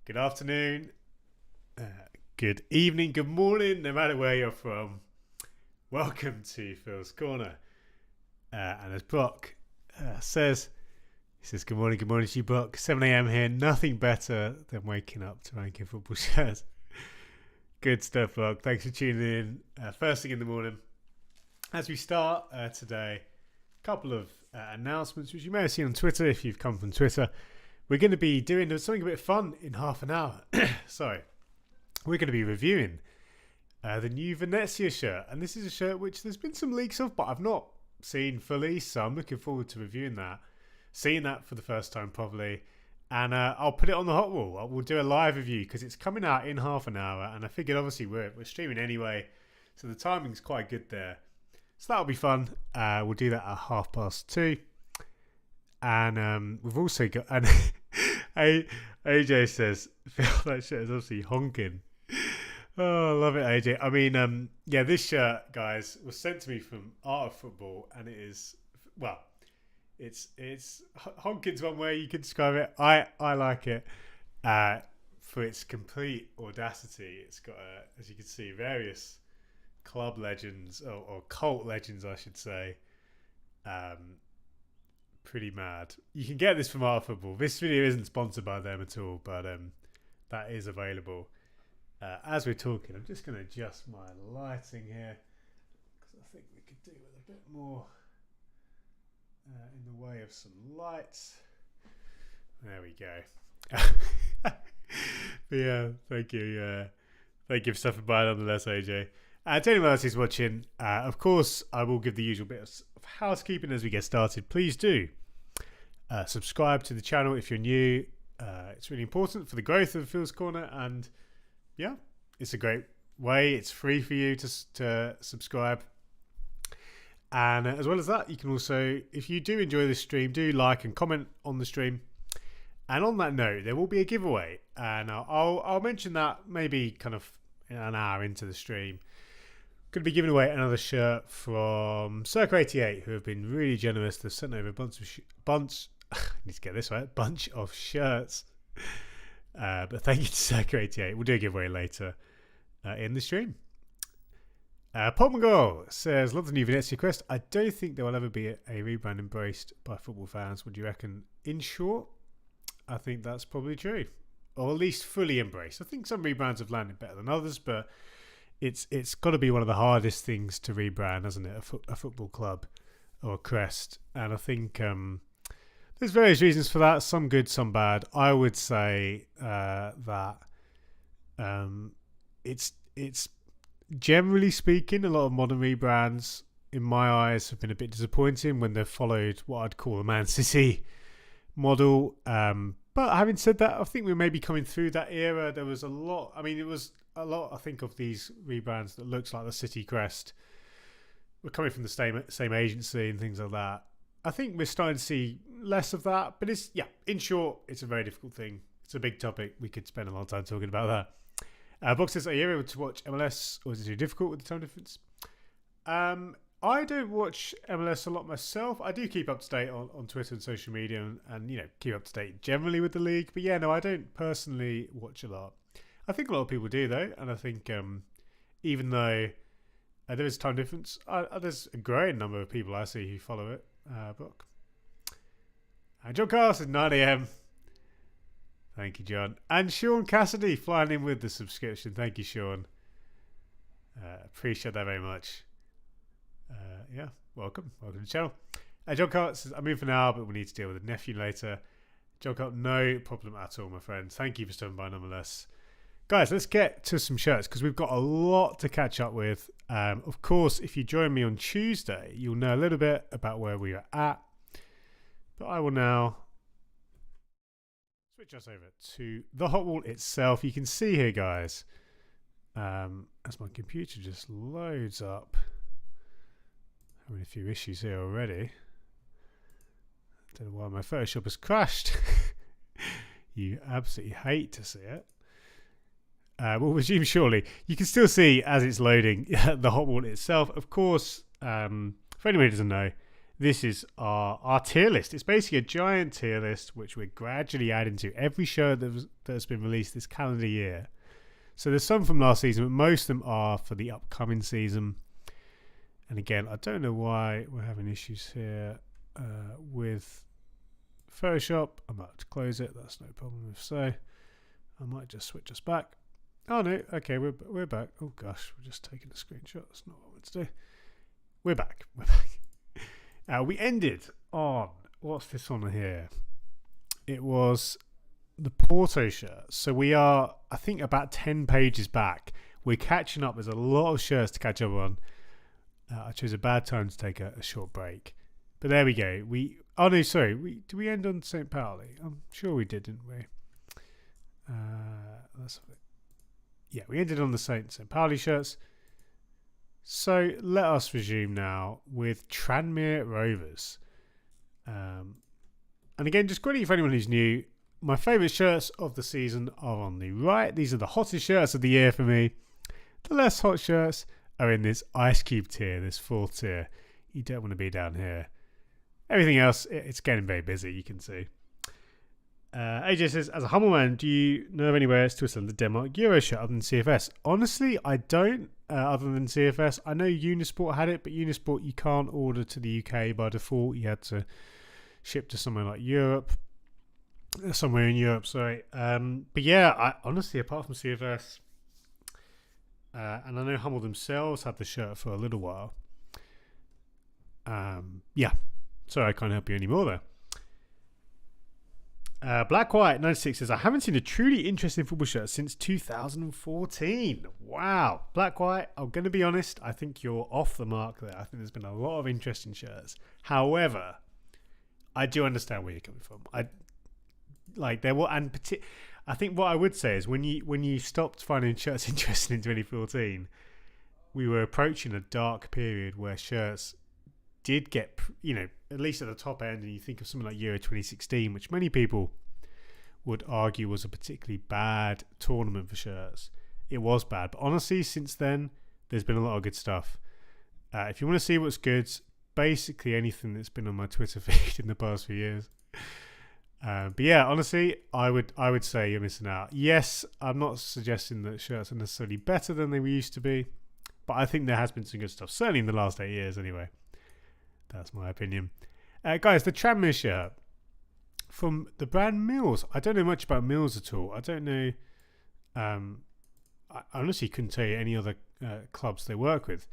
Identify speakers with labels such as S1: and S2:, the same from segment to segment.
S1: Good afternoon, good evening, good morning, no matter where you're from. Welcome to Phil's Corner. And as Brock says, he says, good morning to you, Brock. 7 a.m. here, nothing better than waking up to ranking football shares. Good stuff, Brock. Thanks for tuning in first thing in the morning. As we start today, a couple of announcements, which you may have seen on Twitter if you've come from Twitter. We're going to be doing something a bit fun in half an hour. Sorry. We're going to be reviewing the new Venezia shirt. And this is a shirt which there's been some leaks of, but I've not seen fully. So I'm looking forward to reviewing that. Seeing that for the first time probably. And I'll put it on the hot wall. We'll do a live review because it's coming out in half an hour. And I figured obviously we're streaming anyway. So the timing's quite good there. So that'll be fun. We'll do that at 2:30. And we've also got... And AJ says, Phil, that shirt is obviously honking. Oh, I love it, AJ. I mean, yeah, this shirt, guys, was sent to me from Art of Football, and it is, well, it's honking's one way you can describe it. I like it for its complete audacity. It's got, as you can see, various club legends or cult legends, I should say. Pretty mad. You can get this from Art of Football. This video isn't sponsored by them at all, but that is available. As we're talking, I'm just going to adjust my lighting here because I think we could do with a bit more in the way of some lights. There we go. But yeah, thank you. Thank you for stopping by nonetheless, AJ. To anyone else who's watching, of course, I will give the usual bit of housekeeping as we get started. Please do subscribe to the channel if you're new. It's really important for the growth of Phil's Corner, and yeah, it's a great way. It's free for you to subscribe. And as well as that, you can also, if you do enjoy this stream, do like and comment on the stream. And on that note, there will be a giveaway, and I'll mention that maybe kind of an hour into the stream. Going to be giving away another shirt from Circa 88, who have been really generous. They've sent over a bunch. I need to get this right. Bunch of shirts. But thank you to Circa 88. We'll do a giveaway later in the stream. Paul McGoll says, love the new Venezia crest. I don't think there will ever be a rebrand embraced by football fans. What do you reckon? In short, I think that's probably true, or at least fully embraced. I think some rebrands have landed better than others, but it's got to be one of the hardest things to rebrand, hasn't it? A football club or a crest. And I think there's various reasons for that. Some good, some bad. I would say that it's generally speaking, a lot of modern rebrands, in my eyes, have been a bit disappointing when they've followed what I'd call the Man City model. But having said that, I think we may be coming through that era. There was a lot. I mean, it was a lot, I think, of these rebrands that looks like the City crest were coming from the same agency and things like that. I think we're starting to see less of that, but it's, yeah, in short, it's a very difficult thing. It's a big topic. We could spend a long time talking about that. Box says, are you able to watch MLS, or is it too difficult with the time difference? I don't watch MLS a lot myself. I do keep up to date on Twitter and social media and you know, keep up to date generally with the league. But yeah, no, I don't personally watch a lot. I think a lot of people do though, and I think even though there is time difference, there's a growing number of people I see who follow it. Book. John Carlos at 9 a.m. Thank you, John. And Sean Cassidy flying in with the subscription. Thank you, Sean. Appreciate that very much. Yeah, welcome to the channel. John Carlos says, I'm in for now, but we need to deal with the nephew later. John Carlos, no problem at all, my friend. Thank you for stopping by nonetheless. Guys, let's get to some shirts because we've got a lot to catch up with. Of course, if you join me on Tuesday, you'll know a little bit about where we are at. But I will now switch us over to the hot wall itself. You can see here, guys, as my computer just loads up. Having a few issues here already. Don't know why my Photoshop has crashed. You absolutely hate to see it. We'll resume shortly. You can still see as it's loading the hot wall itself. Of course, for anyone who doesn't know, this is our tier list. It's basically a giant tier list which we're gradually adding to every show that's been released this calendar year. So there's some from last season, but most of them are for the upcoming season. And again, I don't know why we're having issues here with Photoshop. I might have to close it. That's no problem if so. I might just switch us back. Oh no, okay, we're back. Oh gosh, we're just taking a screenshot. That's not what I want to do. We're back. We ended on, what's this on here? It was the Porto shirt. So we are, I think, about 10 pages back. We're catching up. There's a lot of shirts to catch up on. I chose a bad time to take a short break. But there we go. Did we end on St. Pauli? I'm sure we did, didn't we? Yeah, we ended on the St. Pauli shirts. So let us resume now with Tranmere Rovers. And again, just quickly for anyone who's new, my favourite shirts of the season are on the right. These are the hottest shirts of the year for me. The less hot shirts are in this Ice Cube tier, this fourth tier. You don't want to be down here. Everything else, it's getting very busy, you can see. AJ says, as a humble man, do you know of anywhere to sell the Denmark Euro shirt other than CFS? Honestly, I don't, other than CFS. I know Unisport had it, but Unisport you can't order to the UK by default. You had to ship to somewhere like somewhere in Europe, sorry. But yeah, honestly, apart from CFS, and I know Hummel themselves had the shirt for a little while. Yeah, sorry, I can't help you anymore there. Black White 96 says, I haven't seen a truly interesting football shirt since 2014. Wow. Black White, I'm going to be honest, I think you're off the mark there. I think there's been a lot of interesting shirts. However, I do understand where you're coming from. I think what I would say is when you stopped finding shirts interesting in 2014, we were approaching a dark period where shirts did get, at least at the top end, and you think of something like Euro 2016, which many people would argue was a particularly bad tournament for shirts. It was bad, but honestly, since then, there's been a lot of good stuff. If you want to see what's good, basically anything that's been on my Twitter feed in the past few years. But yeah, honestly, I would say you're missing out. Yes, I'm not suggesting that shirts are necessarily better than they used to be, but I think there has been some good stuff, certainly in the last 8 years anyway. That's my opinion. Guys, the Tranmere shirt from the brand Mills. I don't know much about Mills at all. I don't know. I honestly couldn't tell you any other clubs they work with.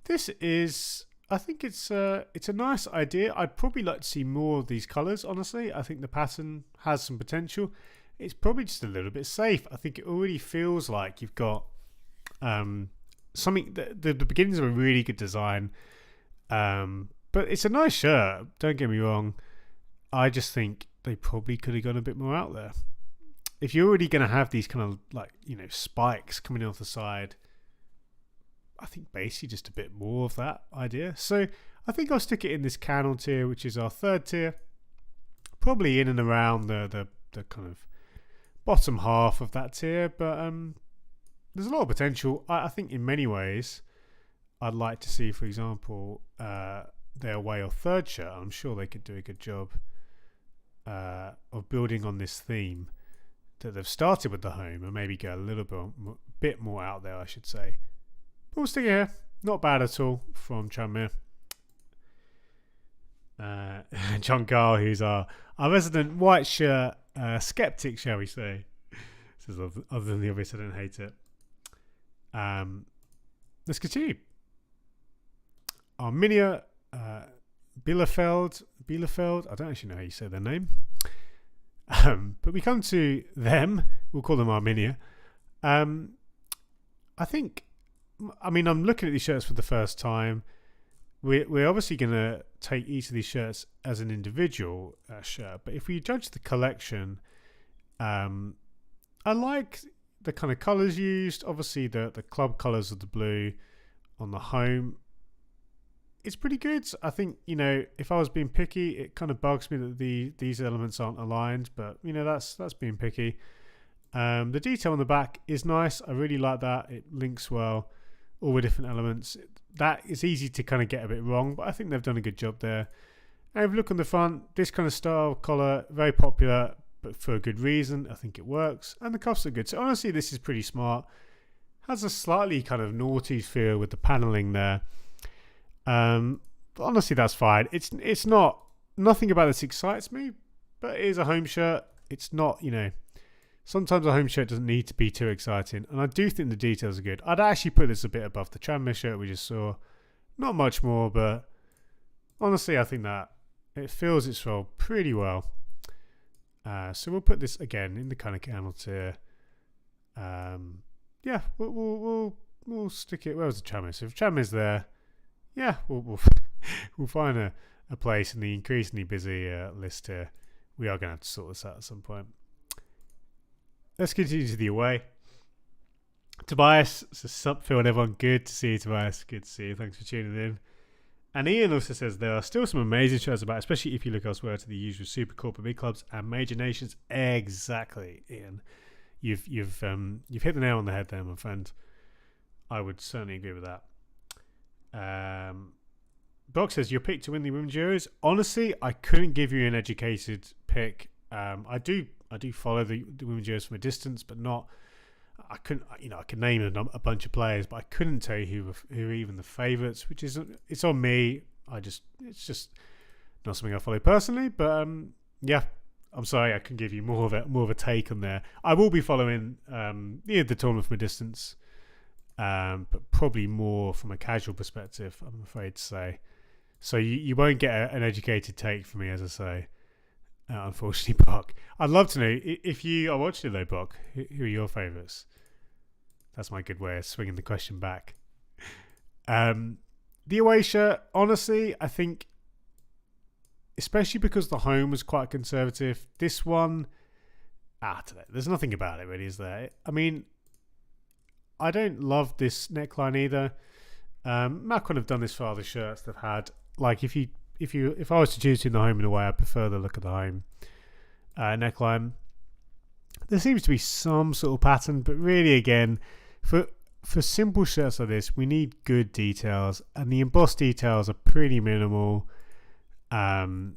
S1: This is, I think it's a nice idea. I'd probably like to see more of these colours, honestly. I think the pattern has some potential. It's probably just a little bit safe. I think it already feels like you've got something, the beginnings of a really good design. But it's a nice shirt, don't get me wrong. I just think they probably could have gone a bit more out there. If you're already going to have these kind of spikes coming off the side, I think basically just a bit more of that idea. So I think I'll stick it in this Canon tier, which is our third tier. Probably in and around the kind of bottom half of that tier. But there's a lot of potential. I think in many ways, I'd like to see, for example, their away or third shirt. I'm sure they could do a good job of building on this theme that they've started with the home and maybe go a little bit more out there, I should say. But we'll stick it here. Not bad at all from Tranmere. John Carl, who's our resident white shirt skeptic, shall we say. This is other than the obvious, I don't hate it. Let's continue. Arminia Bielefeld, I don't actually know how you say their name. But we come to them, we'll call them Arminia. I'm looking at these shirts for the first time. We're obviously going to take each of these shirts as an individual shirt, but if we judge the collection, I like the kind of colours used. Obviously, the club colours of the blue on the home. It's pretty good. I think, if I was being picky, it kind of bugs me that these elements aren't aligned, but, that's being picky. The detail on the back is nice. I really like that. It links well, all the different elements. That is easy to kind of get a bit wrong, but I think they've done a good job there. And if you look on the front, this kind of style collar, very popular, but for a good reason. I think it works. And the cuffs are good. So honestly, this is pretty smart. Has a slightly kind of naughty feel with the paneling there. But honestly, that's fine. It's not, nothing about this excites me, but it is a home shirt. It's not, sometimes a home shirt doesn't need to be too exciting. And I do think the details are good. I'd actually put this a bit above the Tranmere shirt we just saw. Not much more, but honestly, I think that it fills its role pretty well. So we'll put this again in the kind of camel tier. Yeah, we'll stick it. Where was the Tranmere? So if Tranmere's there, yeah, we'll find a place in the increasingly busy list here. We are going to have to sort this out at some point. Let's continue to the away. Tobias says, feeling everyone, good to see you, Tobias. Good to see you. Thanks for tuning in. And Ian also says there are still some amazing shows about, especially if you look elsewhere to the usual super corporate big clubs and major nations. Exactly, Ian. You've hit the nail on the head there, my friend. I would certainly agree with that. Brock says your pick to win the Women's Euros. Honestly, I couldn't give you an educated pick. I do follow the Women's Euros from a distance, but not. I couldn't. I could name a bunch of players, but I couldn't tell you who are even the favourites. Which is, it's on me. It's just not something I follow personally. But yeah, I'm sorry, I can give you more of a take on there. I will be following the tournament from a distance, but probably more from a casual perspective, I'm afraid to say. So you won't get an educated take from me, as I say. Unfortunately, Brock. I'd love to know if you are watching though, Brock. Who are your favourites? That's my good way of swinging the question back. The away shirt, honestly, I think, especially because the home was quite conservative, this one, there's nothing about it really, is there? I mean, I don't love this neckline either. Macron have done this for other shirts they've had. Like if I was to choose between the home and away, I prefer the look of the home neckline. There seems to be some sort of pattern, but really, again, for simple shirts like this, we need good details, and the embossed details are pretty minimal. We're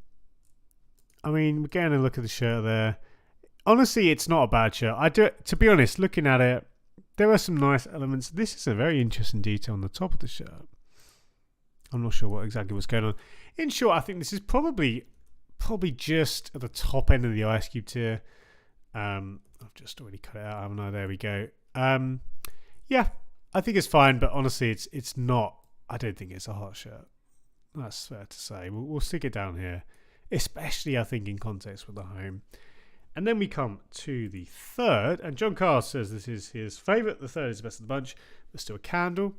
S1: getting a look at the shirt there. Honestly, it's not a bad shirt. To be honest, looking at it, there are some nice elements. This is a very interesting detail on the top of the shirt. I'm not sure exactly what's going on. In short, I think this is probably just at the top end of the Ice Cube tier. I've just already cut it out, haven't I? There we go. Yeah, I think it's fine, but honestly, it's not. I don't think it's a hot shirt. That's fair to say. We'll stick it down here, especially I think in context with the home. And then we come to the third, and John Carr says this is his favourite. The third is the best of the bunch, but still a candle.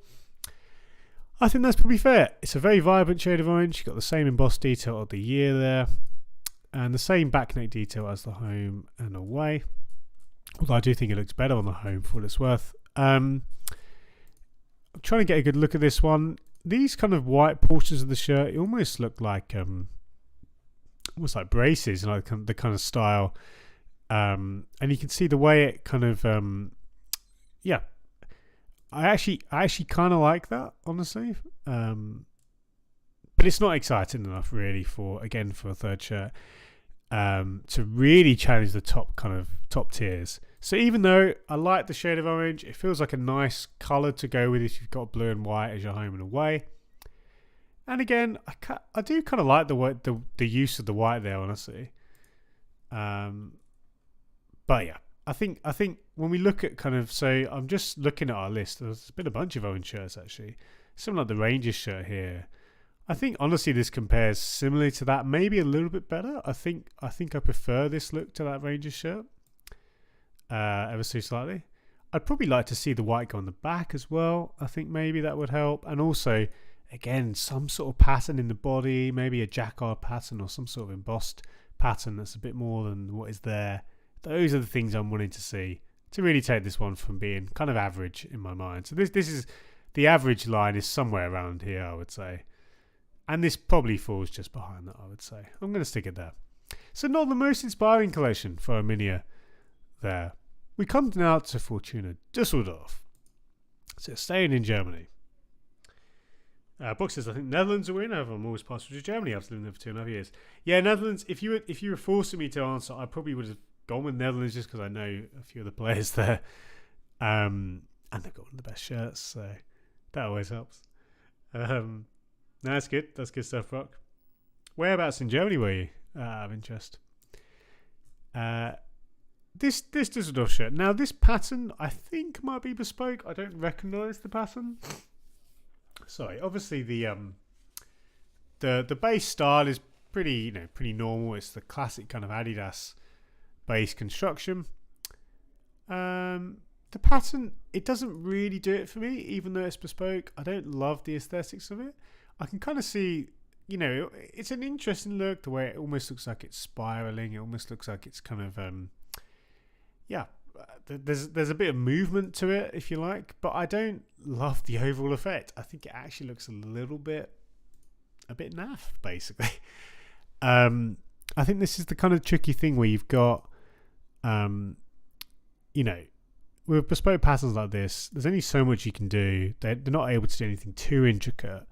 S1: I think that's probably fair. It's a very vibrant shade of orange. You've got the same embossed detail of the year there, and the same back neck detail as the home and away. Although I do think it looks better on the home for what it's worth. I'm trying to get a good look at this one. These kind of white portions of the shirt almost look like braces, like the kind of style. And you can see the way it kind of I actually kind of like that, honestly. But it's not exciting enough really for a third shirt to really challenge the top tiers. So even though I like the shade of orange, it feels like a nice colour to go with if you've got blue and white as your home and away. And again, I do kind of like the use of the white there, honestly. But yeah, I think when we look at kind of, so I'm just looking at our list. There's been a bunch of own shirts actually. Something like the Rangers shirt here. I think honestly this compares similarly to that, maybe a little bit better. I think I prefer this look to that Rangers shirt, ever so slightly. I'd probably like to see the white go on the back as well. I think maybe that would help, and also, again, some sort of pattern in the body, maybe a jacquard pattern or some sort of embossed pattern that's a bit more than what is there. Those are the things I'm wanting to see to really take this one from being kind of average in my mind. So this is the average line is somewhere around here, I would say. And this probably falls just behind that, I would say. I'm going to stick it there. So not the most inspiring collection for Arminia there. We come now to Fortuna Düsseldorf. So staying in Germany. Book says, I think Netherlands are win. I'm always partial to Germany after living there for 2.5 years. Yeah, Netherlands, if you were forcing me to answer, I probably would have gone with Netherlands just because I know a few of the players there. And they've got one of the best shirts, so that always helps. No, that's good. That's good stuff, Rock. Whereabouts in Germany were you? Out of interest. This Düsseldorf shirt. Now, this pattern, I think, might be bespoke. I don't recognise the pattern. Sorry. Obviously, the base style is pretty normal. It's the classic kind of Adidas base construction. The pattern, it doesn't really do it for me, even though it's bespoke. I don't love the aesthetics of it. I can kind of see, it's an interesting look, the way it almost looks like it's spiraling. It almost looks like it's kind of, there's a bit of movement to it, if you like, but I don't love the overall effect. I think it actually looks a bit naff, basically. I think this is the kind of tricky thing where you've got, with bespoke patterns like this, there's only so much you can do. They're not able to do anything too intricate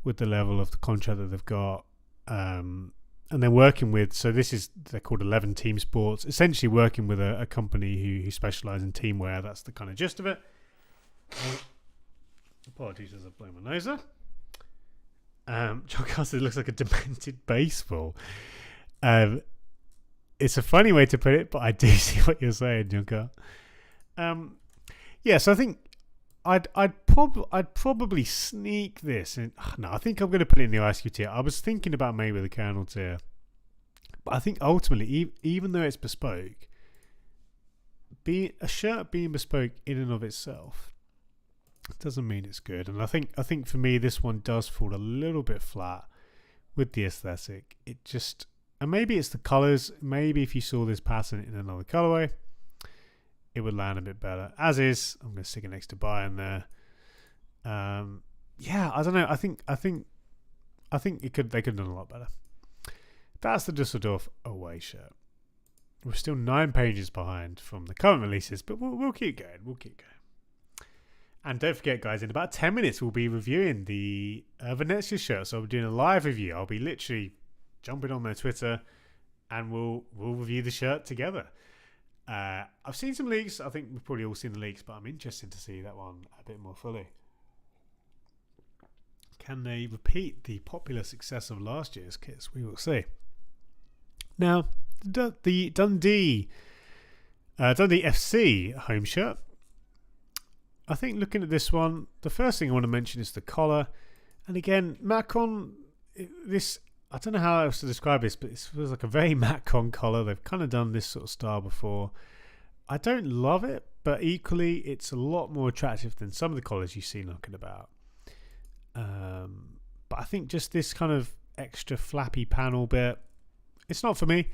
S1: with the level of the contract that they've got. And they're working with, so they're called 11 Team Sports, essentially working with a company who specialise in teamwear. That's the kind of gist of it. Apologies as I blow my nose there. John Carter looks like a demented baseball. It's a funny way to put it, but I do see what you're saying, John Carter. So I think I'd probably sneak this in. No, I think I'm going to put it in the ISQ tier. I was thinking about maybe the Colonel tier, but I think ultimately, even though it's bespoke, a shirt being bespoke in and of itself doesn't mean it's good. And I think for me, this one does fall a little bit flat with the aesthetic. And maybe it's the colours. Maybe if you saw this pattern in another colourway, it would land a bit better. As is, I'm going to stick it next to Bayern there. I don't know. I think they could have done a lot better. That's the Düsseldorf away shirt. We're still 9 pages behind from the current releases, but we'll keep going. We'll keep going. And don't forget, guys, in about 10 minutes, we'll be reviewing the Venezia shirt. So I'll be doing a live review. I'll be literally jumping on their Twitter, and we'll review the shirt together. I've seen some leaks. I think we've probably all seen the leaks, but I'm interested to see that one a bit more fully. Can they repeat the popular success of last year's kits? We will see. Now, the Dundee FC home shirt. I think looking at this one, the first thing I want to mention is the collar. And again, Macron, this, I don't know how else to describe this, but it feels like a very Macron collar. They've kind of done this sort of style before. I don't love it, but equally, it's a lot more attractive than some of the collars you see knocking about. But I think just this kind of extra flappy panel bit, it's not for me.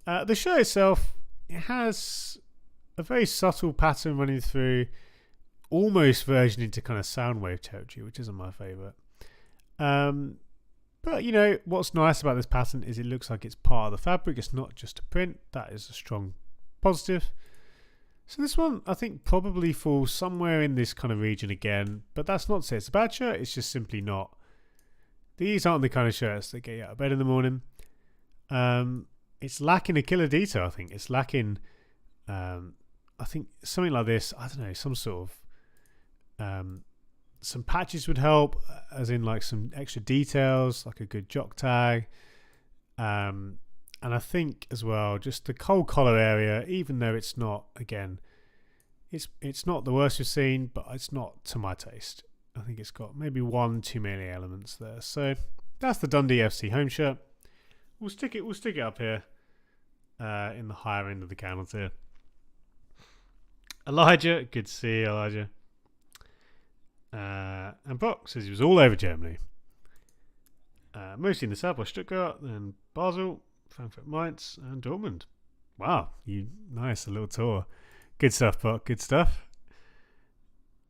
S1: The shirt itself, it has a very subtle pattern running through, almost version into kind of Soundwave territory, which isn't my favourite. But, what's nice about this pattern is it looks like it's part of the fabric. It's not just a print. That is a strong positive. So this one, I think, probably falls somewhere in this kind of region again. But that's not to say it's a bad shirt. It's just simply not. These aren't the kind of shirts that get you out of bed in the morning. It's lacking a killer detail, I think. It's lacking, I think, something like this. I don't know, some sort of Some patches would help, as in like some extra details, like a good jock tag. And I think as well, just the cold collar area, even though it's not, again, it's not the worst we've seen, but it's not to my taste. I think it's got maybe one too many elements there. So that's the Dundee FC home shirt. We'll stick it up here in the higher end of the counter tier. Elijah, good to see you, Elijah. And Brock says he was all over Germany. Mostly in the south by Stuttgart, then Basel, Frankfurt, Mainz, and Dortmund. Wow, nice, a little tour. Good stuff, Brock, good stuff.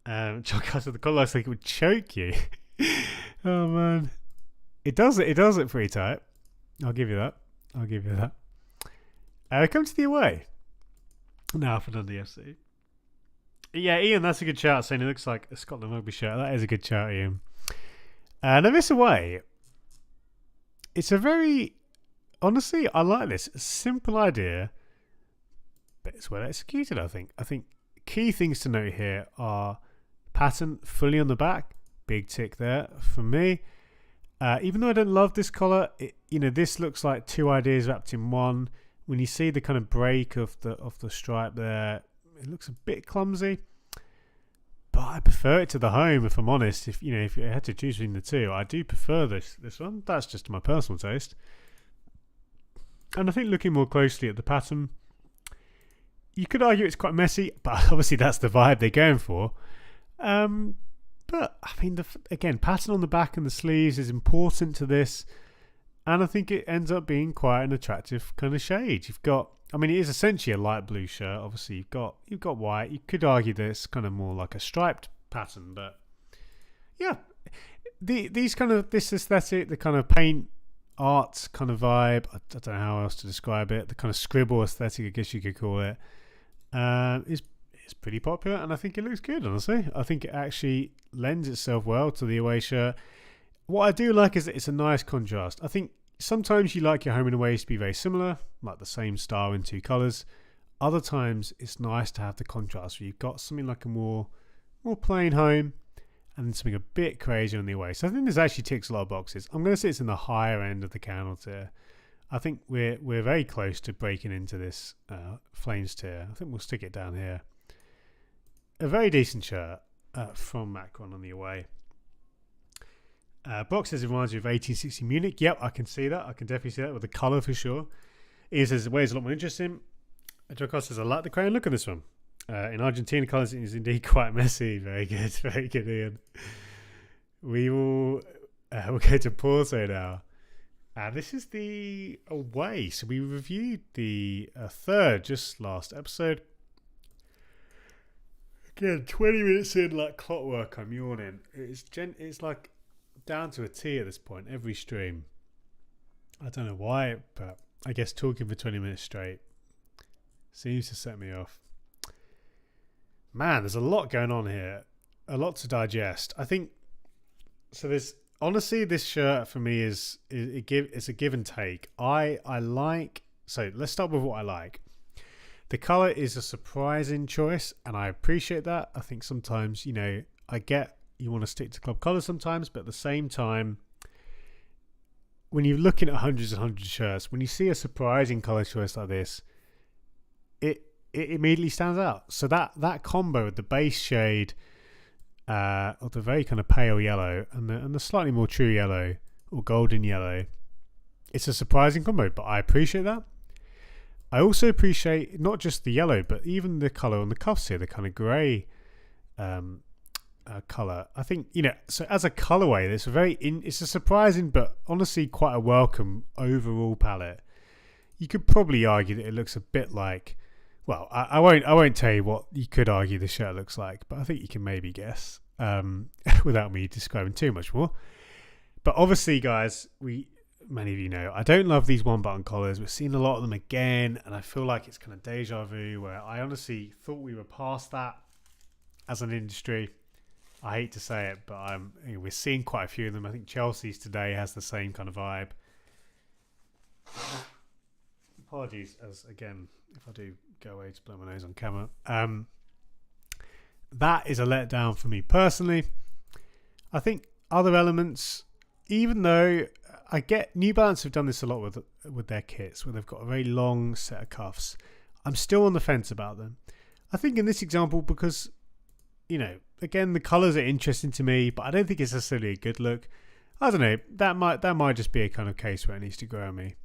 S1: John Custer, the collar looks like it would choke you. Oh man, it does it pretty tight. I'll give you that. We come to the away now for Dundee FC. Yeah, Ian, that's a good shout. Saying it looks like a Scotland rugby shirt. That is a good shout, Ian. Now this away, it's a very, honestly, I like this. A simple idea, but it's well executed. I think key things to note here are pattern fully on the back, big tick there for me. Even though I don't love this collar, this looks like two ideas wrapped in one. When you see the kind of break of the stripe there, it looks a bit clumsy, but I prefer it to the home. If I'm honest, if you had to choose between the two, I do prefer this one. That's just my personal taste. And I think looking more closely at the pattern, you could argue it's quite messy, but obviously that's the vibe they're going for. But I mean, again, pattern on the back and the sleeves is important to this, and I think it ends up being quite an attractive kind of shade. You've got, I mean, it is essentially a light blue shirt. Obviously, you've got white. You could argue that it's kind of more like a striped pattern, but yeah, this aesthetic, the kind of paint art kind of vibe. I don't know how else to describe it. The kind of scribble aesthetic, I guess you could call it, is pretty popular, and I think it looks good. Honestly, I think it actually lends itself well to the away shirt. What I do like is that it's a nice contrast. I think sometimes you like your home and away to be very similar, like the same style in two colours. Other times it's nice to have the contrast where you've got something like a more plain home and then something a bit crazy on the away. So I think this actually ticks a lot of boxes. I'm going to say it's in the higher end of the counter tier. I think we're very close to breaking into this flames tier. I think we'll stick it down here. A very decent shirt from Macron on the away. Brock says it reminds you of 1860 Munich. Yep, I can see that. I can definitely see that with the colour for sure. He says the way is a lot more interesting. John Costa says I like the crayon look of this one. In Argentina, colours is indeed quite messy. Very good, Ian. We'll go to Porto now. This is the away. So we reviewed the third just last episode. Again, 20 minutes in, like clockwork, I'm yawning. It's like down to a T at this point, every stream. I don't know why, but I guess talking for 20 minutes straight seems to set me off. Man, there's a lot going on here. A lot to digest. I think, so there's, honestly, this shirt for me it's a give and take. I like, so let's start with what I like. The colour is a surprising choice, and I appreciate that. I think sometimes, I get you want to stick to club colours sometimes, but at the same time, when you're looking at hundreds and hundreds of shirts, when you see a surprising colour choice like this, it immediately stands out. So that combo of the base shade of the very kind of pale yellow and the slightly more true yellow or golden yellow, it's a surprising combo, but I appreciate that. I also appreciate not just the yellow, but even the colour on the cuffs here, the kind of grey colour. I think, so as a colourway, it's a surprising but honestly quite a welcome overall palette. You could probably argue that it looks a bit like, well, I won't tell you what you could argue the shirt looks like, but I think you can maybe guess without me describing too much more. But obviously, guys, many of you know, I don't love these one-button collars. We're seeing a lot of them again, and I feel like it's kind of deja vu, where I honestly thought we were past that as an industry. I hate to say it, but we're seeing quite a few of them. I think Chelsea's today has the same kind of vibe. Apologies, as again, if I do go away to blow my nose on camera. That is a letdown for me personally. I think other elements, even though I get New Balance have done this a lot with their kits, where they've got a very long set of cuffs, I'm still on the fence about them. I think in this example, because, you know, again, the colours are interesting to me, but I don't think it's necessarily a good look. I don't know. That might just be a kind of case where it needs to grow on me.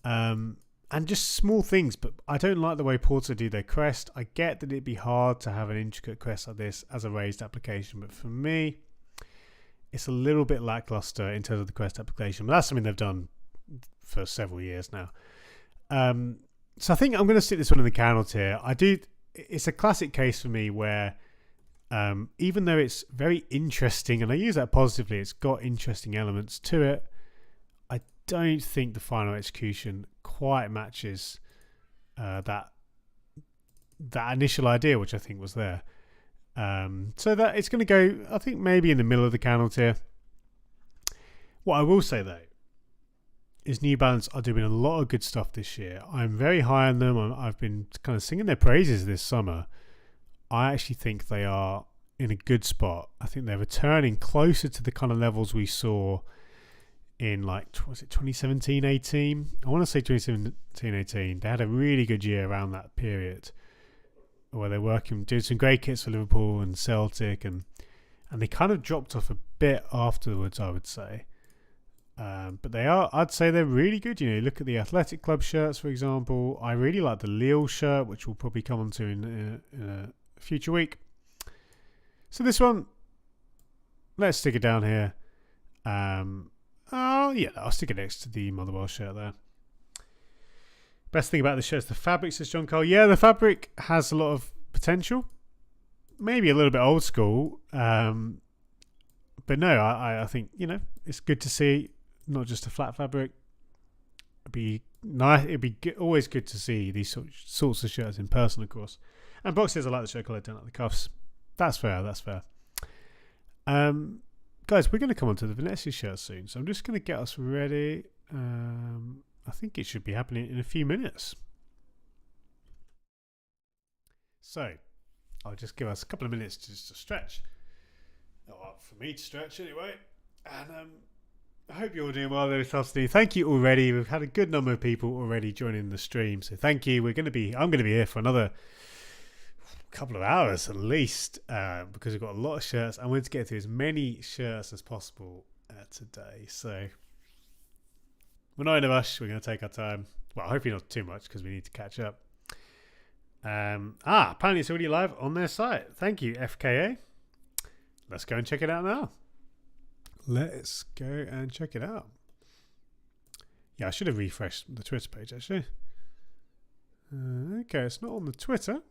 S1: And just small things, but I don't like the way Porter do their crest. I get that it'd be hard to have an intricate crest like this as a raised application, but for me, it's a little bit lackluster in terms of the crest application. But that's something they've done for several years now. So I think I'm going to stick this one in the Candle tier. It's a classic case for me where even though it's very interesting, and I use that positively, it's got interesting elements to it, I don't think the final execution quite matches that initial idea, which I think was there. So that it's going to go, I think, maybe in the middle of the Candle tier. What I will say though is New Balance are doing a lot of good stuff this year. I'm very high on them. I've been kind of singing their praises this summer. I actually think they are in a good spot. I think they're returning closer to the kind of levels we saw in, like, was it 2017-18? I want to say 2017-18. They had a really good year around that period where they're doing some great kits for Liverpool and Celtic, and they kind of dropped off a bit afterwards, I would say. But I'd say they're really good. You know, look at the Athletic Club shirts, for example. I really like the Lille shirt, which we'll probably come on to in a future week. So this one, let's stick it down here. I'll stick it next to the Motherwell shirt there. Best thing about the shirt is the fabric, says John Cole. Yeah, the fabric has a lot of potential. Maybe a little bit old school. But no, I think, you know, it's good to see not just a flat fabric. It'd be nice. Always good to see these sorts of shirts in person, of course. And boxes, I like the shirt colour, don't like the cuffs. That's fair. Guys, we're going to come on to the Venezia shirt soon, so I'm just going to get us ready. I think it should be happening in a few minutes. So, I'll just give us a couple of minutes just to stretch. For me to stretch anyway. And I hope you're all doing well this afternoon. Thank you already. We've had a good number of people already joining the stream, so thank you. I'm going to be here for another couple of hours at least, because we've got a lot of shirts. I wanted to get through as many shirts as possible today. So we're not in a rush. We're going to take our time. Well, hopefully not too much, because we need to catch up. Apparently it's already live on their site. Thank you, FKA. Let's go and check it out now. Let's go and check it out. Yeah, I should have refreshed the Twitter page, actually. Okay, it's not on the Twitter.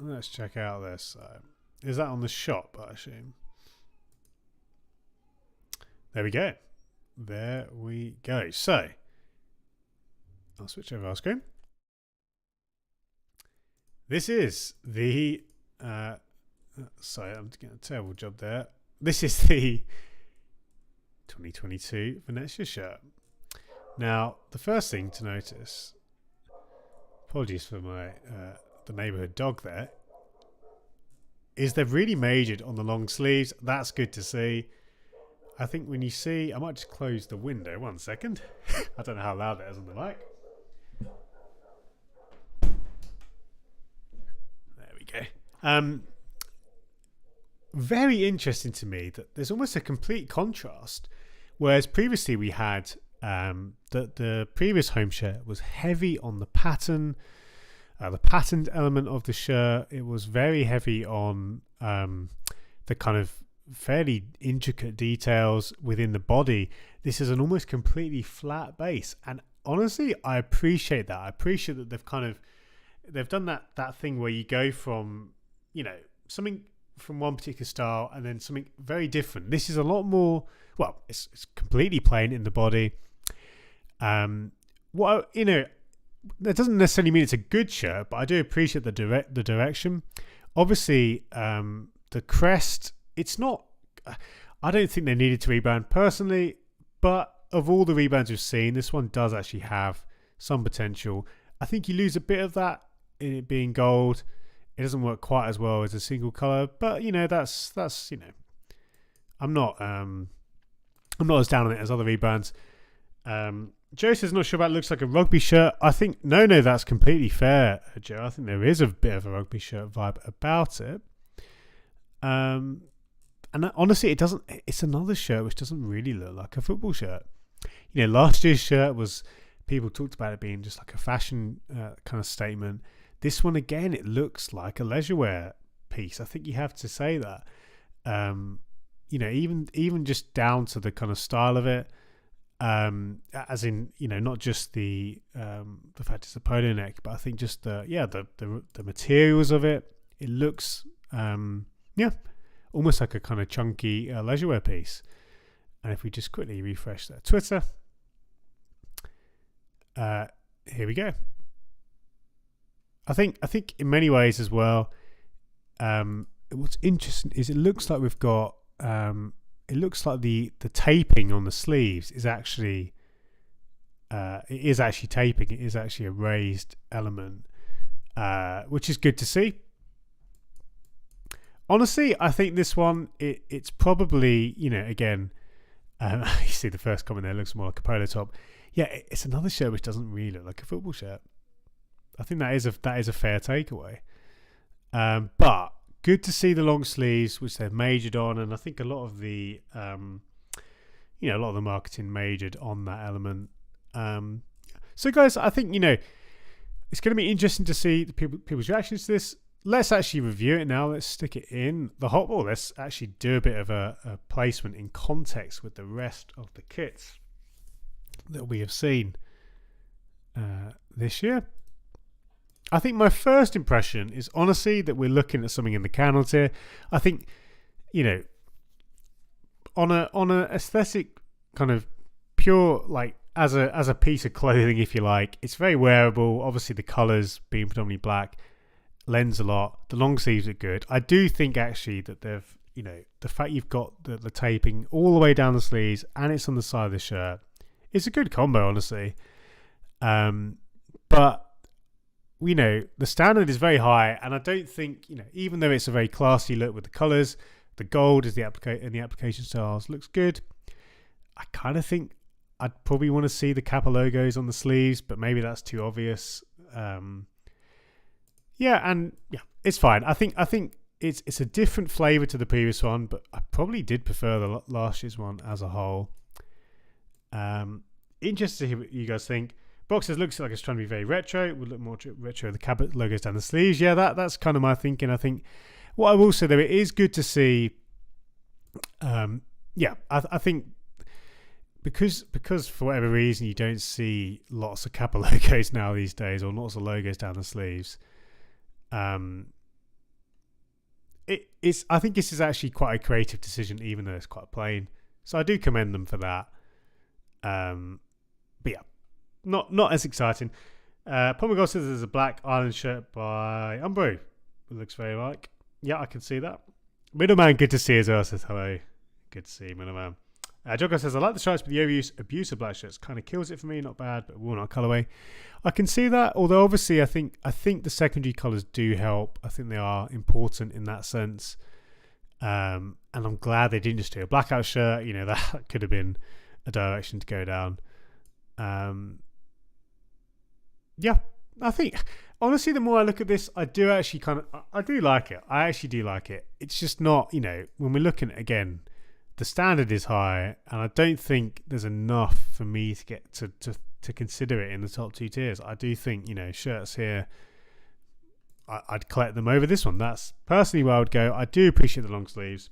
S1: Let's check out this. Is that on the shop, I assume? There we go. So, I'll switch over our screen. This is the... sorry, I'm doing a terrible job there. This is the 2022 Venezia shirt. Now, the first thing to notice, apologies for my the neighbourhood dog there, is they've really majored on the long sleeves. That's good to see. I think when you see, I might just close the window. 1 second. I don't know how loud that is on the mic. There we go. Very interesting to me that there's almost a complete contrast, whereas previously we had the previous home shirt was heavy on the patterned element of the shirt. It was very heavy on the kind of fairly intricate details within the body. This is an almost completely flat base, and honestly, I appreciate that. I appreciate that they've done that thing where you go from, you know, something from one particular style and then something very different. This is a lot more, well, it's completely plain in the body. That doesn't necessarily mean it's a good shirt, but I do appreciate the direction. Obviously, the crest, it's not, I don't think they needed to rebrand personally, but of all the rebrands we've seen, this one does actually have some potential. I think you lose a bit of that in it being gold. It doesn't work quite as well as a single color, but that's I'm not as down on it as other rebrands. Joe says not sure about it. Looks like a rugby shirt. I think no, that's completely fair, Joe. I think there is a bit of a rugby shirt vibe about it. And honestly, it doesn't. It's another shirt which doesn't really look like a football shirt. Last year's shirt was, people talked about it being just like a fashion kind of statement. This one again, it looks like a leisure wear piece. I think you have to say that. Even just down to the kind of style of it, as in not just the fact it's a polo neck, but I think just the materials of it. It looks almost like a kind of chunky leisure wear piece. And if we just quickly refresh that Twitter, here we go. I think in many ways as well. What's interesting is it looks like we've got. It looks like the taping on the sleeves is actually. It is actually taping. It is actually a raised element, which is good to see. Honestly, I think this one it's probably again. You see the first comment there, looks more like a polo top. Yeah, it's another shirt which doesn't really look like a football shirt. I think that is a fair takeaway. But good to see the long sleeves, which they've majored on, and I think a lot of the marketing majored on that element. So guys, I think it's going to be interesting to see the people's reactions to this. Let's actually review it now. Let's stick it in the hot ball. Let's actually do a bit of a placement in context with the rest of the kits that we have seen this year. I think my first impression is honestly that we're looking at something in the canal tier. I think, on a aesthetic kind of pure, like as a piece of clothing, if you like, it's very wearable. Obviously, the colours being predominantly black lends a lot. The long sleeves are good. I do think actually that they've, the fact you've got the taping all the way down the sleeves and it's on the side of the shirt, it's a good combo, honestly. But the standard is very high, and I don't think even though it's a very classy look with the colours, the gold is the application styles looks good. I kind of think I'd probably want to see the Kappa logos on the sleeves, but maybe that's too obvious. It's fine. I think it's a different flavour to the previous one, but I probably did prefer the last year's one as a whole. Interested to hear what you guys think. Boxers looks like it's trying to be very retro. Would look more retro. The Kappa logos down the sleeves. Yeah, that's kind of my thinking. I think what I will say though, it is good to see. I think because for whatever reason you don't see lots of Kappa logos now these days, or lots of logos down the sleeves. I think this is actually quite a creative decision, even though it's quite plain. So I do commend them for that. But yeah, not as exciting. Pomegol says there's a black Island shirt by Umbro. It looks very like. Yeah, I can see that. Middleman, good to see as well, says hello. Good to see you, Middleman. Jogger says, I like the stripes, but the overuse abuse of black shirts kind of kills it for me. Not bad, but walnut colourway. I can see that, although obviously I think the secondary colours do help. I think they are important in that sense. And I'm glad they didn't just do a blackout shirt. That could have been a direction to go down. I think honestly, the more I look at this, I do actually I do like it. I actually do like it. It's just not, when we're looking at it again, the standard is high, and I don't think there's enough for me to get to consider it in the top two tiers. I do think, shirts here, I'd collect them over this one. That's personally where I would go. I do appreciate the long sleeves.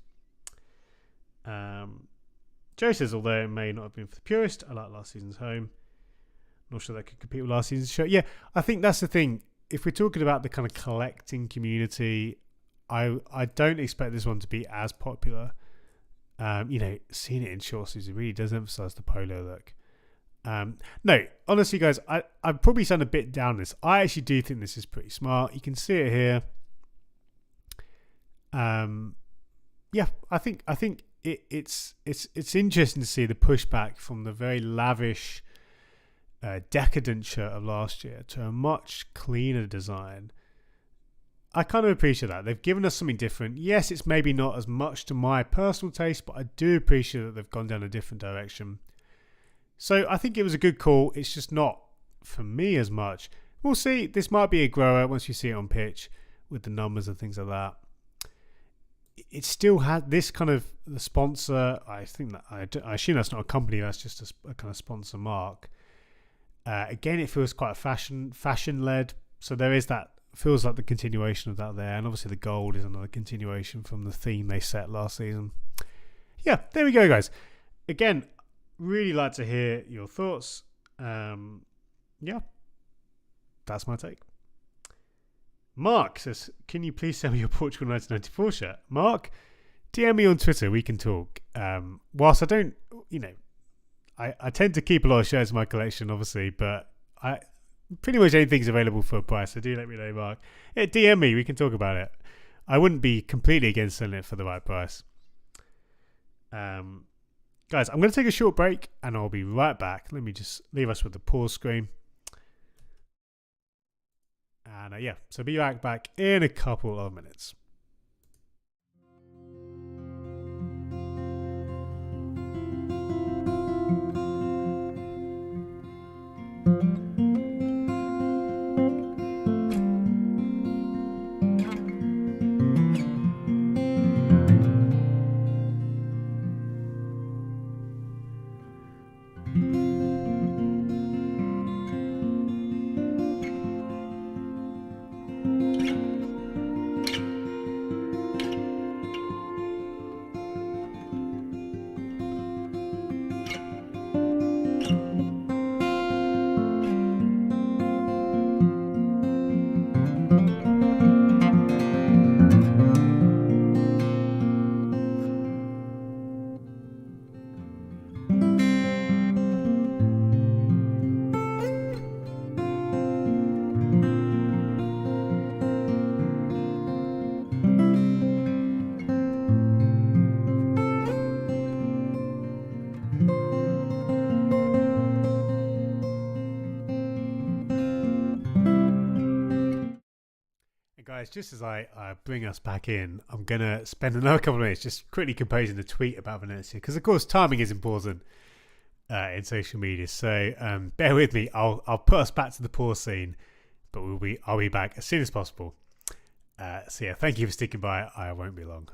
S1: Joe says, although it may not have been for the purist, I like last season's home. Not sure that could compete with last season's shirt. Yeah, I think that's the thing. If we're talking about the kind of collecting community, I don't expect this one to be as popular. Seeing it in short sleeves, it really does emphasise the polo look. No, honestly, guys, I probably sound a bit down on this. I actually do think this is pretty smart. You can see it here. I think it's interesting to see the pushback from the very lavish, decadent shirt of last year to a much cleaner design. I kind of appreciate that. They've given us something different. Yes, it's maybe not as much to my personal taste, but I do appreciate that they've gone down a different direction. So I think it was a good call. It's just not for me as much. We'll see. This might be a grower once you see it on pitch with the numbers and things like that. It still had this kind of the sponsor. I think that I assume that's not a company. That's just a kind of sponsor mark. Again, it feels quite fashion led. So there is that. Feels like the continuation of that there, and obviously the gold is another continuation from the theme they set last season. Yeah, there we go, guys. Again, really like to hear your thoughts. Yeah, that's my take. Mark says, can you please send me your Portugal 1994 shirt? Mark, DM me on Twitter, we can talk. Whilst I don't, I tend to keep a lot of shirts in my collection, obviously, but pretty much anything's available for a price, so do let me know, Mark. Yeah, DM me, we can talk about it. I wouldn't be completely against selling it for the right price. Guys, I'm going to take a short break and I'll be right back. Let me just leave us with the pause screen. And so be back in a couple of minutes. Guys, just as I bring us back in, I'm going to spend another couple of minutes just quickly composing a tweet about Venezia, because of course timing is important in social media. So bear with me. I'll put us back to the pause scene, but I'll be back as soon as possible. So yeah, thank you for sticking by. I won't be long.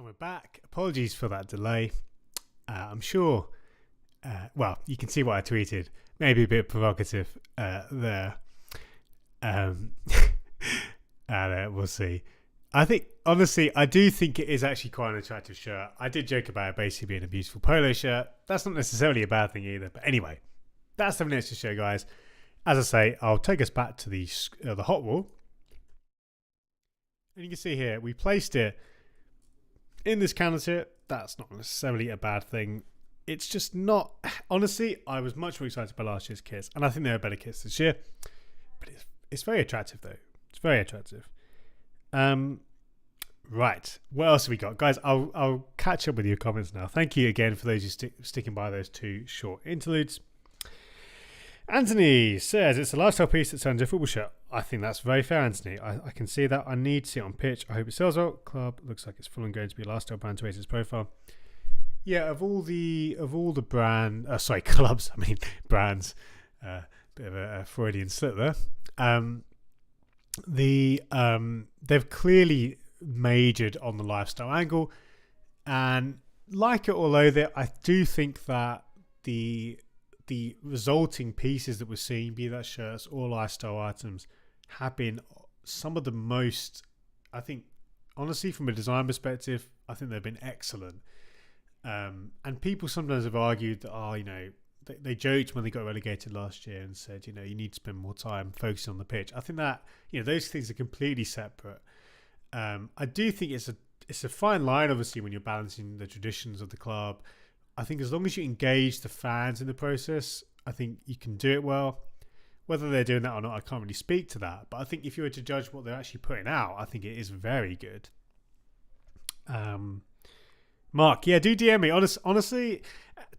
S1: we're back. Apologies for that delay. I'm sure, well, you can see what I tweeted. Maybe a bit provocative there. We'll see. I think, honestly, I do think it is actually quite an attractive shirt. I did joke about it basically being a beautiful polo shirt. That's not necessarily a bad thing either. But anyway, that's the Venezia show, guys. As I say, I'll take us back to the hot wall. And you can see here, we placed it in this counter tip. That's not necessarily a bad thing. It's just not... Honestly, I was much more excited by last year's kits. And I think there are better kits this year. But it's very attractive, though. It's very attractive. Right. What else have we got? Guys, I'll catch up with your comments now. Thank you again for those who sticking by those 2 short interludes. Anthony says, it's a lifestyle piece that turns a football shirt. I think that's very fair, Anthony. I can see that. I need to see it on pitch. I hope it sells well. Club looks like it's full and going to be a lifestyle brand to raise its profile. Yeah, of all the brand, clubs. I mean brands. Bit of a Freudian slip there. They've clearly majored on the lifestyle angle, and like it or loathe it, I do think that the resulting pieces that we're seeing, be that shirts or lifestyle items, have been some of the most, I think, honestly, from a design perspective, I think they've been excellent. And people sometimes have argued that, they joked when they got relegated last year and said, you need to spend more time focusing on the pitch. I think that, those things are completely separate. I do think it's a fine line, obviously, when you're balancing the traditions of the club. I think as long as you engage the fans in the process, I think you can do it well. Whether they're doing that or not, I can't really speak to that. But I think if you were to judge what they're actually putting out, I think it is very good. Mark, yeah, do DM me. Honestly,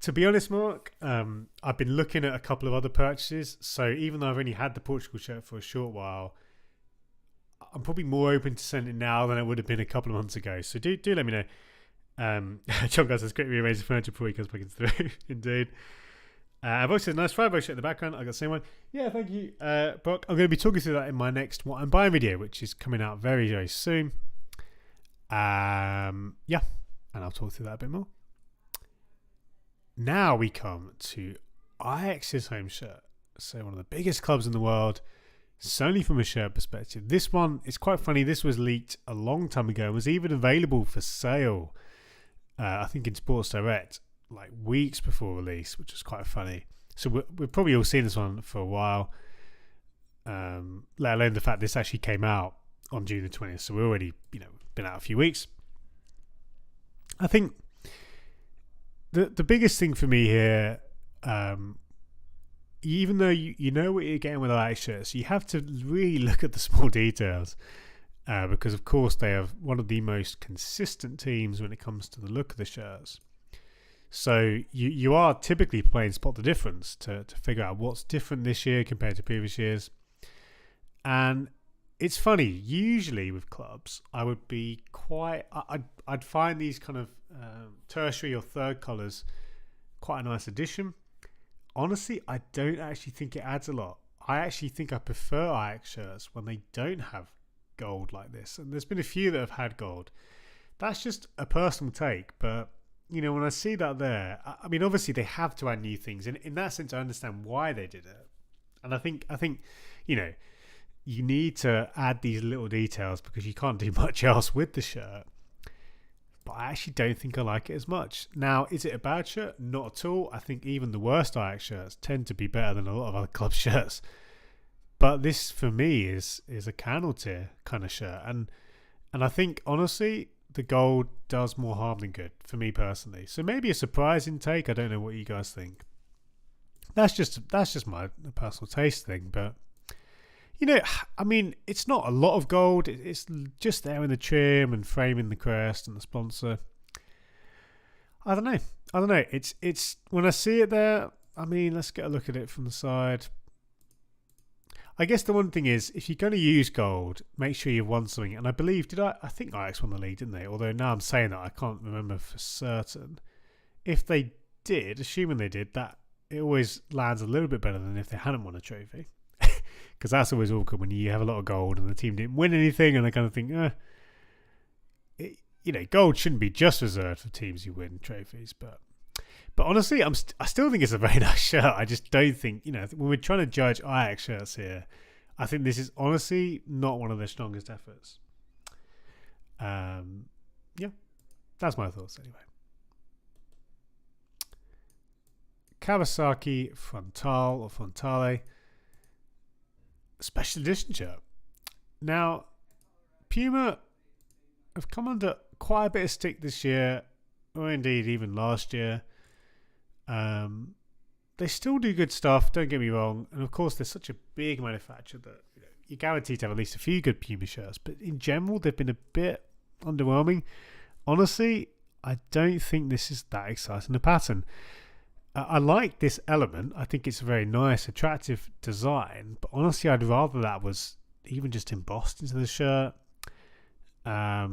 S1: to be honest, Mark, I've been looking at a couple of other purchases. So even though I've only had the Portugal shirt for a short while, I'm probably more open to sending it now than I would have been a couple of months ago. So do let me know. John guys, it's great to rearrange the furniture before he comes back through. Indeed. I've also said nice Friday shirt in the background. I got the same one. Yeah, thank you, Brock. I'm going to be talking through that in my next What I'm Buying video, which is coming out very, very soon. Yeah, and I'll talk through that a bit more. Now we come to Ajax's home shirt. So one of the biggest clubs in the world. Certainly from a shirt perspective. This one, it's quite funny. This was leaked a long time ago and was even available for sale, I think in Sports Direct, like weeks before release, which was quite funny. So we've probably all seen this one for a while, let alone the fact this actually came out on June the 20th. So we're already, been out a few weeks. I think the biggest thing for me here, even though you know what you're getting with Ajax shirts, you have to really look at the small details, because of course they have one of the most consistent teams when it comes to the look of the shirts. So you are typically playing spot the difference to figure out what's different this year compared to previous years. And it's funny, usually with clubs, I would be I'd find these kind of tertiary or third colours quite a nice addition. Honestly, I don't actually think it adds a lot. I actually think I prefer Ajax shirts when they don't have gold like this. And there's been a few that have had gold. That's just a personal take. But, when I see that there, I mean, obviously they have to add new things. And in that sense, I understand why they did it. And I think you need to add these little details because you can't do much else with the shirt. But I actually don't think I like it as much. Now, is it a bad shirt? Not at all. I think even the worst Ajax shirts tend to be better than a lot of other club shirts. But this, for me, is a candle tier kind of shirt. And I think, honestly, the gold does more harm than good, for me personally. So maybe a surprising take. I don't know what you guys think. That's just my personal taste thing. But, I mean, it's not a lot of gold. It's just there in the trim and framing the crest and the sponsor. I don't know. It's when I see it there, I mean, let's get a look at it from the side. I guess the one thing is, if you're going to use gold, make sure you've won something. And I believe, I think Ajax won the league, didn't they? Although now I'm saying that, I can't remember for certain. If they did, assuming they did, that it always lands a little bit better than if they hadn't won a trophy. Because that's always awkward when you have a lot of gold and the team didn't win anything, and I kind of think, gold shouldn't be just reserved for teams who win trophies, but honestly, I still think it's a very nice shirt. I just don't think, when we're trying to judge Ajax shirts here, I think this is honestly not one of their strongest efforts. Yeah, that's my thoughts anyway. Kawasaki Frontale or Frontale special edition shirt. Now, Puma have come under quite a bit of stick this year, or indeed even last year. They still do good stuff, don't get me wrong, and of course they're such a big manufacturer that you're guaranteed to have at least a few good Puma shirts, but in general they've been a bit underwhelming. Honestly, I don't think this is that exciting a pattern. I like this element. I think it's a very nice, attractive design, but honestly I'd rather that was even just embossed into the shirt. I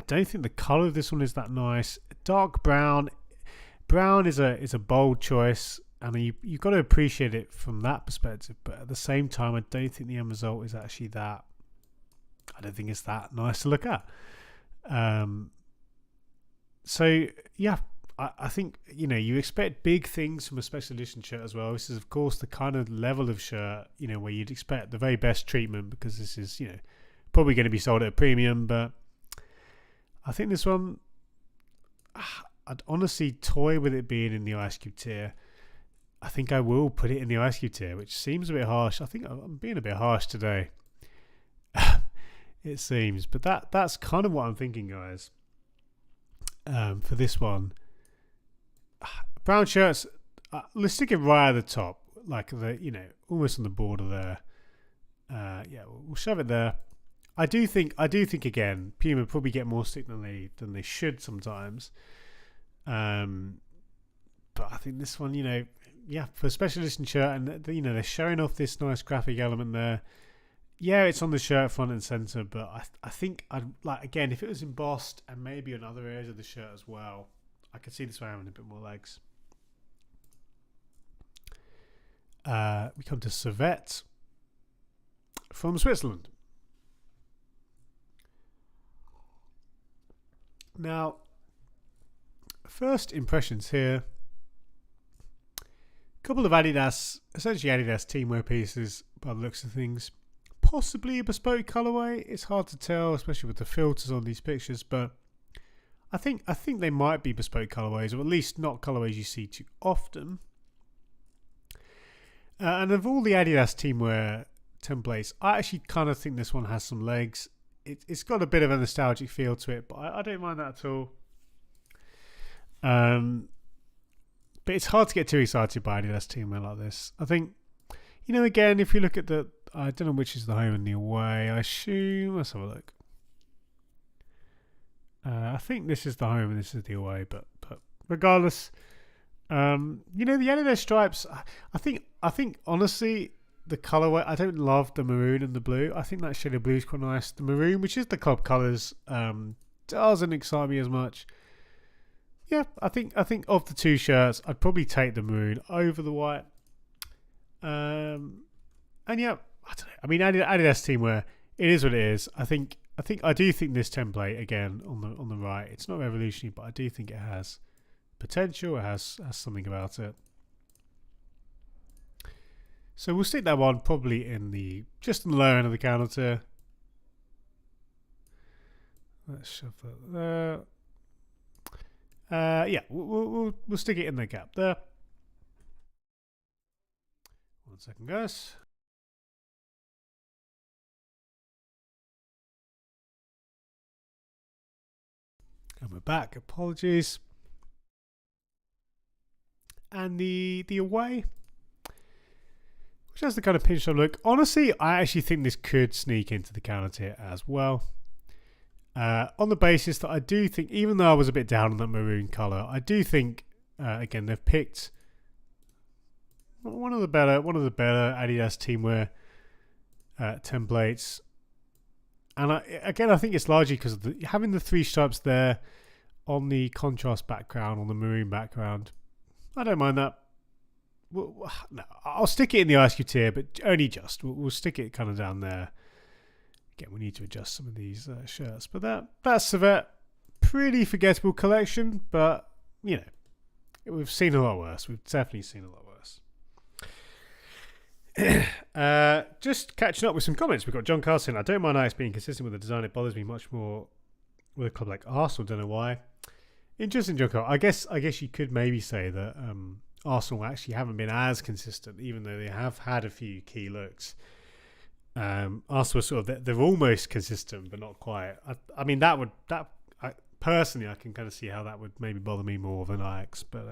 S1: don't think the colour of this one is that nice. Dark brown is a bold choice, and you've got to appreciate it from that perspective, but at the same time I don't think the end result is actually that. I don't think it's that nice to look at. So yeah, I think you expect big things from a special edition shirt as well. This is of course the kind of level of shirt where you'd expect the very best treatment, because this is probably going to be sold at a premium. But I think this one, I'd honestly toy with it being in the Ice Cube tier. I think I will put it in the Ice Cube tier, which seems a bit harsh. I think I'm being a bit harsh today. It seems, but that's kind of what I'm thinking, guys. For this one, brown shirts. Let's stick it right at the top, like almost on the border there. Yeah, we'll shove it there. I do think again, Puma probably get more stick than they should sometimes. But I think this one, for a special edition shirt, and they're showing off this nice graphic element there. Yeah, it's on the shirt front and center, but I think I'd like, again, if it was embossed and maybe on other areas of the shirt as well, I could see this one having a bit more legs. We come to Servette from Switzerland. Now, first impressions here. A couple of essentially Adidas teamwear pieces by the looks of things. Possibly a bespoke colourway. It's hard to tell, especially with the filters on these pictures, but I think they might be bespoke colourways, or at least not colourways you see too often. And of all the Adidas teamwear templates, I actually kind of think this one has some legs. It's got a bit of a nostalgic feel to it, but I don't mind that at all. But it's hard to get too excited by Adidas teamwear like this. I think, again, if you look at I don't know which is the home and the away. I assume, let's have a look. I think this is the home and this is the away, but regardless, the Adidas stripes. I think honestly, the colourway. I don't love the maroon and the blue. I think that shade of blue is quite nice. The maroon, which is the club colours, doesn't excite me as much. Yeah, I think of the two shirts, I'd probably take the maroon over the white. And yeah, I don't know. I mean, Adidas teamwear, it is what it is. I do think this template again on the right, it's not revolutionary, but I do think it has potential. It has something about it. So we'll stick that one probably just in the lower end of the counter tier. Let's shove that there. Yeah, we'll stick it in the gap there. 1 second, guys. And we're back. Apologies. And the away, which has the kind of pinch up look. Honestly, I actually think this could sneak into the counter tier as well. On the basis that I do think, even though I was a bit down on that maroon colour, I do think again they've picked one of the better Adidas teamwear templates. And I think it's largely because of having the three stripes there on the contrast background, on the maroon background. I don't mind that. No, I'll stick it in the Ice Cube tier, but only just. We'll stick it kind of down there. Again, we need to adjust some of these shirts. But that's Servette. Pretty forgettable collection, but, you know, we've seen a lot worse. We've definitely seen a lot worse. Just catching up with some comments. We've got John Carlson. I don't mind Ajax being consistent with the design. It bothers me much more with a club like Arsenal. Don't know why. Interesting, John Carl. I guess you could maybe say that Arsenal actually haven't been as consistent, even though they have had a few key looks. Arsenal sort of they're almost consistent, but not quite. I mean personally, I can kind of see how that would maybe bother me more than Ajax. But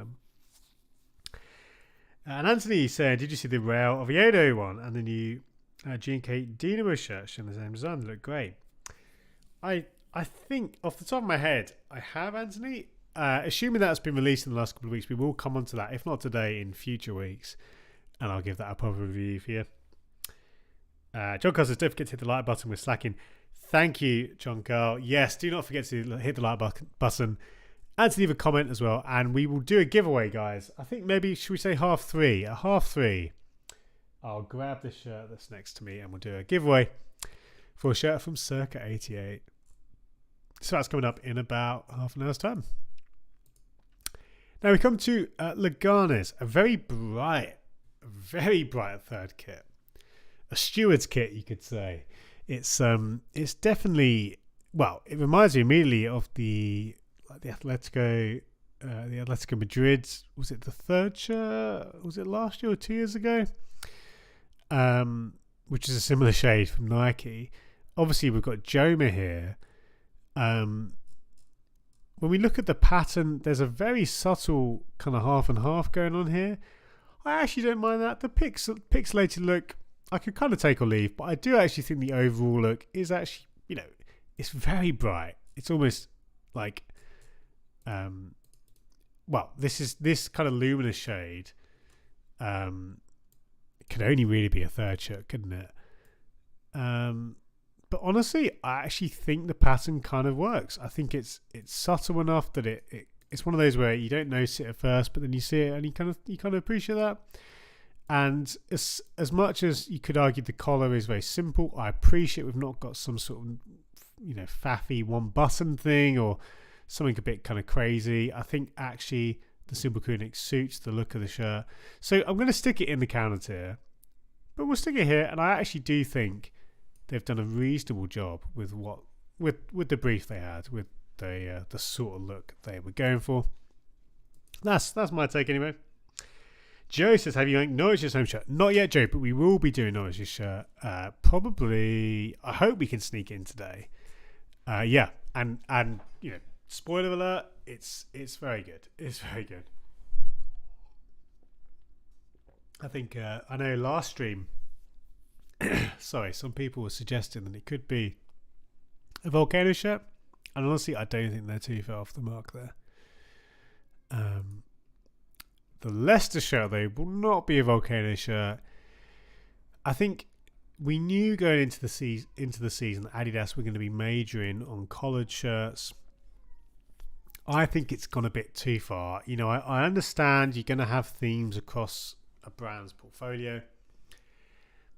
S1: and Anthony said, "Did you see the Real Oviedo one and the new G&K Dinamo shirt in the same design? They look great." I think off the top of my head, I have, Anthony. Assuming that's been released in the last couple of weeks, we will come on to that, if not today, in future weeks, and I'll give that a proper review for you. John Carl says, "Don't forget to hit the like button. We're slacking." Thank you, John Carl. Yes, do not forget to hit the like button and to leave a comment as well. And we will do a giveaway, guys. I think maybe, should we say 3:30? At 3:30, I'll grab the shirt that's next to me and we'll do a giveaway for a shirt from Circa 88. So that's coming up in about half an hour's time. Now we come to Leganes, a very bright third kit. A steward's kit, you could say. It's definitely, well, it reminds me immediately of the Atletico Madrid. Was it the third shirt? Was it last year or 2 years ago? Which is a similar shade from Nike. Obviously, we've got Joma here. When we look at the pattern, there's a very subtle kind of half and half going on here. I actually don't mind that. The pixelated look, I could kind of take or leave, but I do actually think the overall look is actually, you know, it's very bright. It's almost like, this kind of luminous shade could only really be a third shirt, couldn't it? But honestly, I actually think the pattern kind of works. I think it's subtle enough that it's one of those where you don't notice it at first, but then you see it and you kind of appreciate that. And as much as you could argue the collar is very simple, I appreciate we've not got some sort of, you know, faffy one button thing or something a bit kind of crazy. I think actually the simple crewneck suits the look of the shirt. So I'm going to stick it in the counter tier, but we'll stick it here. And I actually do think they've done a reasonable job with the brief they had, with the sort of look they were going for. That's my take anyway. Joe says, "Have you inked Norwich's home shirt?" Not yet, Joe, but we will be doing Norwich's shirt. Probably, I hope we can sneak in today. Yeah, and you know, spoiler alert, it's very good. It's very good. I think I know last stream. Sorry, some people were suggesting that it could be a Volcano shirt, and honestly, I don't think they're too far off the mark there. The Leicester shirt, though, will not be a Volcano shirt. I think we knew going into the season that Adidas were going to be majoring on collared shirts. I think it's gone a bit too far. You know, I understand you're going to have themes across a brand's portfolio,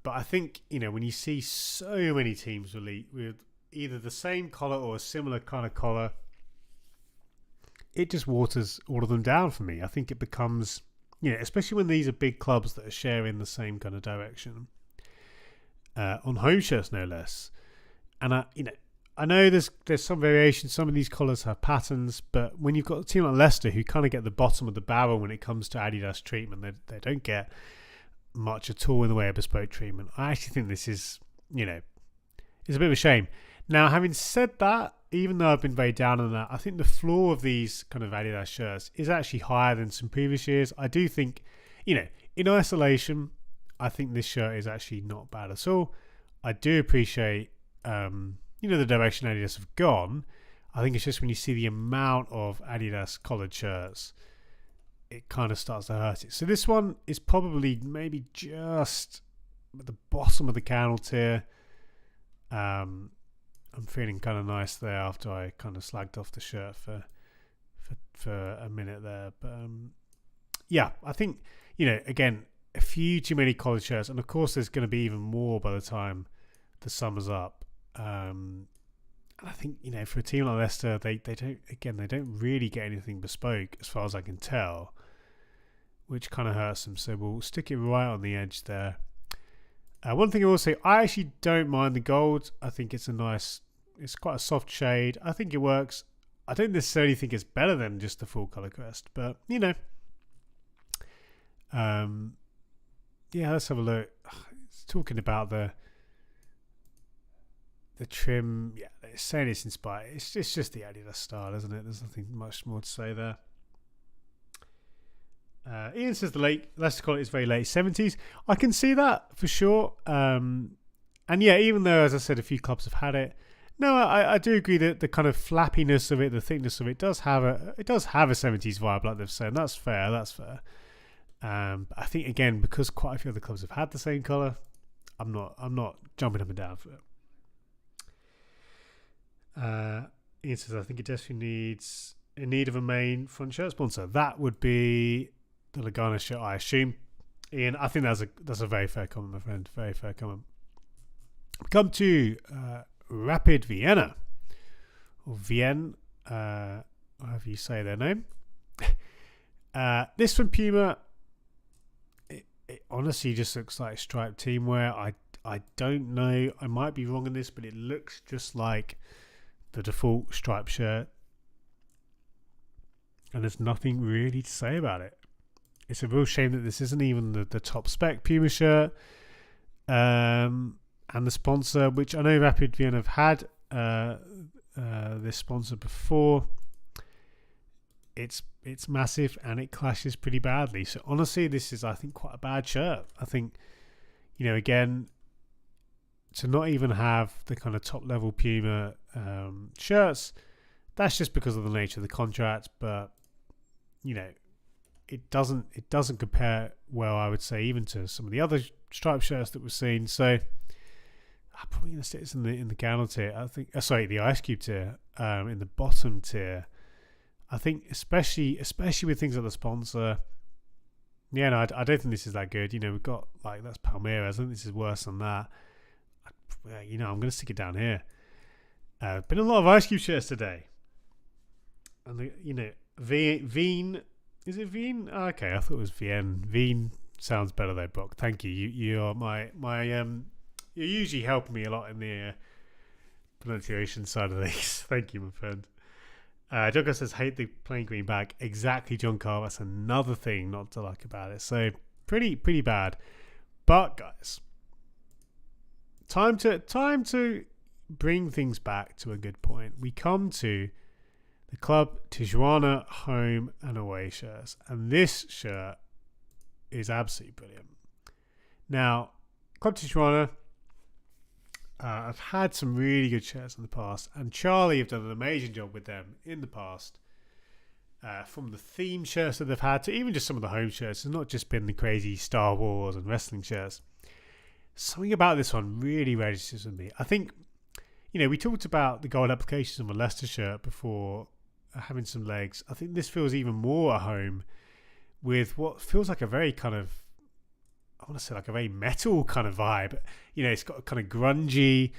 S1: but I think, you know, when you see so many teams with either the same collar or a similar kind of collar, it just waters all of them down for me. I think it becomes, you know, especially when these are big clubs that are sharing the same kind of direction on home shirts, no less. And I know there's some variation. Some of these collars have patterns, but when you've got a team like Leicester who kind of get the bottom of the barrel when it comes to Adidas treatment, they don't get much at all in the way of bespoke treatment. I actually think this is, you know, it's a bit of a shame. Now, having said that, even though I've been very down on that, I think the floor of these kind of Adidas shirts is actually higher than some previous years. I do think, you know, in isolation, I think this shirt is actually not bad at all. I do appreciate, you know, the direction Adidas have gone. I think it's just when you see the amount of Adidas collared shirts, it kind of starts to hurt it. So this one is probably maybe just at the bottom of the counter tier. I'm feeling kind of nice there after I kind of slagged off the shirt for a minute there. But yeah, I think, you know, again, a few too many collared shirts, and of course there's going to be even more by the time the summer's up. And I think, for a team like Leicester, they don't really get anything bespoke as far as I can tell, which kind of hurts them. So we'll stick it right on the edge there. One thing I will say, I actually don't mind the gold. I think it's it's quite a soft shade. I think it works. I don't necessarily think it's better than just the full colour crest, but let's have a look. It's talking about the trim. Yeah, it's saying it's inspired. It's just the Adidas style, isn't it? There's nothing much more to say there. Ian says the Leicester quality is very late 70s. I can see that for sure. And yeah, even though, as I said, a few clubs have had it. No, I do agree that the kind of flappiness of it, the thickness of it, does have a 70s vibe, like they've said. That's fair. But I think, again, because quite a few other clubs have had the same colour, I'm not jumping up and down for it. Ian says, I think it definitely needs in need of a main front shirt sponsor. That would be the Lagana shirt, I assume. Ian, I think that's a very fair comment, my friend. Very fair comment. Come to Rapid Vienna, or Vienne, however you say their name. This from Puma, it honestly just looks like striped teamwear. I don't know. I might be wrong on this, but it looks just like the default striped shirt. And there's nothing really to say about it. It's a real shame that this isn't even the top spec Puma shirt. And the sponsor, which I know Rapid Vienna have had this sponsor before. It's massive and it clashes pretty badly. So honestly, this is, I think, quite a bad shirt. I think, again, to not even have the kind of top level Puma shirts, that's just because of the nature of the contract. But it doesn't compare well, I would say, even to some of the other striped shirts that we've seen. So I'm probably going to stick this in the Gallon tier. I think, the Ice Cube tier, in the bottom tier. I think, especially with things like the sponsor. Yeah, no, I don't think this is that good. We've got that's Palmeiras. I think this is worse than that. I'm going to stick it down here. Been a lot of Ice Cube shirts today, and Veen. Is it Veen? Oh, okay, I thought it was Vienne. Veen sounds better though, Brock. Thank you. You are my you're usually helping me a lot in the pronunciation side of these. Thank you, my friend. John Carr says, hate the plain green bag. Exactly, John Carr. That's another thing not to like about it. So pretty bad. But guys, time to bring things back to a good point. We come to the Club Tijuana home and away shirts, and this shirt is absolutely brilliant. Now, Club Tijuana, I've had some really good shirts in the past, and Charlie have done an amazing job with them in the past. From the theme shirts that they've had to even just some of the home shirts. It's not just been the crazy Star Wars and wrestling shirts. Something about this one really registers with me. I think, we talked about the gold applications on the Leicester shirt before having some legs. I think this feels even more at home with what feels like a very kind of, I want to say like a very metal kind of vibe. It's got a kind of grungy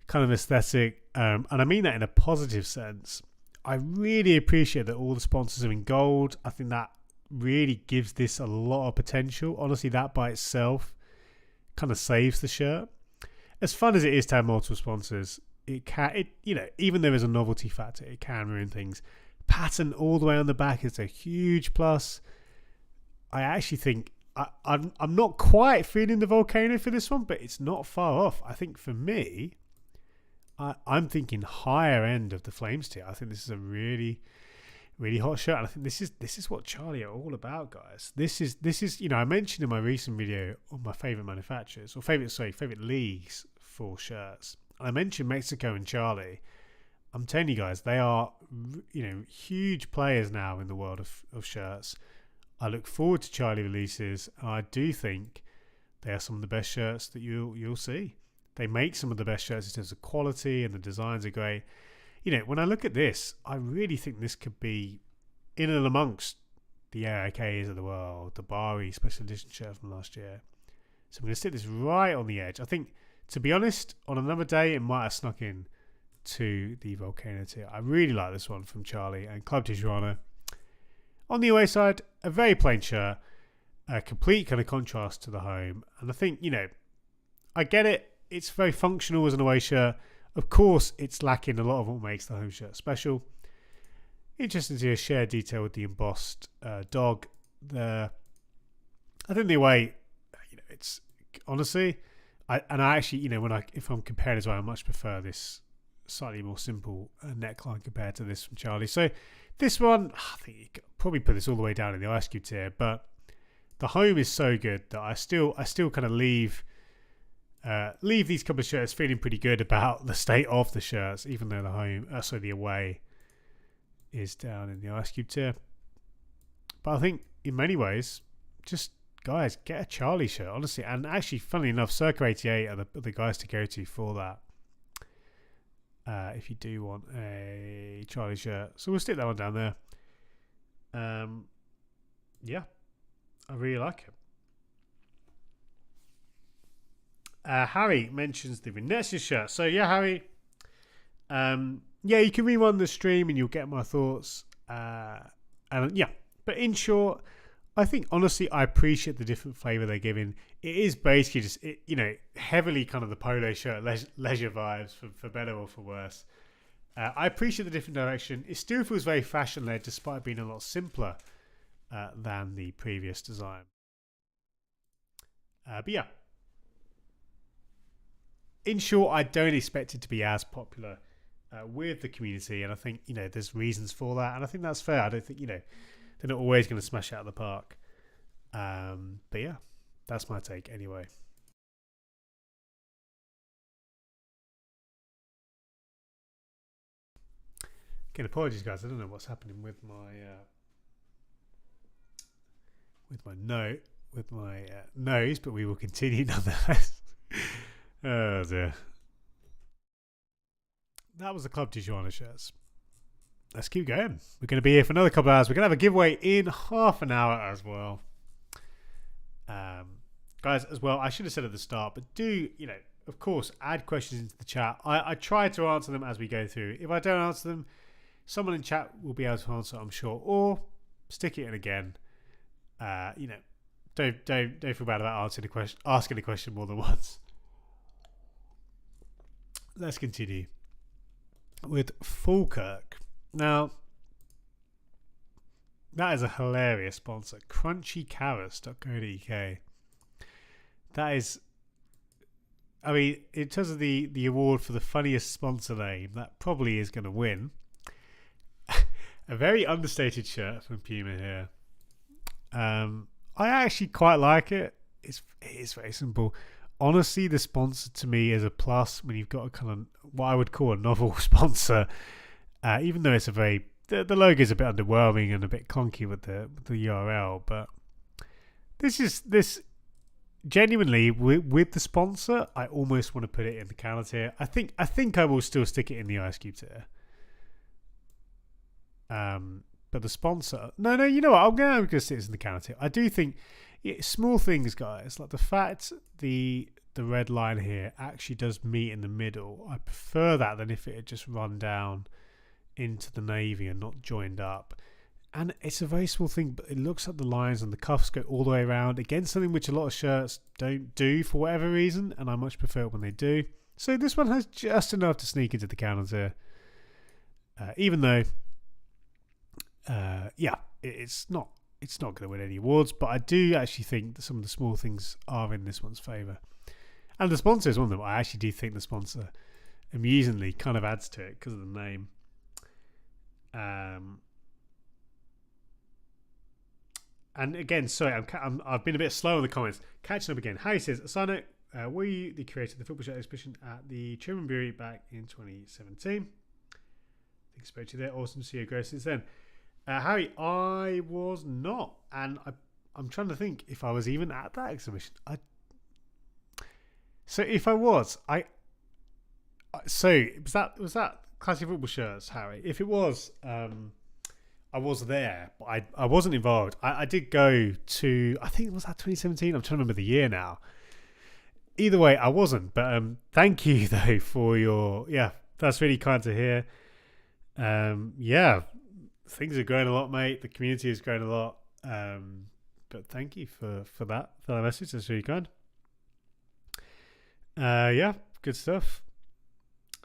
S1: kind of aesthetic. And I mean that in a positive sense. I really appreciate that all the sponsors are in gold. I think that really gives this a lot of potential. Honestly, that by itself kind of saves the shirt. As fun as it is to have multiple sponsors, even though there's a novelty factor, it can ruin things. Pattern all the way on the back is a huge plus. I actually think I'm not quite feeling the volcano for this one, but it's not far off. I think for me, I'm thinking higher end of the Flames tier. I think this is a really, really hot shirt, and I think this is what Charlie are all about, guys. This is I mentioned in my recent video on my favorite manufacturers or favorite leagues for shirts. I mentioned Mexico and Charlie. I'm telling you guys, they are huge players now in the world of shirts. I look forward to Charlie releases, and I do think they are some of the best shirts that you'll see. They make some of the best shirts in terms of quality, and the designs are great. When I look at this, I really think this could be in and amongst the AIKs of the world, the Bari special edition shirt from last year. So I'm going to stick this right on the edge. I think To be honest, on another day, it might have snuck in to the Volcano tier. I really like this one from Charlie and Club Tijuana. On the away side, a very plain shirt, a complete kind of contrast to the home. And I think, I get it. It's very functional as an away shirt. Of course, it's lacking a lot of what makes the home shirt special. Interesting to see a shared detail with the embossed dog. I think the away, it's honestly, I actually, if I'm comparing as well, I much prefer this slightly more simple neckline compared to this from Charlie. So this one, I think you could probably put this all the way down in the Ice Cube tier, but the home is so good that I still kind of leave these couple of shirts feeling pretty good about the state of the shirts, even though the away is down in the Ice Cube tier. But I think in many ways, just guys, get a Charlie shirt, honestly. And actually, funnily enough, Circa 88 are the guys to go to for that. If you do want a Charlie shirt. So we'll stick that one down there. Yeah, I really like it. Harry mentions the Venezia shirt. So yeah, Harry, you can rewind the stream and you'll get my thoughts. But in short, I think honestly I appreciate the different flavour they're giving. It is basically just heavily kind of the polo shirt leisure vibes for better or for worse. I appreciate the different direction. It still feels very fashion led despite being a lot simpler than the previous design. But yeah, in short, I don't expect it to be as popular with the community, and I think there's reasons for that, and I think that's fair. I don't think they're not always going to smash it out of the park. But yeah, that's my take anyway. Again, apologies guys, I don't know what's happening with my nose, but we will continue nonetheless. Oh dear. That was the Club Tijuana shirts. Let's keep going. We're going to be here for another couple of hours. We're going to have a giveaway in half an hour as well. Guys, as well, I should have said at the start, but do, of course, add questions into the chat. I try to answer them as we go through. If I don't answer them, someone in chat will be able to answer, I'm sure, or stick it in again. Don't feel bad about asking a question more than once. Let's continue with Falkirk. Now, that is a hilarious sponsor. crunchycarrots.co.uk. That is, I mean, in terms of the award for the funniest sponsor name, that probably is going to win. A very understated shirt from Puma here. I actually quite like it. It is very simple. Honestly, the sponsor to me is a plus when you've got a kind of what I would call a novel sponsor. Even though it's the logo is a bit underwhelming and a bit clunky with the URL, but this genuinely with the sponsor, I almost want to put it in the counter tier. I think I will still stick it in the Ice Cube tier. But the sponsor, no, you know what? I'm gonna stick this in the counter tier. I do think small things, guys, like the fact the red line here actually does meet in the middle. I prefer that than if it had just run down into the navy and not joined up. And it's a very small thing, but it looks like the lines and the cuffs go all the way around. Again, something which a lot of shirts don't do for whatever reason, and I much prefer it when they do. So this one has just enough to sneak into the counters here. Even though, it's not going to win any awards, but I do actually think that some of the small things are in this one's favour. And the sponsor is one of them. I actually do think the sponsor, amusingly, kind of adds to it because of the name. And again, sorry, I've been a bit slow in the comments. Catching up again. Harry says, Asano, were you the creator of the football shirt exhibition at the Truman Brewery back in 2017? I think I spoke to you there. Awesome to see you grow since then. Harry, I was not, and I'm trying to think if I was even at that exhibition. So if I was, was that classic football shirts, Harry? If it was, I was there, but I wasn't involved. I did go to, I think it was that 2017. I'm trying to remember the year now. either way, I wasn't. But thank you though for your That's really kind to hear. Things are growing a lot, mate. The community is growing a lot. But thank you for that message. That's really kind. Good stuff.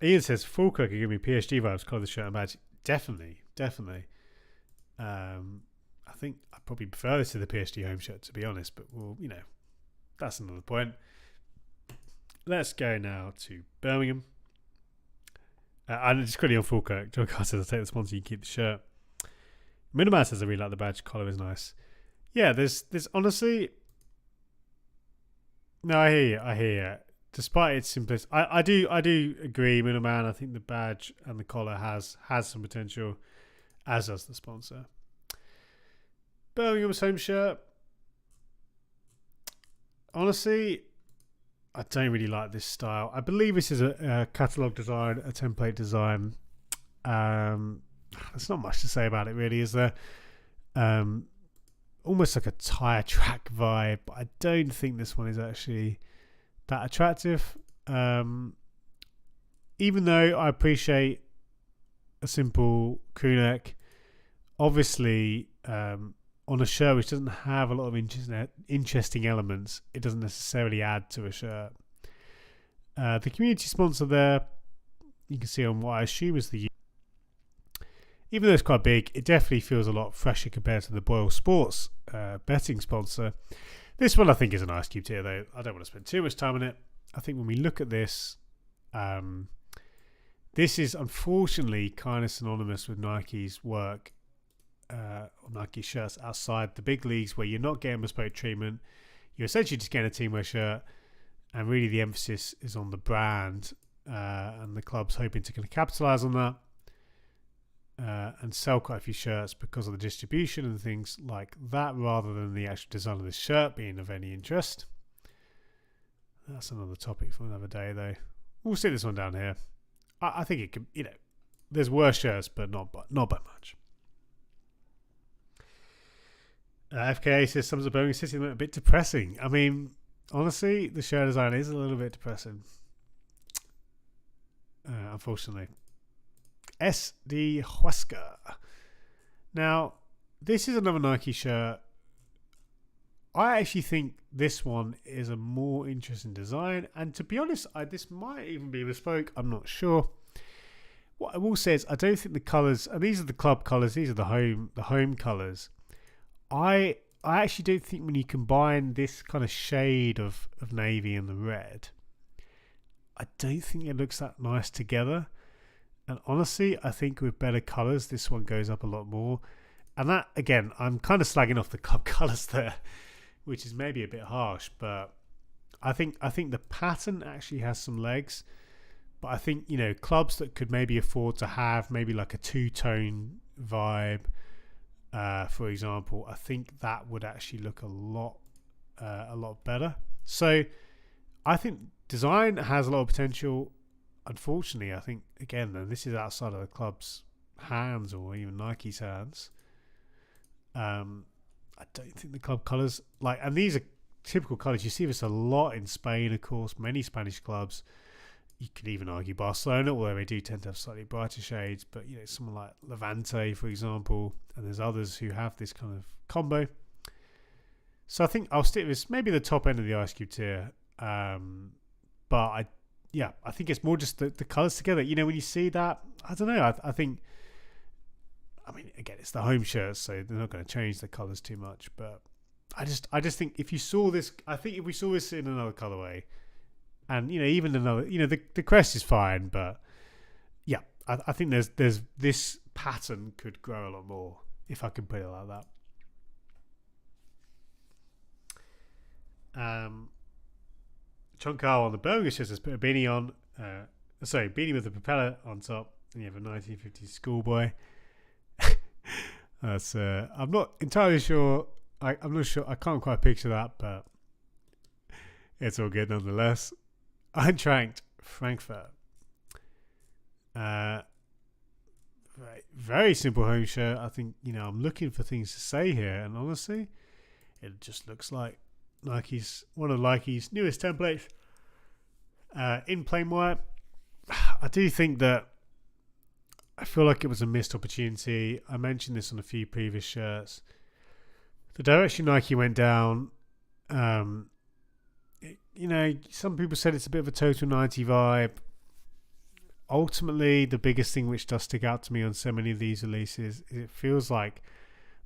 S1: Ian says Falkirk could give me PSG vibes. Colour the shirt and badge. Definitely. I think I probably prefer this to the PSG home shirt, to be honest. But that's another point. Let's go now to Birmingham. And just quickly on Falkirk. John Carter says, I'll take the sponsor, you can keep the shirt. Middleman says, I really like the badge. Collar is nice. Yeah, there's honestly... No, I hear you. Despite its simplicity, I do agree, Middleman. I think the badge and the collar has some potential, as does the sponsor. Birmingham's home shirt. Honestly, I don't really like this style. I believe this is a catalogue design, a template design. There's not much to say about it, really, is there? Almost like a tyre track vibe, but I don't think this one is actually that attractive. Even though I appreciate a simple crew neck, obviously on a shirt which doesn't have a lot of interesting elements, it doesn't necessarily add to a shirt. The community sponsor there, you can see on what I assume is the... Even though it's quite big, it definitely feels a lot fresher compared to the Boyle Sports betting sponsor. This one I think is an Ice Cube tier, though. I don't want to spend too much time on it. I think when we look at this, this is unfortunately kind of synonymous with Nike's work, or Nike shirts outside the big leagues, where you're not getting bespoke treatment. You're essentially just getting a teamwear shirt, and really the emphasis is on the brand, and the club's hoping to kind of capitalise on that. And sell quite a few shirts because of the distribution and things like that, rather than the actual design of the shirt being of any interest. That's another topic for another day, though. We'll sit this one down here. I think it can, there's worse shirts, but not by much. FKA says sums up Birmingham City a bit depressing. I mean, honestly, the shirt design is a little bit depressing. Unfortunately. SD Huesca. Now, this is another Nike shirt. I actually think this one is a more interesting design, and to be honest, this might even be bespoke. I'm not sure. What I will say is, I don't think the colours, and these are the club colours, these are the home colours. I actually don't think when you combine this kind of shade of navy and the red, I don't think it looks that nice together. And honestly, I think with better colours, this one goes up a lot more. And that, again, I'm kind of slagging off the club colours there, which is maybe a bit harsh. But I think the pattern actually has some legs. But I think, clubs that could maybe afford to have maybe like a two-tone vibe, for example, I think that would actually look a lot better. So I think design has a lot of potential. Unfortunately, I think, again, though, this is outside of the club's hands or even Nike's hands. I don't think the club colours, and these are typical colours. You see this a lot in Spain, of course, many Spanish clubs. You could even argue Barcelona, although they do tend to have slightly brighter shades. But, someone like Levante, for example, and there's others who have this kind of combo. So I think I'll stick with this, maybe the top end of the Ice Cube tier. But I think it's more just the colours together. When you see that, I don't know. I think, again, it's the home shirts, so they're not going to change the colours too much. But I just think if you saw this, I think if we saw this in another colourway, and even another, the crest is fine, but I think there's this pattern could grow a lot more, if I can put it like that. Chonkao on the Birmingham shirts has put a beanie on. Beanie with the propeller on top, and you have a 1950s schoolboy. That's I'm not entirely sure. I'm not sure. I can't quite picture that, but it's all good nonetheless. Eintracht Frankfurt. Very simple home shirt. I think I'm looking for things to say here, and honestly, it just looks like one of Nike's newest templates. In plain white, I do think that I feel like it was a missed opportunity. I mentioned this on a few previous shirts. The direction Nike went down, some people said it's a bit of a Total 90 vibe. Ultimately, the biggest thing which does stick out to me on so many of these releases is it feels like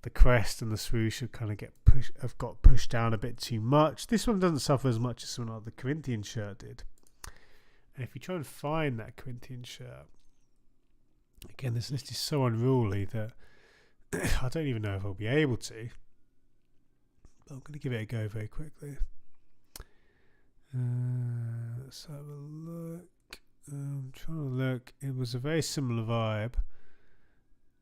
S1: the crest and the swoosh have got pushed down a bit too much. This one doesn't suffer as much as something like the Corinthians shirt did. And if you try and find that Corinthians shirt, again, this list is so unruly that I don't even know if I'll be able to. But I'm going to give it a go very quickly. Let's have a look. I'm trying to look. It was a very similar vibe.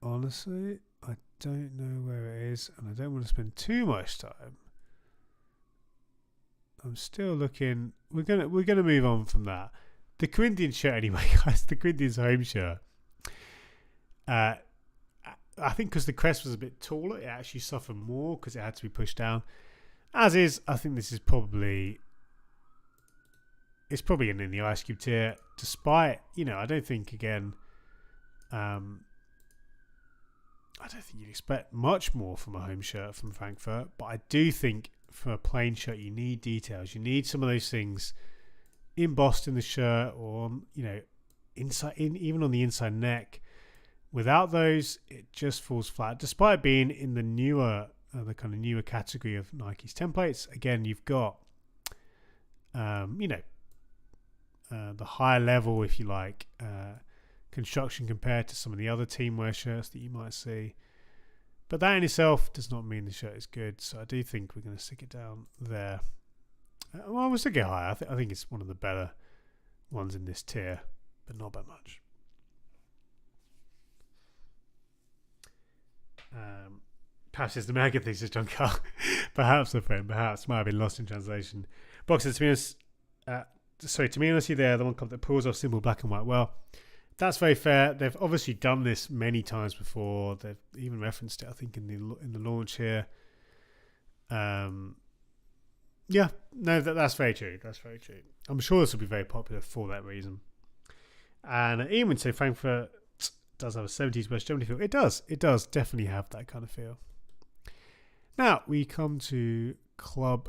S1: Honestly, I don't know where it is, and I don't want to spend too much time. I'm still looking. We're gonna move on from that. The Corinthians shirt, anyway, guys. The Corinthians home shirt. I think because the crest was a bit taller, it actually suffered more because it had to be pushed down. As is, I think this is probably. It's probably in the Ice Cube tier, despite, I don't think, again, I don't think you'd expect much more from a home shirt from Frankfurt, but I do think for a plain shirt, you need details. You need some of those things embossed in the shirt or, even on the inside neck. Without those, it just falls flat. Despite being in the newer category of Nike's templates, again, you've got, the higher level, if you like, construction compared to some of the other teamwear shirts that you might see. But that in itself does not mean the shirt is good. So I do think we're going to stick it down there. Well, we'll stick it higher. I think it's one of the better ones in this tier, but not by much. Perhaps it's the American thesis, John Carl. Perhaps, my friend. Perhaps. Might have been lost in translation. Boxer, to be honest, there, the one that pulls off simple black and white. Well, that's very fair. They've obviously done this many times before. They've even referenced it, I think, in the launch here. That's very true. That's very true. I'm sure this will be very popular for that reason. And Ian would say Frankfurt does have a 70s West Germany feel. It does definitely have that kind of feel. Now we come to Club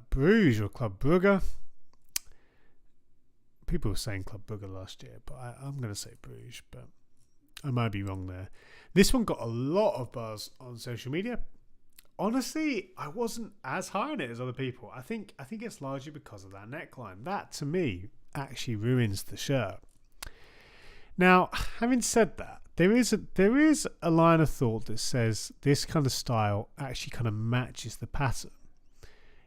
S1: Bruges or Club Brugge. People were saying Club Brugge last year, but I'm going to say Bruges, but I might be wrong there. This one got a lot of buzz on social media. Honestly, I wasn't as high on it as other people. I think it's largely because of that neckline. That, to me, actually ruins the shirt. Now, having said that, there is a line of thought that says this kind of style actually kind of matches the pattern.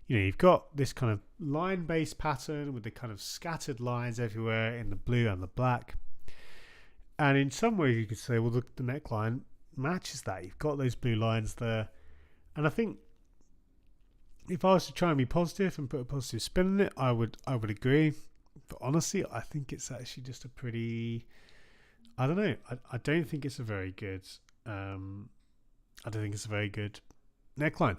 S1: You've got this kind of line-based pattern with the kind of scattered lines everywhere in the blue and the black. And in some ways you could say, well, the neckline matches that. You've got those blue lines there. And I think if I was to try and be positive and put a positive spin on it, I would agree. But honestly, I think it's actually just a pretty... I don't know. I don't think it's a very good... neckline.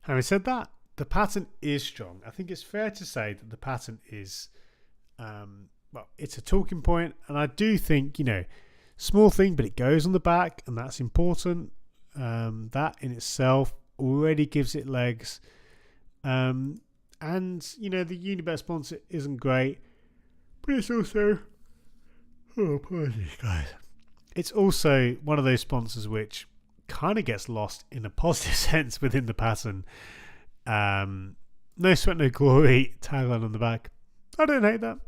S1: Having said that, the pattern is strong. I think it's fair to say that the pattern is, it's a talking point. And I do think, small thing, but it goes on the back and that's important. That in itself already gives it legs. And, the Unibet sponsor isn't great, but it's also, apologies guys. It's also one of those sponsors which kind of gets lost in a positive sense within the pattern. No sweat, no glory tagline on the back. I don't hate that.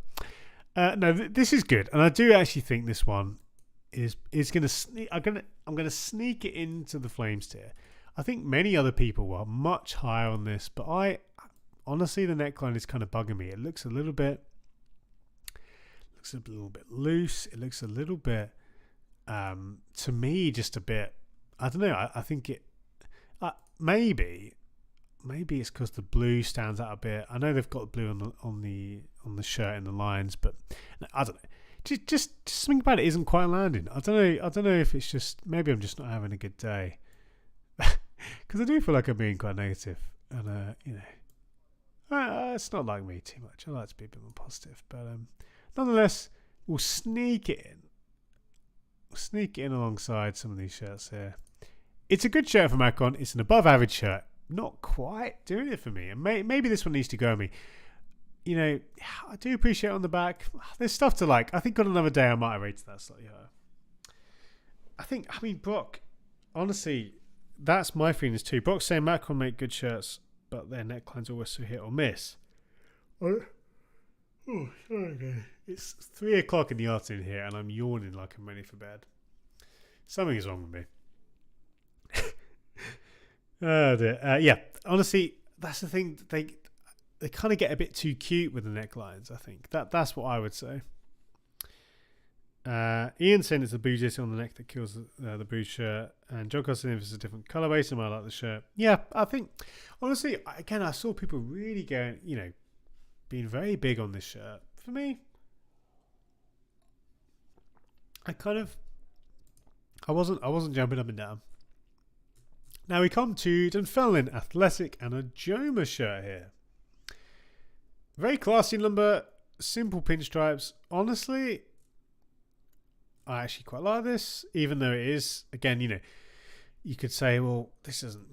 S1: This is good, and I do actually think this one is going to sneak. I'm going to sneak it into the Flames tier. I think many other people were much higher on this, but I honestly, the neckline is kind of bugging me. It looks a little bit loose. It looks a little bit, to me, just a bit. I don't know. I think it maybe it's because the blue stands out a bit. I know they've got the blue on the shirt and the lines, but I don't know. Just something about it isn't quite landing. I don't know if it's just maybe I'm just not having a good day, because I do feel like I'm being quite negative, and It's not like me too much. I like to be a bit more positive, but nonetheless, we'll sneak it in. We'll sneak it in alongside some of these shirts here. It's a good shirt from Macron. It's an above-average shirt. Not quite doing it for me, and maybe this one needs to go on me. You know, I do appreciate it on the back. There's stuff to like. I think on another day I might have rated that slightly higher. I mean, Brock, honestly, that's my feelings too. Brock's saying Macron make good shirts, but their necklines always so hit or miss. Oh, sorry. It's 3 o'clock in the afternoon here, and I'm yawning like I'm ready for bed. Something is wrong with me. Oh dear. Yeah, honestly, that's the thing. They kind of get a bit too cute with the necklines. I think that's what I would say. Ian saying it's the bougie on the neck that kills the booze shirt, and John Costa saying it's a different colourway, so I like the shirt. Yeah, I think honestly, again, I saw people really going, being very big on this shirt. For me, I wasn't jumping up and down. Now we come to Dunfermline Athletic and a Joma shirt here. Very classy number, simple pinstripes. Honestly, I actually quite like this, even though it is, again, you could say, well, this isn't,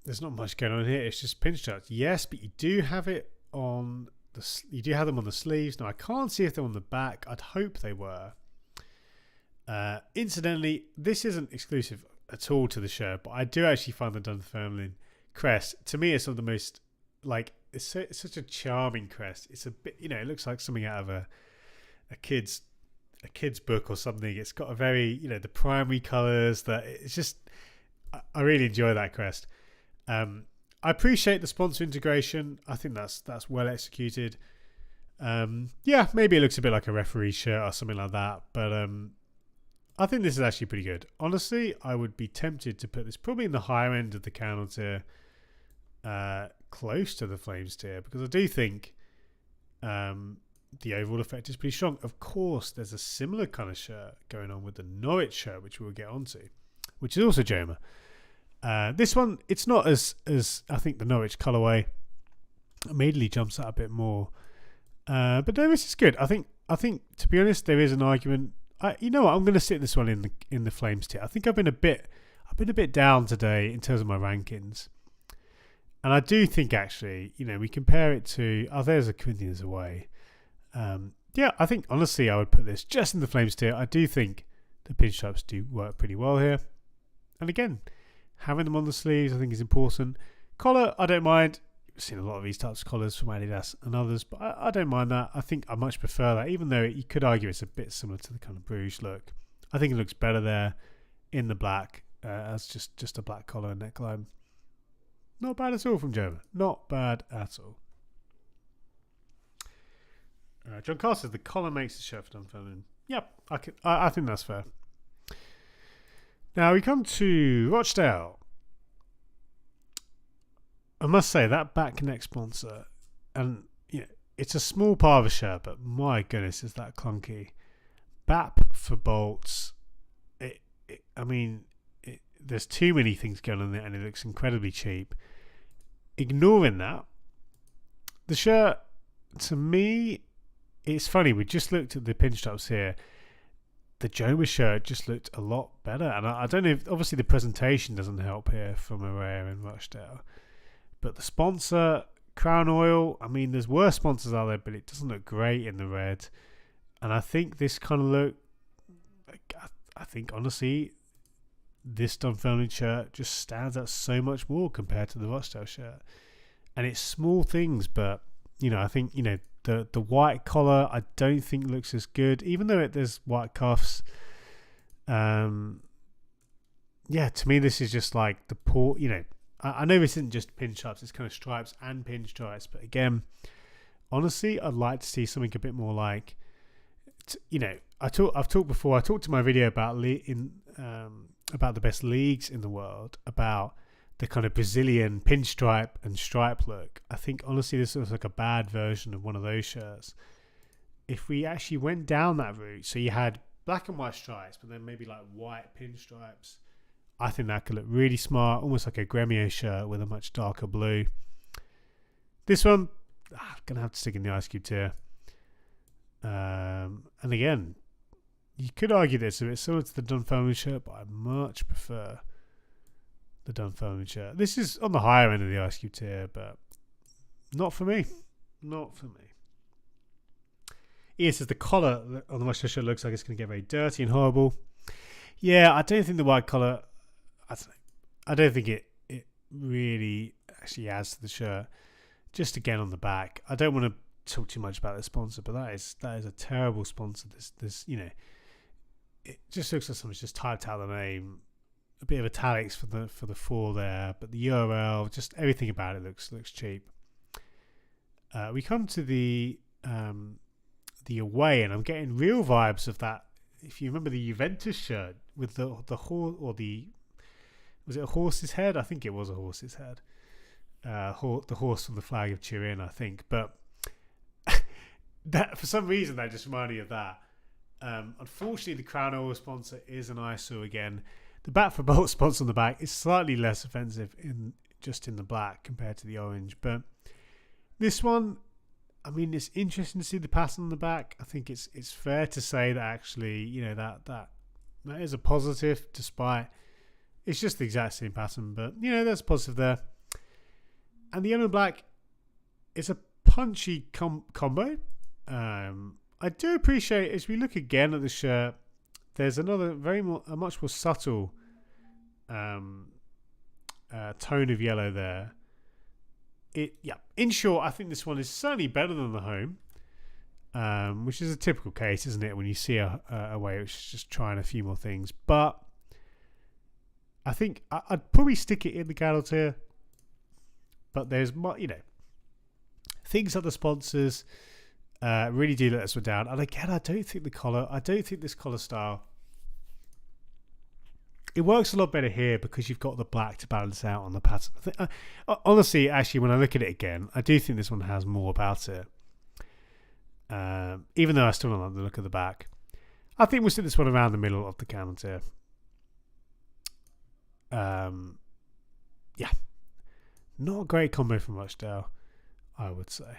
S1: there's not much going on here. It's just pinstripes. Yes, but you do have it on you do have them on the sleeves. Now I can't see if they're on the back. I'd hope they were. Incidentally, this isn't exclusive at all to the shirt, but I do actually find the Dunfermline crest, to me, it's one of the most, it's such a charming crest. It's a bit, it looks like something out of a kid's book or something. It's got a very, the primary colours, that it's just, I really enjoy that crest. I appreciate the sponsor integration. I think that's well executed. Yeah, maybe it looks a bit like a referee shirt or something like that, but I think this is actually pretty good. Honestly, I would be tempted to put this probably in the higher end of the Candle tier, close to the Flames tier, because I do think the overall effect is pretty strong. Of course, there's a similar kind of shirt going on with the Norwich shirt, which we'll get onto, which is also Joma. This one, it's not as I think the Norwich colourway immediately jumps out a bit more. But no, this is good. I think to be honest, there is an argument. You know what? I'm going to sit this one in the Flames tier. I think I've been a bit down today in terms of my rankings, and I do think actually, we compare it to there's a Corinthians away. Yeah, I think honestly I would put this just in the Flames tier. I do think the pinstripes do work pretty well here, and again, having them on the sleeves I think is important. Collar, I don't mind. I've seen a lot of these types of collars from Adidas and others, but I don't mind that. I think I much prefer that, even though you could argue it's a bit similar to the kind of Bruges look. I think it looks better there in the black as just a black collar and neckline. Not bad at all from Joma. Not bad at all. John Carr says the collar makes the shirt for Dunfermline. Yep, I think that's fair. Now we come to Rochdale. I must say that back neck sponsor, and it's a small part of a shirt, but my goodness, is that clunky. BAP for bolts. There's too many things going on there, and it looks incredibly cheap. Ignoring that, the shirt, to me, it's funny. We just looked at the pinstripes here. The Joma shirt just looked a lot better, and I don't know if obviously the presentation doesn't help here from Araya and Rochdale. But the sponsor, Crown Oil, there's worse sponsors out there, but it doesn't look great in the red. And I think this kind of look, I think honestly, this Dunfermline shirt just stands out so much more compared to the Rochdale shirt. And it's small things, but, I think, the white collar I don't think looks as good, even though there's white cuffs. Yeah, to me this is just like the poor, I know this isn't just pinstripes, it's kind of stripes and pinstripes, but again, honestly, I'd like to see something a bit more like, I've talked before. I talked in my video about the best leagues in the world, about the kind of Brazilian pinstripe and stripe look. I think honestly, this looks like a bad version of one of those shirts. If we actually went down that route, so you had black and white stripes, but then maybe like white pinstripes, I think that could look really smart, almost like a Gremio shirt with a much darker blue. This one, I'm going to have to stick in the Ice Cube tier. And again, you could argue that it's a bit similar to the Dunfermline shirt, but I much prefer the Dunfermline shirt. This is on the higher end of the Ice Cube tier, but not for me. Not for me. Ian says the collar on the West shirt looks like it's going to get very dirty and horrible. Yeah, I don't think the white collar, I don't think it really actually adds to the shirt. Just again on the back, I don't want to talk too much about the sponsor, but that is a terrible sponsor. This it just looks like someone's just typed out the name, a bit of italics for the 4 there, but the URL, just everything about it looks cheap. We come to the away, and I'm getting real vibes of that. If you remember the Juventus shirt with the horse, or was it a horse's head? I think it was a horse's head. The horse from the flag of Turin, I think. But that, for some reason, that just reminded me of that. Unfortunately, the Crown Oil sponsor is an eyesore again. The Bat for Bolt sponsor on the back is slightly less offensive in the black compared to the orange. But this one, I mean, it's interesting to see the pattern on the back. I think it's fair to say that actually, you know, that is a positive, despite it's just the exact same pattern. But, you know, there's a positive there. And the yellow and black is a punchy combo. I do appreciate, as we look again at the shirt, there's another a much more subtle tone of yellow there. In short, I think this one is certainly better than the home, which is a typical case, isn't it? When you see a away which is just trying a few more things. But I think I'd probably stick it in the Cattle tier. But there's, you know, things like the sponsors really do let us down. And again, I don't think this collar style, it works a lot better here because you've got the black to balance out on the pattern. Honestly, actually, when I look at it again, I do think this one has more about it. Even though I still don't like the look of the back. I think we'll sit this one around the middle of the counter. Yeah. Not a great combo from Rochdale, I would say.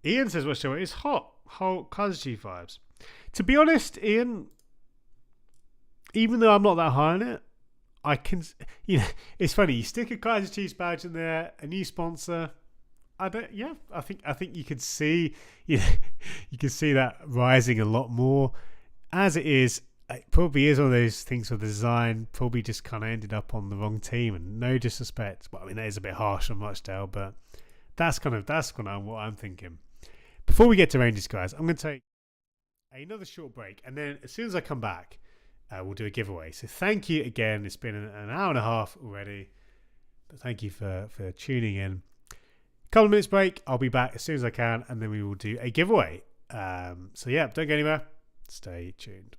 S1: Ian says Rochdale is hot. Whole Kazuchi vibes. To be honest, Ian, even though I'm not that high on it, I can, you know, it's funny. You stick a Kaiser Chiefs badge in there, a new sponsor. I think you could see, you can see that rising a lot more. As it is, it probably is one of those things where the design probably just kind of ended up on the wrong team, and no disrespect. Well, I mean, that is a bit harsh on Rochdale, but that's kind of what I'm thinking. Before we get to Rangers, guys, I'm going to take another short break, and then as soon as I come back, we'll do a giveaway. So thank you again. It's been an hour and a half already, but thank you for tuning in. Couple of minutes break. I'll be back as soon as I can, and then we will do a giveaway. So yeah, don't go anywhere. Stay tuned.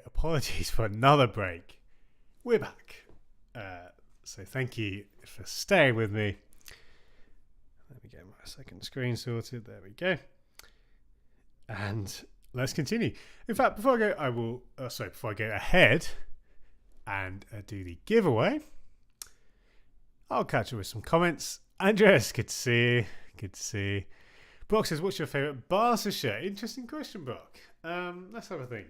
S1: apologies for another break. We're back. So thank you for staying with me. Let me get my second screen sorted. There we go. And let's continue. In fact, before I go ahead and do the giveaway, I'll catch up with some comments. Andreas, good to see you. Good to see you. Brock says, what's your favourite Barca shirt? Interesting question, Brock. Let's have a think.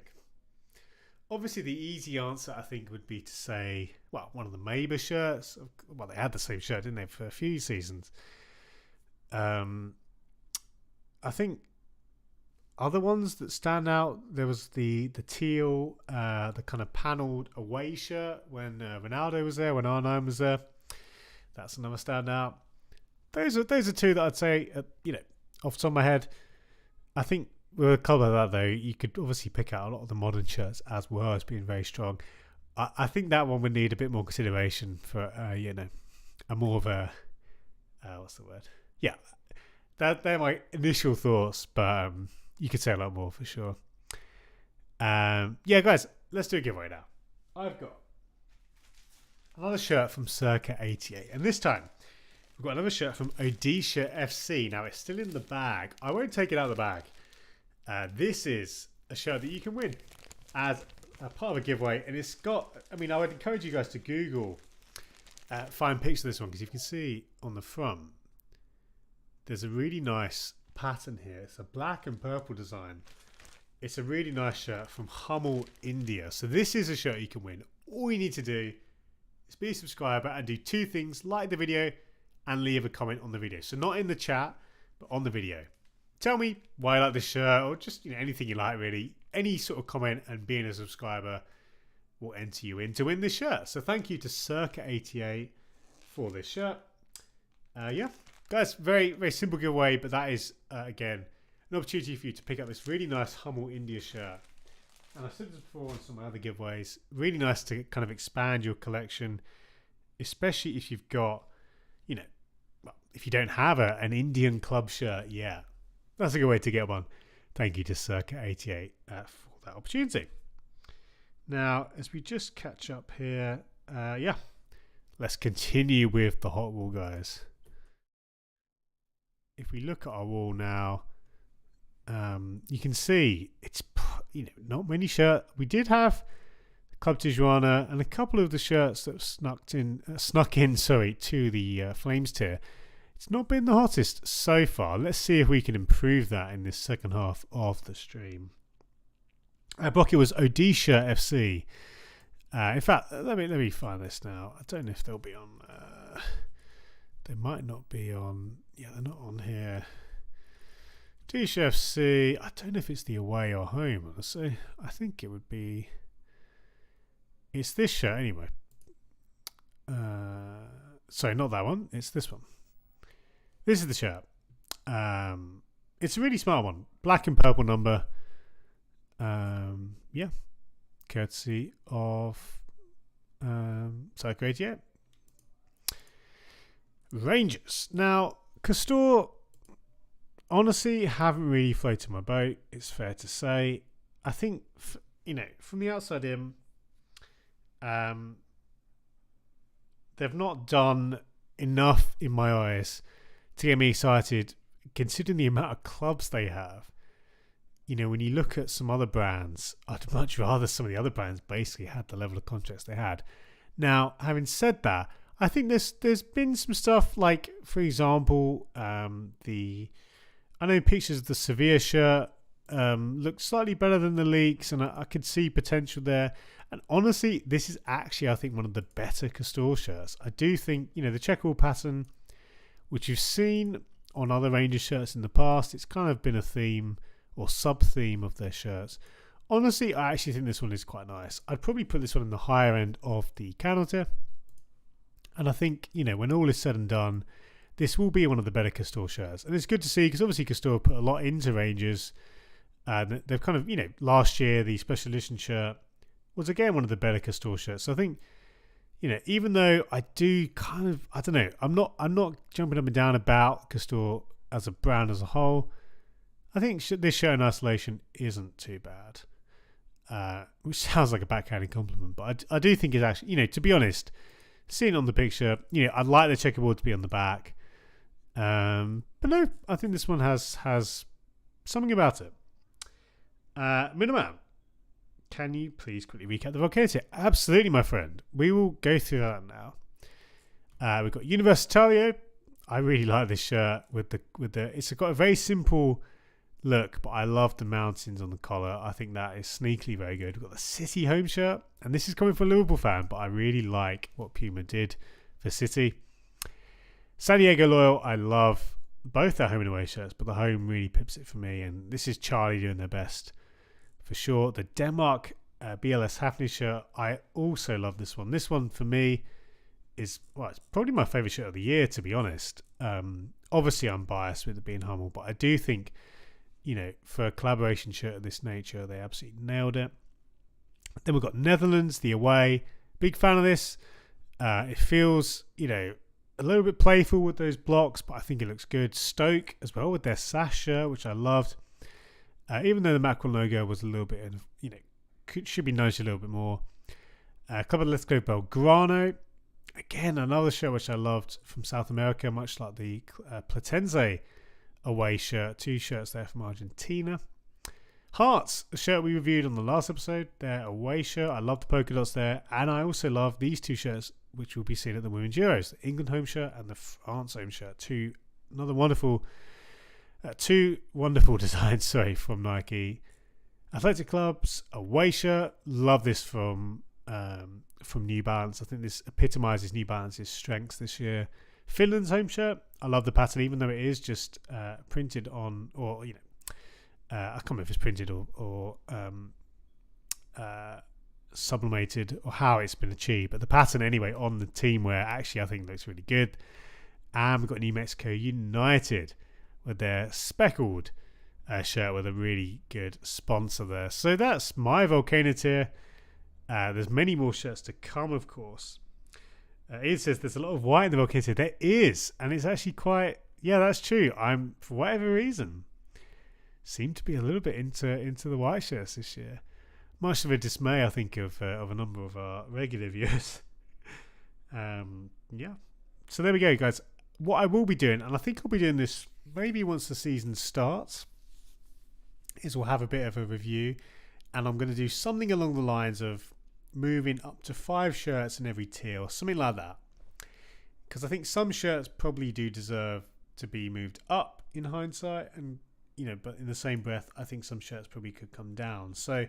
S1: Obviously, the easy answer, I think, would be to say, well, one of the Maber shirts. Well, they had the same shirt, didn't they, for a few seasons. I think other ones that stand out, there was the teal, the kind of panelled away shirt when Ronaldo was there, when R9 was there. That's another standout. Those are two that I'd say, off the top of my head. I think with a colour like that, though, you could obviously pick out a lot of the modern shirts as well as being very strong. I think that one would need a bit more consideration for, a more of a, what's the word? Yeah, they're my initial thoughts, but you could say a lot more for sure. Guys, let's do a giveaway now. I've got another shirt from Circa 88, and this time we've got another shirt from Venezia FC. Now, it's still in the bag. I won't take it out of the bag. This is a shirt that you can win as a part of a giveaway, and it's got, I would encourage you guys to Google, find pictures of this one, because you can see on the front, there's a really nice pattern here. It's a black and purple design. It's a really nice shirt from Hummel, India. So this is a shirt you can win. All you need to do is be a subscriber and do two things: like the video and leave a comment on the video. So not in the chat, but on the video. Tell me why you like this shirt, or just anything you like, really. Any sort of comment, and being a subscriber will enter you in to win this shirt. So thank you to Circa 88 for this shirt. Guys, very, very simple giveaway, but that is, again, an opportunity for you to pick up this really nice Hummel India shirt. And I've said this before on some of my other giveaways, really nice to kind of expand your collection, especially if you've got, if you don't have an Indian club shirt, that's a good way to get one. Thank you to Circa 88 for that opportunity. Now, as we just catch up here, let's continue with the hot wall, guys. If we look at our wall now, you can see it's not many shirts. We did have Club Tijuana and a couple of the shirts that snuck in to the Flames tier. It's not been the hottest so far. Let's see if we can improve that in this second half of the stream. Brock, it was Venezia FC. In fact, let me find this now. I don't know if they'll be on. They might not be on. Yeah, they're not on here. Venezia FC. I don't know if it's the away or home, honestly. I think it would be. It's this shirt anyway. Sorry, not that one. It's this one. This is the shirt. It's a really smart one. Black and purple number. Courtesy of Circa 88. Rangers. Now, Castor, honestly, haven't really floated my boat. It's fair to say. I think, from the outside in, they've not done enough in my eyes to get me excited, considering the amount of clubs they have. When you look at some other brands, I'd much rather some of the other brands basically had the level of contracts they had. Now, having said that, I think there's been some stuff like, for example, I know pictures of the Sevilla shirt look slightly better than the leaks, and I could see potential there. And honestly, this is actually, I think, one of the better Castor shirts. I do think, the checkerboard pattern, which you've seen on other Rangers shirts in the past, it's kind of been a theme or sub-theme of their shirts. Honestly, I actually think this one is quite nice. I'd probably put this one in the higher end of the Candle tier. And I think, when all is said and done, this will be one of the better Castor shirts. And it's good to see, because obviously Castor put a lot into Rangers. They've kind of, last year, the special edition shirt was again one of the better Castor shirts. So I think, even though I do kind of, I don't know, I'm not jumping up and down about Castor as a brand as a whole. I think this shirt in isolation isn't too bad. which sounds like a backhanded compliment, but I do think it's actually, to be honest, seeing it on the picture, I'd like the checkerboard to be on the back. But no, I think this one has something about it. Miniman, can you please quickly recap the volcano? Absolutely, my friend. We will go through that now. We've got Universitario. I really like this shirt with the. It's got a very simple look, but I love the mountains on the collar. I think that is sneakily very good. We've got the City home shirt, and this is coming from a Liverpool fan, but I really like what Puma did for City. San Diego Loyal, I love both their home and away shirts, but the home really pips it for me, and this is Charlie doing their best for sure. The Denmark BLS Hafni shirt, I also love this one. This one for me is, it's probably my favourite shirt of the year, to be honest. Obviously I'm biased with it being Hummel, but I do think, for a collaboration shirt of this nature, they absolutely nailed it. Then we've got Netherlands, the away. Big fan of this. It feels, a little bit playful with those blocks, but I think it looks good. Stoke as well with their sash shirt, which I loved. Even though the Macron logo was a little bit, should be noticed a little bit more. Club Atletico Belgrano. Again, another shirt which I loved from South America, much like the Platense away shirt. 2 shirts there from Argentina. Hearts, a shirt we reviewed on the last episode. Their away shirt. I love the polka dots there. And I also love these 2 shirts, which will be seen at the Women's Euros. The England home shirt and the France home shirt. Two wonderful designs, from Nike. Athletic Clubs, away shirt. Love this from New Balance. I think this epitomizes New Balance's strengths this year. Finland's home shirt. I love the pattern, even though it is just printed on, or I can't remember if it's printed or sublimated or how it's been achieved, but the pattern anyway on the teamwear actually I think looks really good. And we've got New Mexico United with their speckled shirt with a really good sponsor there. So that's my Volcano tier. There's many more shirts to come, of course. It says there's a lot of white in the Volcano tier. There is, and it's actually quite, that's true. I'm, for whatever reason, seem to be a little bit into the white shirts this year. Much of a dismay, I think, of a number of our regular viewers. So there we go, guys. What I will be doing, and I think I'll be doing this maybe once the season starts, is we'll have a bit of a review, and I'm going to do something along the lines of moving up to 5 shirts in every tier or something like that, because I think some shirts probably do deserve to be moved up in hindsight, and but in the same breath I think some shirts probably could come down. So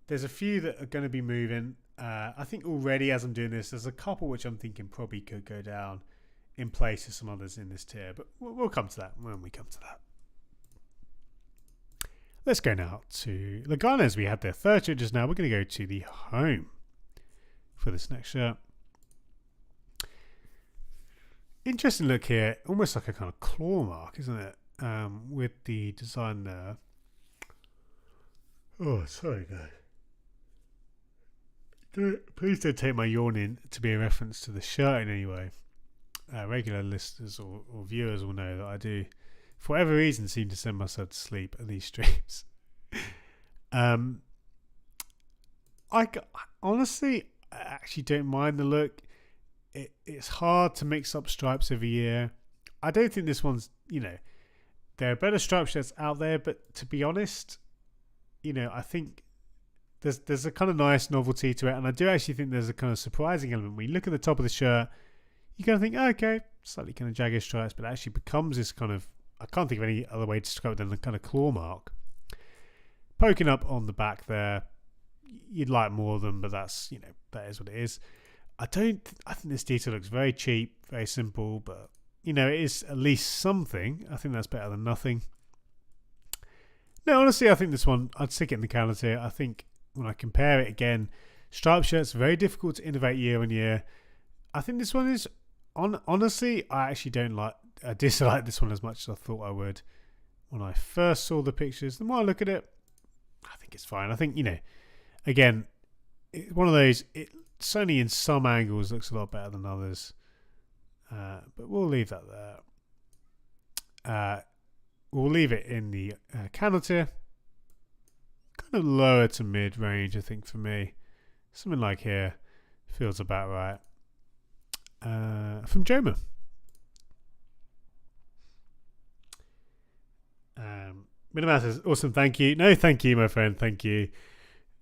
S1: there's a few that are going to be moving. I think already as I'm doing this, there's a couple which I'm thinking probably could go down in place of some others in this tier, but we'll come to that when we come to that. Let's go now to Leganes. We had their third shirt just now. We're going to go to the home for this next shirt. Interesting look here. Almost like a kind of claw mark, isn't it? With the design there. Oh, sorry, guys. Please don't take my yawning to be a reference to the shirt in any way. Regular listeners or viewers will know that I do, for whatever reason, seem to send myself to sleep at these streams. Honestly, I actually don't mind the look. It's hard to mix up stripes every year. I don't think this one's, there are better stripe shirts out there, but to be honest, I think there's a kind of nice novelty to it, and I do actually think there's a kind of surprising element. When you look at the top of the shirt, you kind of think, okay, slightly kind of jagged stripes, but it actually becomes this kind of, I can't think of any other way to describe it than the kind of claw mark poking up on the back there. You'd like more of them, but that's, that is what it is. I think this detail looks very cheap, very simple, but it is at least something. I think that's better than nothing. No, honestly, I think this one, I'd stick it in the calendar tier. I think when I compare it again, striped shirts, very difficult to innovate year on year. I think this one is, honestly, I dislike this one as much as I thought I would when I first saw the pictures. The more I look at it, I think it's fine. I think, again, one of those, it certainly in some angles looks a lot better than others. But we'll leave that there. We'll leave it in the Canada tier. kind of lower to mid range, I think, for me. Something like here feels about right. From Joma. Miniman says, awesome, thank you. No, thank you, my friend, thank you.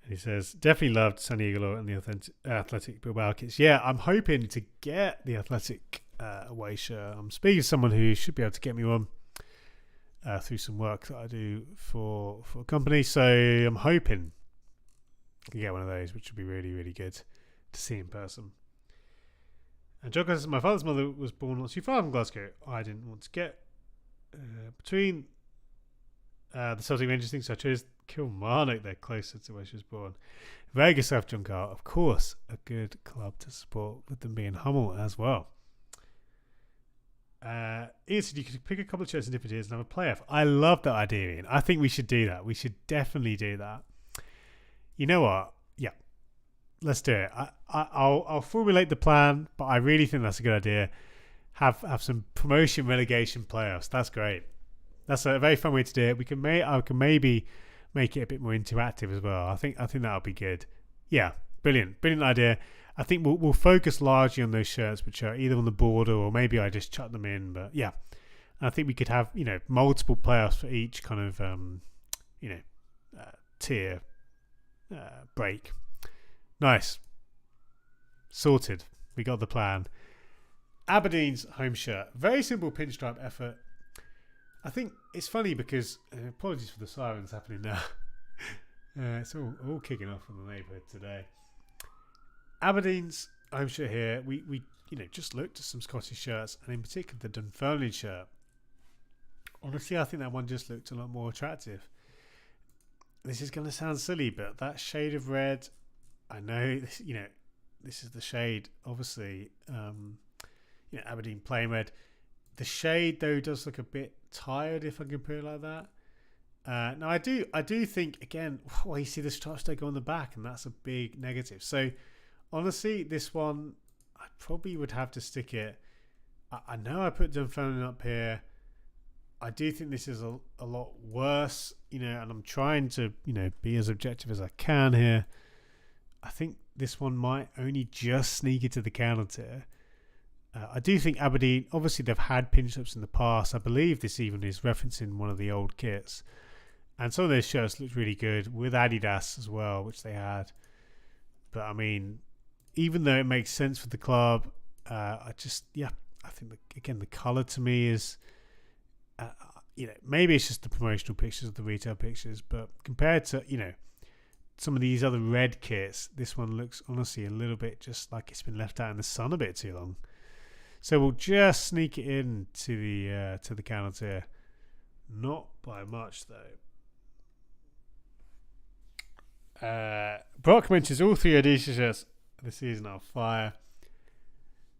S1: And he says, definitely loved San Diego and the Athletic Bilbao kits. Yeah, I'm hoping to get the Athletic away shirt. I'm speaking to someone who should be able to get me one through some work that I do for a company. So I'm hoping I can get one of those, which would be really, really good to see in person. And John says, my father's mother was born not too far from Glasgow. I didn't want to get between the Celtic Rangers thing, so I chose Kilmarnock. They're closer to where she was born. Very good stuff, John Carl. Of course, a good club to support with them being Hummel as well. Ian said you could pick a couple of shirts in different tiers and have a playoff. I love that idea, Ian. I think we should do that. We should definitely do that. You know what? Yeah, let's do it. I'll formulate the plan, but I really think that's a good idea. Have some promotion, relegation, playoffs. That's great. That's a very fun way to do it. I can maybe make it a bit more interactive as well. I think that'll be good. Yeah, brilliant idea. I think we'll focus largely on those shirts which are either on the border or maybe I just chuck them in. But yeah, I think we could have multiple playoffs for each kind of tier break. Nice, sorted. We got the plan. Aberdeen's home shirt, very simple pinstripe effort. I think it's funny because apologies for the sirens happening now. It's all kicking off in the neighbourhood today. Aberdeen's home shirt here. We just looked at some Scottish shirts, and in particular the Dunfermline shirt. Honestly, I think that one just looked a lot more attractive. This is going to sound silly, but that shade of red, I know this is the shade. Obviously, Aberdeen plain red. The shade though does look a bit tired, if I can put it like that. Now I do think again. Well, you see the stripes don't go on the back, and that's a big negative. So honestly, this one I probably would have to stick it. I know I put Dunfermline up here. I do think this is a lot worse, and I'm trying to be as objective as I can here. I think this one might only just sneak into the counter tier. I do think Aberdeen, obviously they've had pinch-ups in the past. I believe this even is referencing one of the old kits. And some of those shirts look really good with Adidas as well, which they had. But I mean, even though it makes sense for the club, I think, again, the colour to me is, maybe it's just the promotional pictures of the retail pictures, but compared to, some of these other red kits, this one looks honestly a little bit just like it's been left out in the sun a bit too long. So we'll just sneak it in to the counter tier. Not by much though. Brock mentions all three Adidas shirts this season are fire.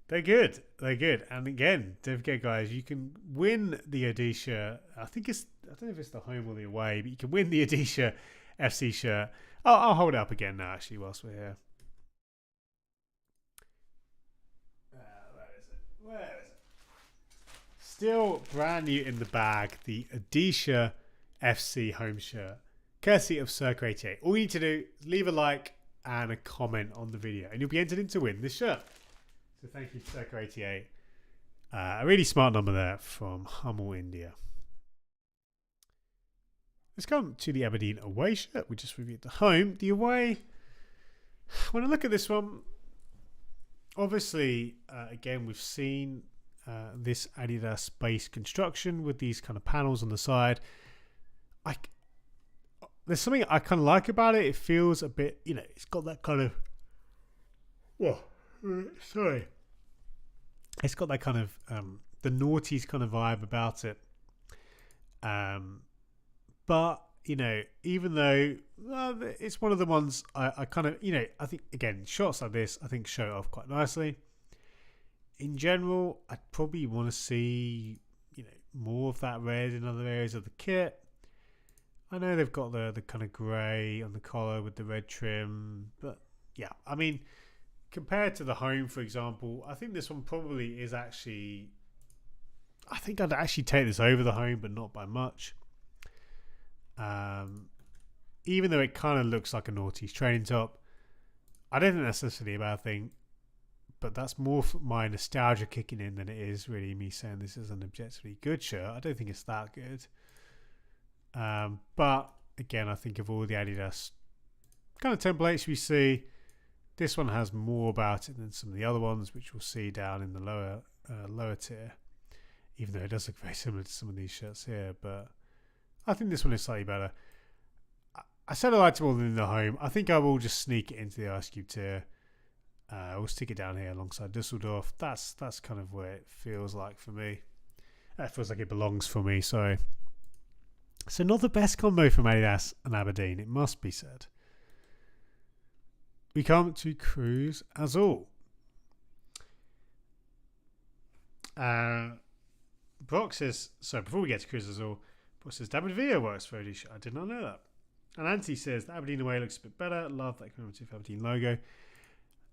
S1: They're good. And again, don't forget, guys, you can win the Adidas shirt. I don't know if it's the home or the away, but you can win the Adidas FC shirt. I'll hold it up again now, actually, whilst we're here. Where is it? Still brand new in the bag, the Adidas FC home shirt, courtesy of Circa 88. All you need to do is leave a like and a comment on the video, and you'll be entered in to win this shirt. So thank you to Circa 88. A really smart number there from Hummel, India. Let's come to the Aberdeen away shirt. We just reviewed the home. The away, when I look at this one, obviously, again, we've seen this Adidas base construction with these kind of panels on the side. There's something I kind of like about it. It feels a bit, it's got that kind of, it's got that kind of the noughties kind of vibe about it. But even though it's one of the ones I kind of, I think again shots like this I think show it off quite nicely. In general, I'd probably want to see more of that red in other areas of the kit. I know they've got the kind of grey on the collar with the red trim, but yeah, I mean, compared to the home, for example, I think this one probably is actually, I think I'd actually take this over the home, but not by much. even though it kind of looks like a naughty's training top, I don't think that's necessarily a bad thing. But that's more for my nostalgia kicking in than it is really me saying this is an objectively good shirt. I don't think it's that good. But again, I think of all the Adidas kind of templates we see, this one has more about it than some of the other ones, which we'll see down in the lower tier. Even though it does look very similar to some of these shirts here, but I think this one is slightly better. I said I liked it more than in the home. I think I will just sneak it into the Ice Cube tier. We'll stick it down here alongside Dusseldorf. That's kind of where it feels like for me. It feels like it belongs for me. So not the best combo from Adidas and Aberdeen, it must be said. We come to Cruz Azul. Brock says, so before we get to Cruz Azul, Brock says David Villa works for Odisha. I did not know that. And Antti says the Aberdeen away looks a bit better. Love that commemorative Aberdeen logo.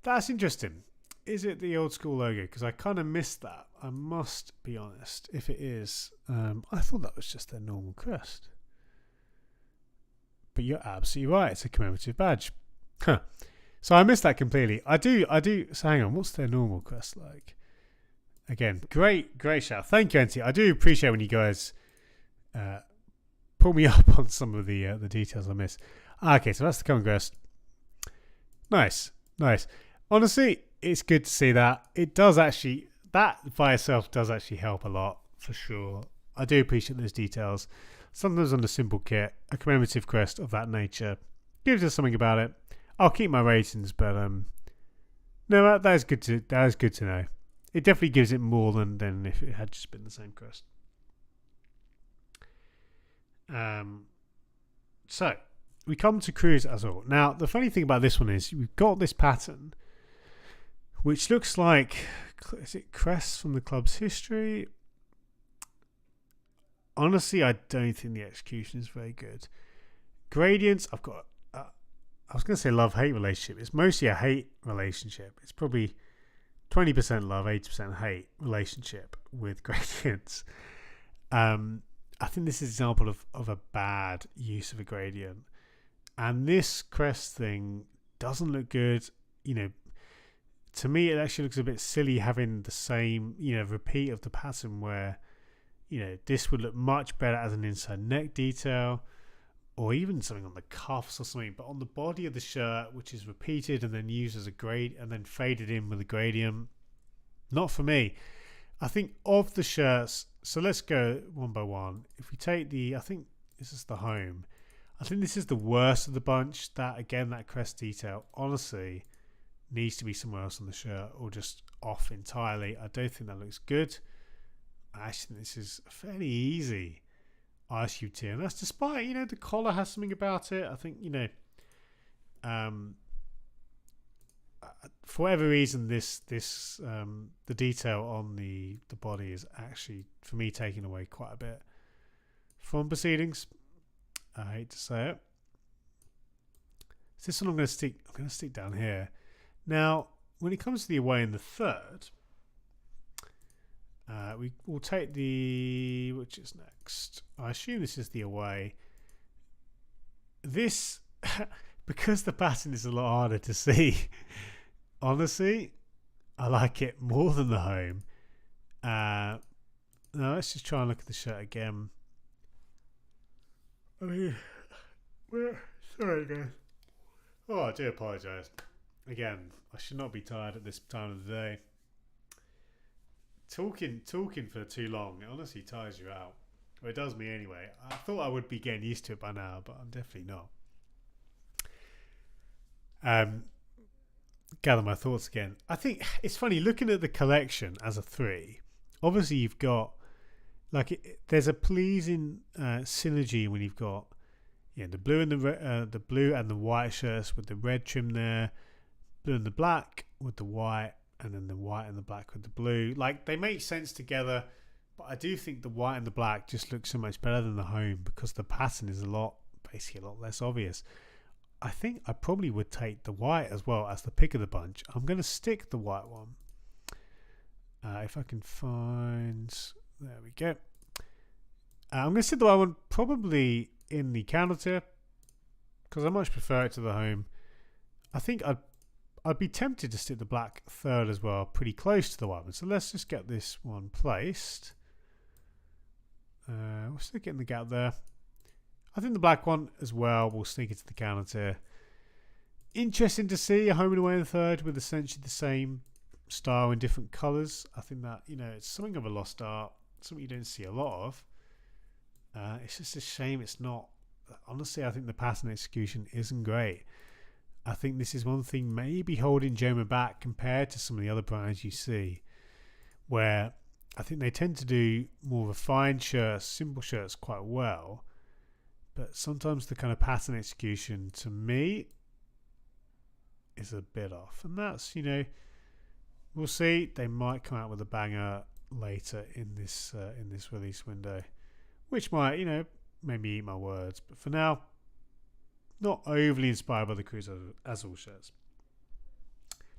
S1: That's interesting. Is it the old school logo? Because I kind of missed that. I must be honest. If it is, I thought that was just their normal crest. But you're absolutely right. It's a commemorative badge. Huh. So I missed that completely. I do. So hang on. What's their normal crest like? Again, great shout. Thank you, Antti. I do appreciate when you guys pull me up on some of the details I miss. Okay, so that's the common crest. Nice. Honestly, it's good to see that. It does actually, that by itself does actually help a lot, for sure. I do appreciate those details. Sometimes on the simple kit, a commemorative crest of that nature gives us something about it. I'll keep my ratings, but no, that is good to know. It definitely gives it more than if it had just been the same crest. So we come to Cruz Azul. Now, the funny thing about this one is we've got this pattern, which looks like, is it crests from the club's history? Honestly, I don't think the execution is very good. Gradients, I've got, I was going to say love-hate relationship. It's mostly a hate relationship. It's probably 20% love, 80% hate relationship with gradients. I think this is an example of a bad use of a gradient. And this crest thing doesn't look good. You know, to me, it actually looks a bit silly having the same, repeat of the pattern where, this would look much better as an inside neck detail or even something on the cuffs or something. But on the body of the shirt, which is repeated and then used as a grade and then faded in with a gradient, not for me. I think of the shirts, so let's go one by one. If we take I think this is the home. I think this is the worst of the bunch. That crest detail, honestly, needs to be somewhere else on the shirt or just off entirely. I don't think that looks good. I actually think this is a fairly easy ISU tier. And that's despite, the collar has something about it. I think, for whatever reason, the detail on the body is actually, for me, taking away quite a bit from proceedings. I hate to say it. So this one I'm going to stick down here. Now, when it comes to the away in the third, we will take which is next. I assume this is the away. This, because the pattern is a lot harder to see, honestly, I like it more than the home. Now, let's just try and look at the shirt again. I mean, sorry guys. Oh, I do apologise. Again, I should not be tired at this time of the day. Talking for too long, it honestly tires you out. Well, it does me anyway. I thought I would be getting used to it by now, but I'm definitely not. Gather my thoughts again. I think it's funny looking at the collection as a 3. Obviously, you've got there's a pleasing synergy when you've got the blue and the blue and the white shirts with the red trim there, blue and the black with the white, and then the white and the black with the blue. Like, they make sense together, but I do think the white and the black just look so much better than the home because the pattern is basically a lot less obvious. I think I probably would take the white as well as the pick of the bunch. I'm going to stick the white one. If I can find... There we go. I'm going to stick the white one probably in the counter tier. because I much prefer it to the home. I think I'd be tempted to stick the black third as well, pretty close to the white one. So let's just get this one placed. We'll stick it in the gap there. I think the black one as well will sneak into the counter tier. Interesting to see a home and away in the third with essentially the same style in different colours. I think that, it's something of a lost art, something you don't see a lot of. It's just a shame it's not. Honestly, I think the pattern execution isn't great. I think this is one thing maybe holding Joma back compared to some of the other brands you see, where I think they tend to do more refined shirts, simple shirts quite well, but sometimes the kind of pattern execution to me is a bit off. And that's, we'll see. They might come out with a banger later in this release window, which might, maybe eat my words. But for now, not overly inspired by the Cruise as all shirts.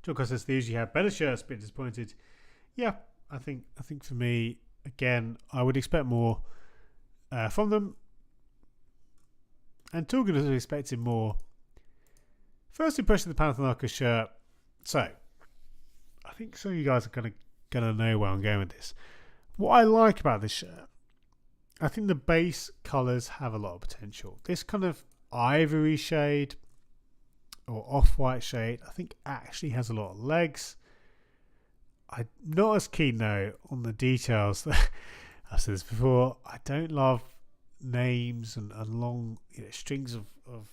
S1: John Costa says they usually have better shirts, but disappointed. Yeah, I think for me, again, I would expect more from them. And talking as expecting more. First impression of the Panathinaikos shirt. So, I think some of you guys are gonna know where I'm going with this. What I like about this shirt, I think the base colours have a lot of potential. This kind of ivory shade or off-white shade, I think actually has a lot of legs. I'm not as keen though on the details. I've said this before. I don't love names and long strings of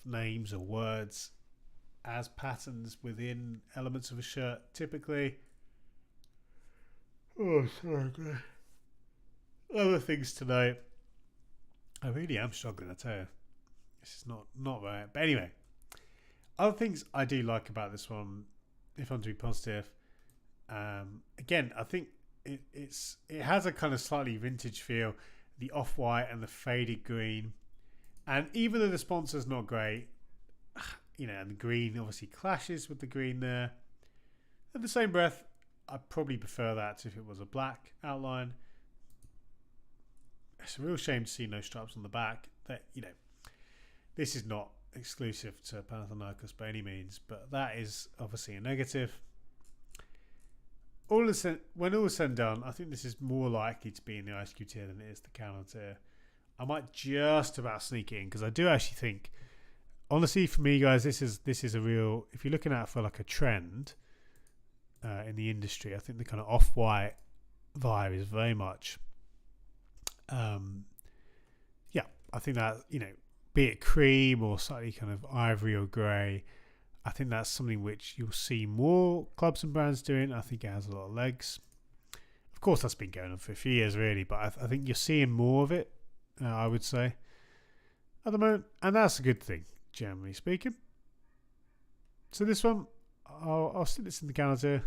S1: names or words as patterns within elements of a shirt. Typically, other things to note. I really am struggling, I tell you. This is not right. But anyway, other things I do like about this one, if I'm to be positive, again, I think it has a kind of slightly vintage feel. The off-white and the faded green. And even though the sponsor's not great, and the green obviously clashes with the green there. At the same breath, I'd probably prefer that to if it was a black outline. It's a real shame to see no stripes on the back. That this is not exclusive to Panathinaikos by any means, but that is obviously a negative. When all is said and done, I think this is more likely to be in the Ice Cube tier than it is the Counter tier. I might just about sneak it in because I do actually think, honestly, for me, guys, this is a real. If you're looking at it for like a trend in the industry, I think the kind of off-white vibe is very much. I think that be it cream or slightly kind of ivory or grey, I think that's something which you'll see more clubs and brands doing. I think it has a lot of legs. Of course, that's been going on for a few years, really, but I think you're seeing more of it, I would say, at the moment. And that's a good thing, generally speaking. So this one, I'll stick this in the calendar,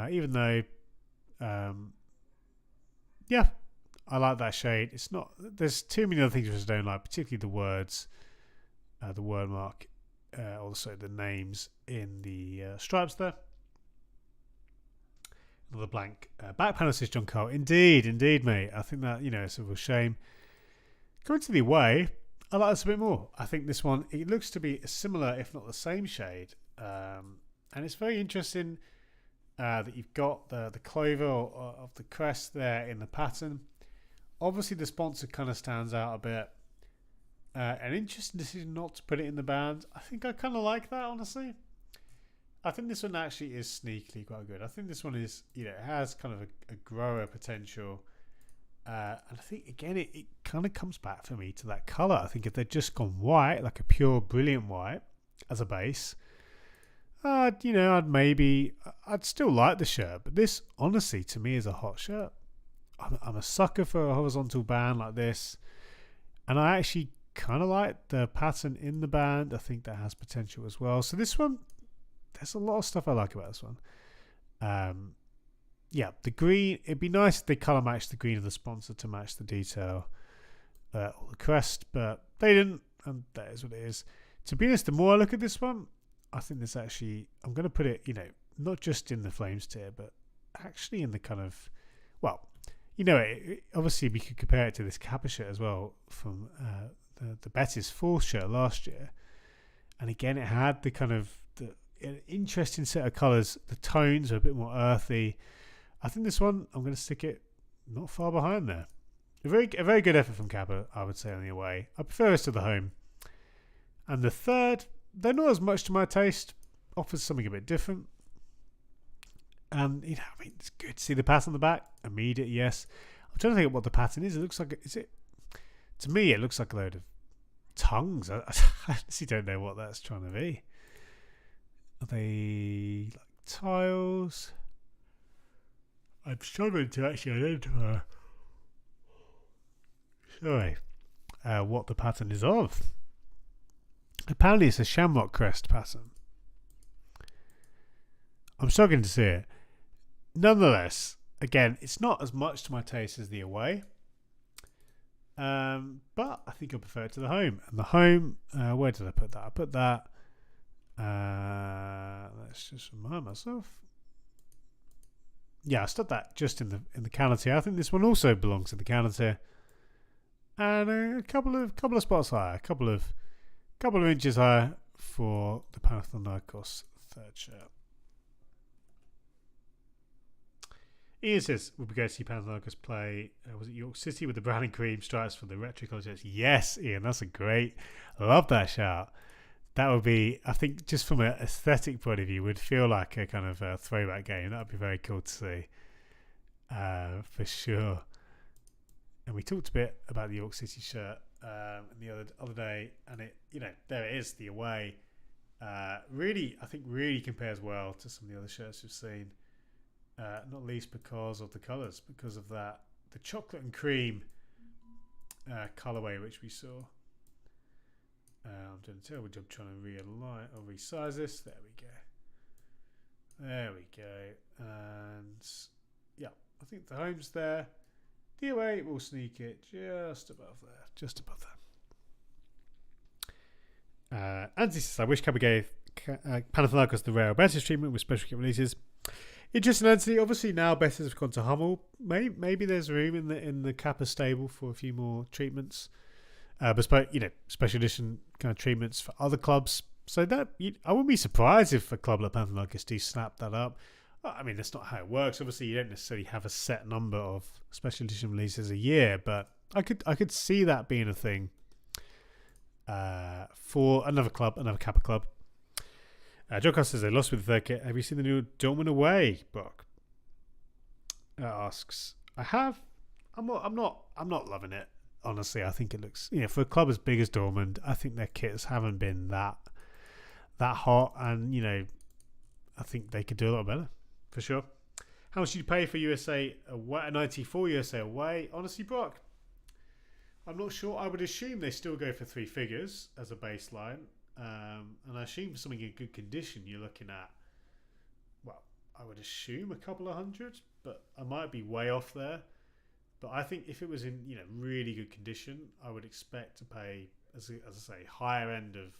S1: even though, I like that shade. It's not. There's too many other things which I don't like, particularly the words, the word mark, also the names in the stripes there. Another blank back panel, says John Cole. Indeed, mate. I think that it's a real shame. Going to the away, I like this a bit more. I think this one, it looks to be a similar, if not the same shade, and it's very interesting that you've got the clover of the crest there in the pattern. Obviously, the sponsor kind of stands out a bit. An interesting decision not to put it in the band. I think I kind of like that, honestly. I think this one actually is sneakily quite good. I think this one is, it has kind of a grower potential. And I think, again, it kind of comes back for me to that colour. I think if they'd just gone white, like a pure, brilliant white as a base, I'd still like the shirt. But this, honestly, to me is a hot shirt. I'm a sucker for a horizontal band like this. And I actually kind of like the pattern in the band. I think that has potential as well. So this one, there's a lot of stuff I like about this one. The green, it'd be nice if they colour match the green of the sponsor to match the detail or the crest, but they didn't, and that is what it is. To be honest, the more I look at this one, I think this actually, I'm going to put it, not just in the Flames tier, but actually in the kind of, obviously we could compare it to this Kappa shirt as well from the Betis 4th shirt last year. And again, it had the kind of an interesting set of colours. The tones are a bit more earthy. I think this one, I'm going to stick it not far behind there. A very good effort from Kappa, I would say, on the away. I prefer this to the home. And the third, they're not as much to my taste. Offers something a bit different. And, you know, I mean, it's good to see the pattern on the back. Immediate, yes. I'm trying to think of what the pattern is. It looks like, to me, it looks like a load of tongues. I honestly don't know what that's trying to be. Are they like tiles? I'm struggling to actually identify. Sorry. What the pattern is of. Apparently it's a shamrock crest pattern. I'm struggling to see it. Nonetheless, again, it's not as much to my taste as the away. But I think I prefer it to the home. And the home, where did I put that? I put that. Let's just remind myself. Yeah, I stuck that just in the counter tier. I think this one also belongs in the counter tier. And a couple of spots higher, a couple of inches higher for the Panathinaikos third shirt. Ian says, "Would we go to see Panathinaikos play? Was it York City with the brown and cream stripes for the retro colour shirts?" Yes, Ian, that's I love that shout. That would be, I think, just from an aesthetic point of view, would feel like a kind of a throwback game. That would be very cool to see, for sure. And we talked a bit about the York City shirt the other day, and it, you know, there it is, the away. Really, I think, really compares well to some of the other shirts we've seen. Not least because of the colours, because of the chocolate and cream colourway which we saw. I'm doing a terrible job trying to realign or resize this. There we go. And yeah, I think the home's there. The away will sneak it just above there. Anthony says, "I wish Kappa gave Panathinaikos the rare better treatment with special kit releases." Interesting, Anthony. Obviously now betters have gone to Hummel. Maybe there's room in the Kappa stable for a few more treatments, bespoke, you know, special edition kind of treatments for other clubs. So that I wouldn't be surprised if a club like Panathinaikos do snap that up. I mean, that's not how it works. Obviously, you don't necessarily have a set number of special edition releases a year, but I could see that being a thing for another Kappa club. John Costa says they lost with the third kit. Have you seen the new Dortmund away, Brock? Asks. I have. I'm not loving it. Honestly, I think it looks, you know, for a club as big as Dortmund, I think their kits haven't been that hot, and you know, I think they could do a lot better, for sure. How much did you pay for USA away? 94 USA away. Honestly, Brock, I'm not sure. I would assume they still go for three figures as a baseline. And I assume something in good condition you're looking at, well, I would assume a couple of hundred, but I might be way off there. But I think if it was in, you know, really good condition, I would expect to pay, as I say, higher end of,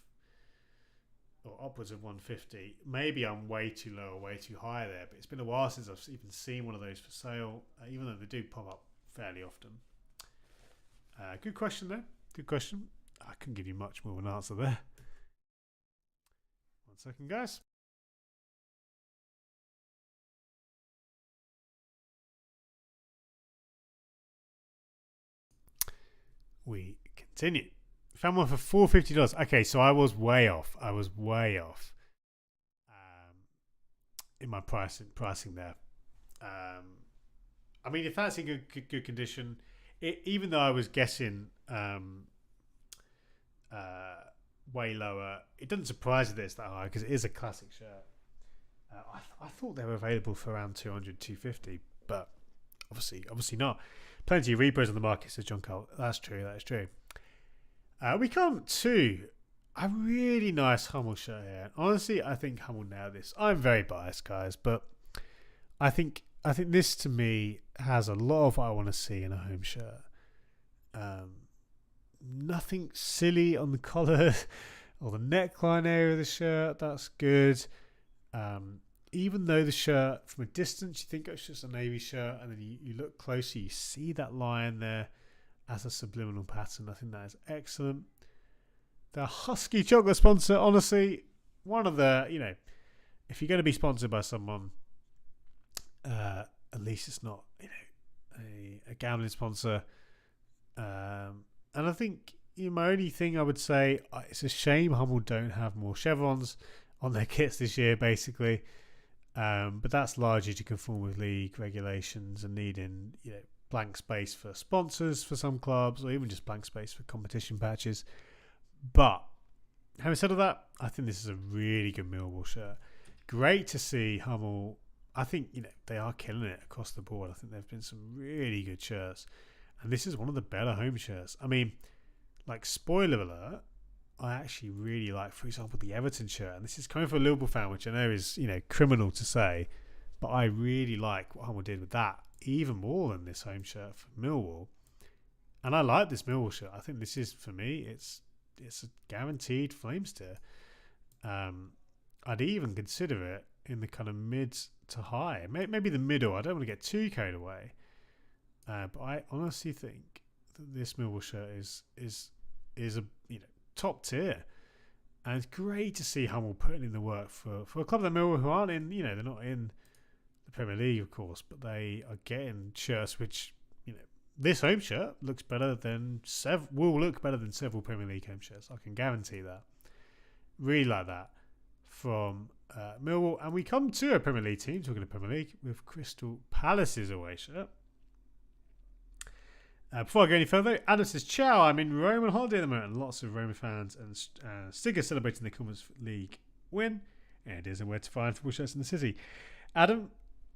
S1: or upwards of 150. Maybe I'm way too low or way too high there, but it's been a while since I've even seen one of those for sale, even though they do pop up fairly often. Good question though. Good question. I couldn't give you much more of an answer there. 1 second, guys. We continue. Found one for $450. Okay, so I was way off. In my pricing there. I mean, if that's in good condition, even though I was guessing way lower, it doesn't surprise me that it's that high because it is a classic shirt. I thought they were available for around 200, 250, but obviously not. Plenty of repos on the market, says John Cole. That's true. We come to a really nice Hummel shirt here. Honestly, I think Hummel nailed this. I'm very biased, guys, but I think this to me has a lot of what I want to see in a home shirt. Nothing silly on the collar or the neckline area of the shirt. That's good. Even though the shirt from a distance you think it's just a navy shirt, and then you look closer, you see that line there as a subliminal pattern. I think that is excellent. the Husky chocolate sponsor. Honestly, one of the, if you're going to be sponsored by someone, at least it's not, a gambling sponsor. And I think my only thing I would say, it's a shame Hummel don't have more chevrons on their kits this year, basically. But that's largely to conform with league regulations and needing, blank space for sponsors for some clubs, or even just blank space for competition patches. But having said all that, I think this is a really good Millwall shirt. Great to see Hummel. I think they are killing it across the board. I think there've been some really good shirts, and this is one of the better home shirts. I mean, like, spoiler alert, I actually really like, for example, the Everton shirt, and this is coming from a Liverpool fan, which I know is criminal to say, but I really like what Hummel did with that even more than this home shirt for Millwall. And I like this Millwall shirt. I think this is, for me, it's a guaranteed flame steer. I'd even consider it in the kind of mid to high, maybe the middle. I don't want to get too carried away, but I honestly think that this Millwall shirt is a top tier, and it's great to see Hummel putting in the work for a club like Millwall, who aren't in, they're not in the Premier League, of course, but they are getting shirts which, this home shirt looks better than will look better than several Premier League home shirts. I can guarantee that. Really like that from Millwall. And we come to a Premier League team, talking of Premier League, with Crystal Palace's away shirt. Before I go any further, Adam says, ciao, I'm in Rome on holiday at the moment, and lots of Roma fans and stickers celebrating the Conference League win. And it isn't where to find football shirts in the city. Adam,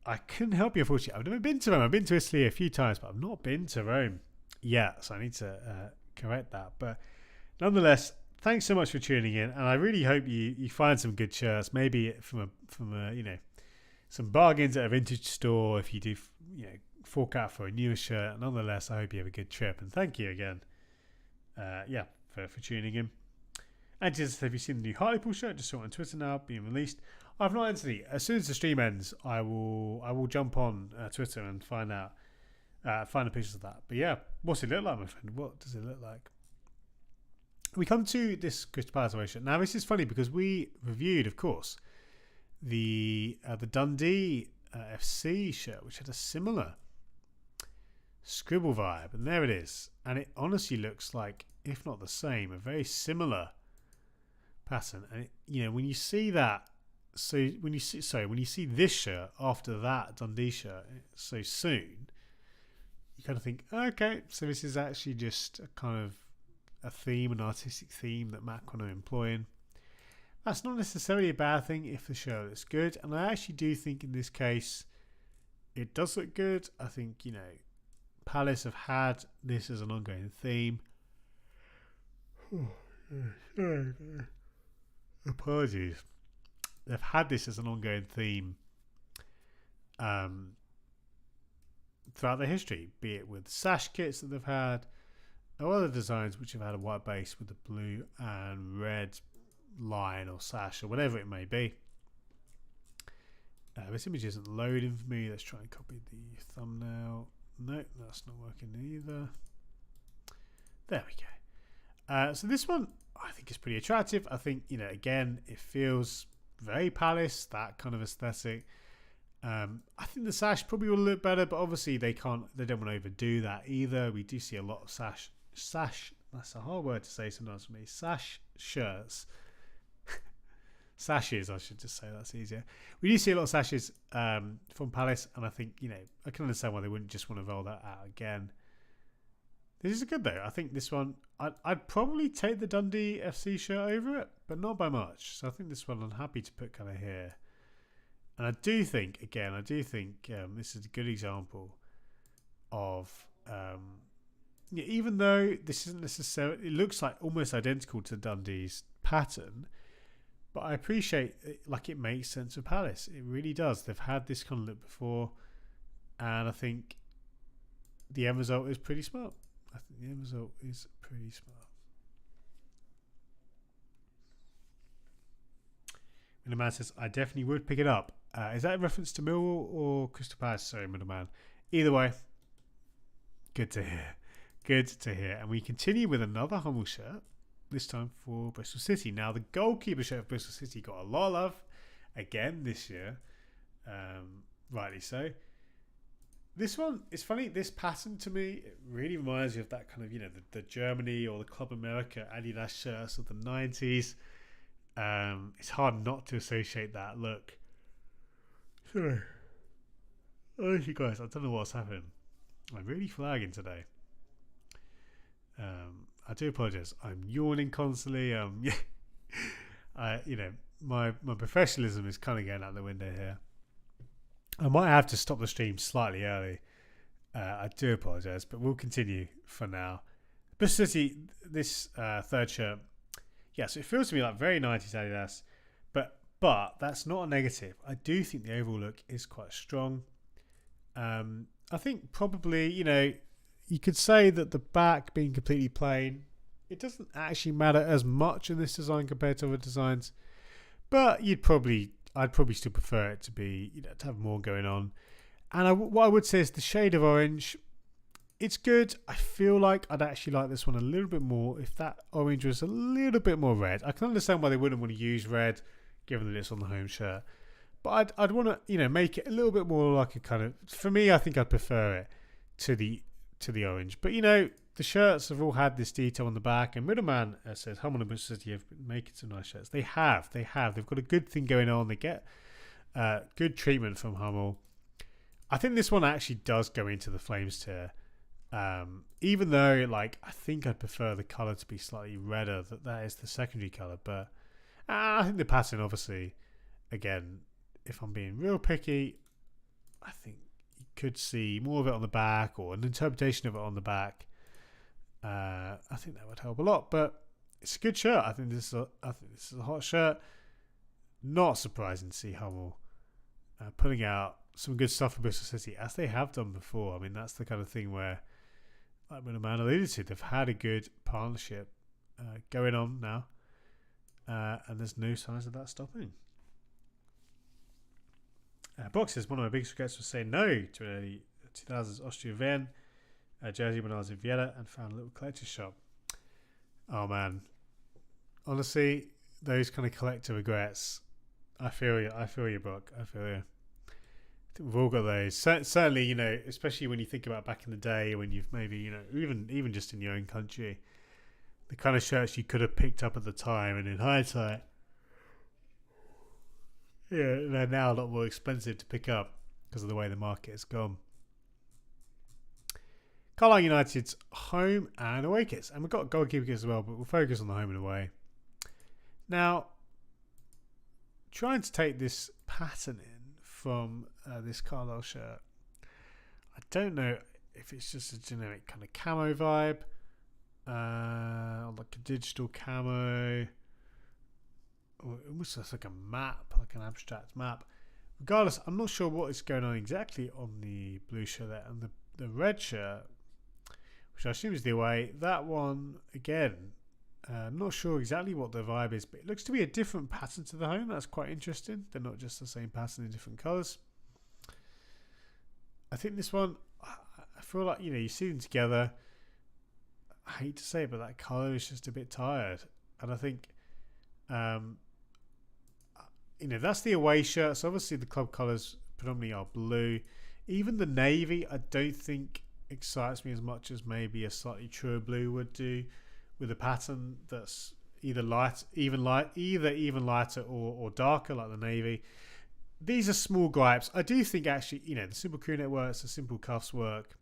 S1: I couldn't help you, unfortunately. I've never been to Rome. I've been to Italy a few times, but I've not been to Rome yet, so I need to correct that. But nonetheless, thanks so much for tuning in, and I really hope you find some good shirts, maybe from some bargains at a vintage store if you do fork out for a newer shirt. Nonetheless, I hope you have a good trip, and thank you again for tuning in. And just, have you seen the new Hartlepool shirt? Just saw it on Twitter now, being released. I've not entered it. As soon as the stream ends, I will jump on Twitter and find the pictures of that. But yeah, what's it look like, my friend? What does it look like? We come to this Crystal Palace away shirt. Now, this is funny because we reviewed, of course, the Dundee FC shirt, which had a similar scribble vibe, and there it is. And it honestly looks like, if not the same, a very similar pattern. And when you see that, when you see this shirt after that Dundee shirt so soon, you kind of think, okay, so this is actually just a kind of a theme, an artistic theme that Macron are employing. That's not necessarily a bad thing if the shirt looks good, and I actually do think in this case it does look good. I think Palace have had this as an ongoing theme. Apologies. They've had this as an ongoing theme throughout their history, be it with sash kits that they've had, or other designs which have had a white base with a blue and red line or sash or whatever it may be. This image isn't loading for me. Let's try and copy the thumbnail. No, that's not working either. There we go. So this one I think is pretty attractive. I think, again, it feels very Palace, that kind of aesthetic. I think the sash probably will look better, but obviously they don't want to overdo that either. We do see a lot of sash, that's a hard word to say sometimes for me, sash shirts. Sashes, I should just say, that's easier. We do see a lot of sashes from Palace, and I think, I can understand why they wouldn't just want to roll that out again. This is good though. I think this one, I'd probably take the Dundee FC shirt over it, but not by much. So I think this one I'm happy to put kind of here. And I do think this is a good example of, even though this isn't necessarily, it looks like almost identical to Dundee's pattern, but I appreciate it, like, it makes sense of Palace. It really does. They've had this kind of look before, and I think the end result is pretty smart. Middleman says, I definitely would pick it up. Is that a reference to Millwall or Crystal Palace? Sorry, Middleman. Either way, good to hear. Good to hear. And we continue with another Hummel shirt. this time for Bristol City. Now, the goalkeeper shirt of Bristol City got a lot of love again this year, rightly so. This one, it's funny, this pattern to me, it really reminds me of that kind of, the Germany or the Club America Adidas shirts of the 90s. It's hard not to associate that look. Sorry. Honestly, guys, I don't know what's happened. I'm really flagging today. I do apologise. I'm yawning constantly. My professionalism is kind of going out the window here. I might have to stop the stream slightly early. I do apologise, but we'll continue for now. Bristol City, this third shirt, so it feels to me like very 90s Adidas, but that's not a negative. I do think the overall look is quite strong. I think probably, you could say that the back being completely plain, it doesn't actually matter as much in this design compared to other designs, but I'd probably still prefer it to be, to have more going on. And what I would say is the shade of orange, it's good. I feel like I'd actually like this one a little bit more if that orange was a little bit more red. I can understand why they wouldn't want to use red, given that it's on the home shirt. But I'd want to, make it a little bit more like a kind of, for me, I think I'd prefer it to the orange. But, the shirts have all had this detail on the back, and Middleman says Hummel and Bristol City have been making some nice shirts. They have. They've got a good thing going on. They get good treatment from Hummel. I think this one actually does go into the Flames tier. Even though, I think I'd prefer the colour to be slightly redder. That is the secondary colour. But I think the pattern, obviously, again, if I'm being real picky, I think you could see more of it on the back or an interpretation of it on the back. I think that would help a lot. But it's a good shirt. I think this is a hot shirt. Not surprising to see Hummel putting out some good stuff for Bristol City, as they have done before. I mean, that's the kind of thing where, like when a man alluded to, they've had a good partnership going on now, and there's no signs of that stopping. Box says, one of my biggest regrets was saying no to a 2000s Austria Vienna jersey when I was in Vienna and found a little collector's shop. Oh man, honestly, those kind of collector regrets. I feel you, Brock. I feel you. I think we've all got those. Certainly, especially when you think about back in the day when you've maybe, even just in your own country, the kind of shirts you could have picked up at the time, and in hindsight, they're now a lot more expensive to pick up because of the way the market has gone. Carlisle United's home and away kits, and we've got goalkeeper kits as well, but we'll focus on the home and away. Now, trying to take this pattern in from this Carlisle shirt, I don't know if it's just a generic kind of camo vibe, like a digital camo, or almost like a map, like an abstract map. Regardless, I'm not sure what is going on exactly on the blue shirt there, and the red shirt, which I assume is the away. That one, again, not sure exactly what the vibe is, but it looks to be a different pattern to the home. That's quite interesting. They're not just the same pattern in different colours. I think this one, I feel like, you see them together. I hate to say it, but that colour is just a bit tired. And I think, that's the away shirt. So obviously the club colours predominantly are blue. Even the navy, I don't think excites me as much as maybe a slightly truer blue would do, with a pattern that's either even lighter or darker, like the navy. These are small gripes. I do think actually, the simple crew neck works, the simple cuffs work.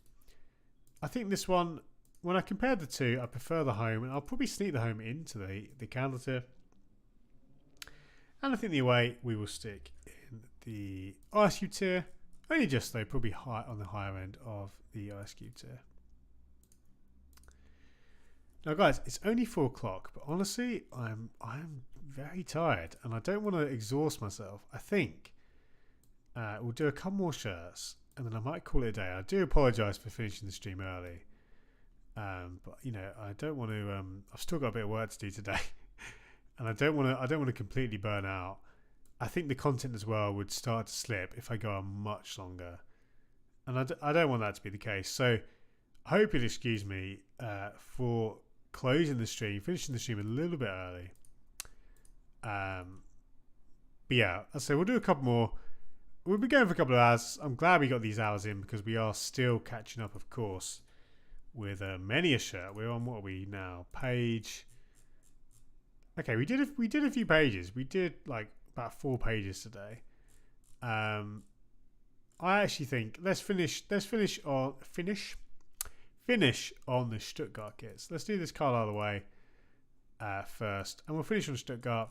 S1: I think this one, when I compare the two, I prefer the home, and I'll probably sneak the home into the candle tier. And I think the away we will stick in the ice cube tier. Only just though, probably high on the higher end of the ice cube tier. Now, guys, it's only 4 o'clock, but honestly, I'm very tired, and I don't want to exhaust myself. I think we'll do a couple more shirts, and then I might call it a day. I do apologise for finishing the stream early, but I don't want to. I've still got a bit of work to do today, and I don't want to completely burn out. I think the content as well would start to slip if I go on much longer, and I don't want that to be the case. So I hope you'll excuse me for closing the stream, finishing the stream a little bit early. But yeah, so we'll do a couple more. We'll be going for a couple of hours. I'm glad we got these hours in because we are still catching up, of course, with many a shirt. We're on, what are we now? Page. Okay, we did a few pages. We did like about 4 pages today. I actually think let's finish on the Stuttgart kits. Let's do this card out of the way first, and we'll finish on Stuttgart.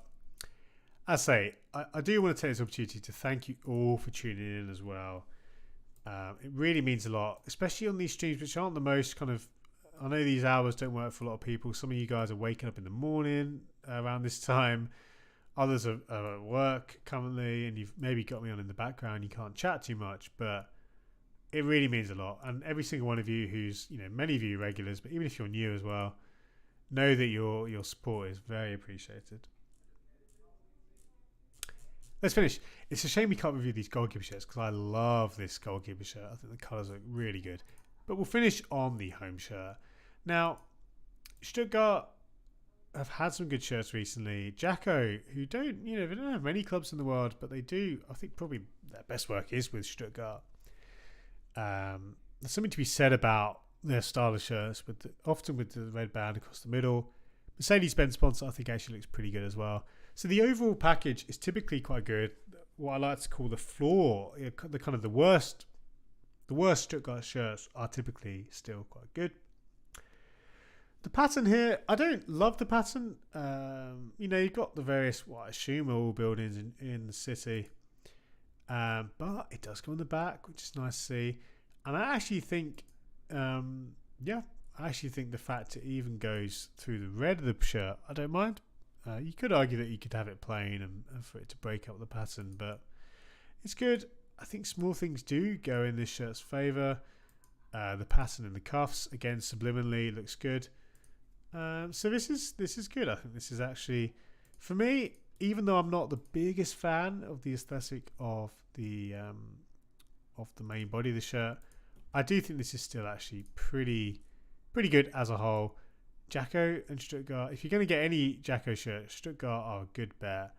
S1: I say I do want to take this opportunity to thank you all for tuning in as well. It really means a lot, especially on these streams, which aren't the most kind of. I know these hours don't work for a lot of people. Some of you guys are waking up in the morning around this time. Others are at work currently, and you've maybe got me on in the background. You can't chat too much, but it really means a lot. And every single one of you who's, many of you regulars, but even if you're new as well, know that your support is very appreciated. Let's finish. It's a shame we can't review these goalkeeper shirts because I love this goalkeeper shirt. I think the colours look really good. But we'll finish on the home shirt. Now, Stuttgart have had some good shirts recently. Jacko, who they don't have many clubs in the world, but they do. I think probably their best work is with Stuttgart. There's something to be said about their style of shirts, often with the red band across the middle. Mercedes-Benz sponsor, I think, actually looks pretty good as well. So the overall package is typically quite good. What I like to call the floor, the kind of the worst Stuttgart shirts are typically still quite good. The pattern here, I don't love the pattern. You've got the various, what I assume are all buildings in the city. But it does go on the back, which is nice to see. And I actually think, the fact it even goes through the red of the shirt, I don't mind. You could argue that you could have it plain and for it to break up the pattern, but it's good. I think small things do go in this shirt's favour. The pattern in the cuffs, again, subliminally looks good. So this is good. I think this is actually, for me, even though I'm not the biggest fan of the aesthetic of the main body of the shirt, I do think this is still actually pretty good as a whole. Jacko and Stuttgart, if you're going to get any Jacko shirt, Stuttgart are a good bet.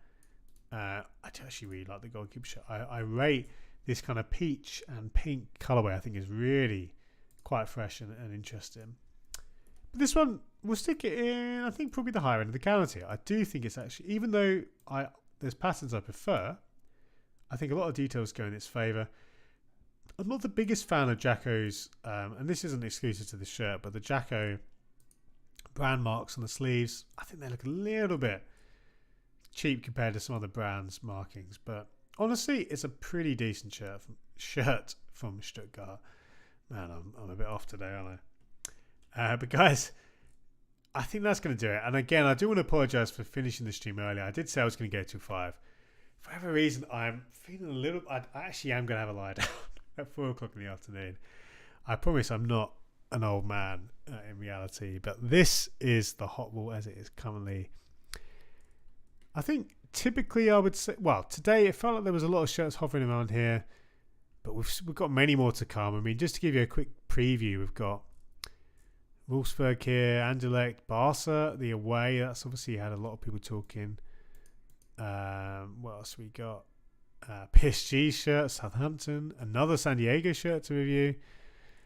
S1: I do actually really like the goalkeeper shirt. I rate this kind of peach and pink colourway. I think is really quite fresh and interesting. But this one, we'll stick it in, I think, probably the higher end of the calendar here. I do think it's actually, even though there's patterns I prefer, I think a lot of details go in its favour. I'm not the biggest fan of Jacko's, and this isn't exclusive to the shirt, but the Jacko brand marks on the sleeves, I think they look a little bit cheap compared to some other brands' markings. But honestly, it's a pretty decent shirt from Stuttgart. Man, I'm a bit off today, aren't I? But guys, I think that's going to do it. And again, I do want to apologise for finishing the stream earlier. I did say I was going to go till 5. For whatever reason, I'm feeling a little. I actually am going to have a lie down at 4 o'clock in the afternoon. I promise I'm not an old man in reality, but this is the hot wall as it is currently. I think typically I would say, well, today it felt like there was a lot of shirts hovering around here, but we've got many more to come. I mean, just to give you a quick preview, we've got Wolfsburg here, Anderlecht, Barca, the away. That's obviously had a lot of people talking. What else we got? PSG shirt, Southampton, another San Diego shirt to review.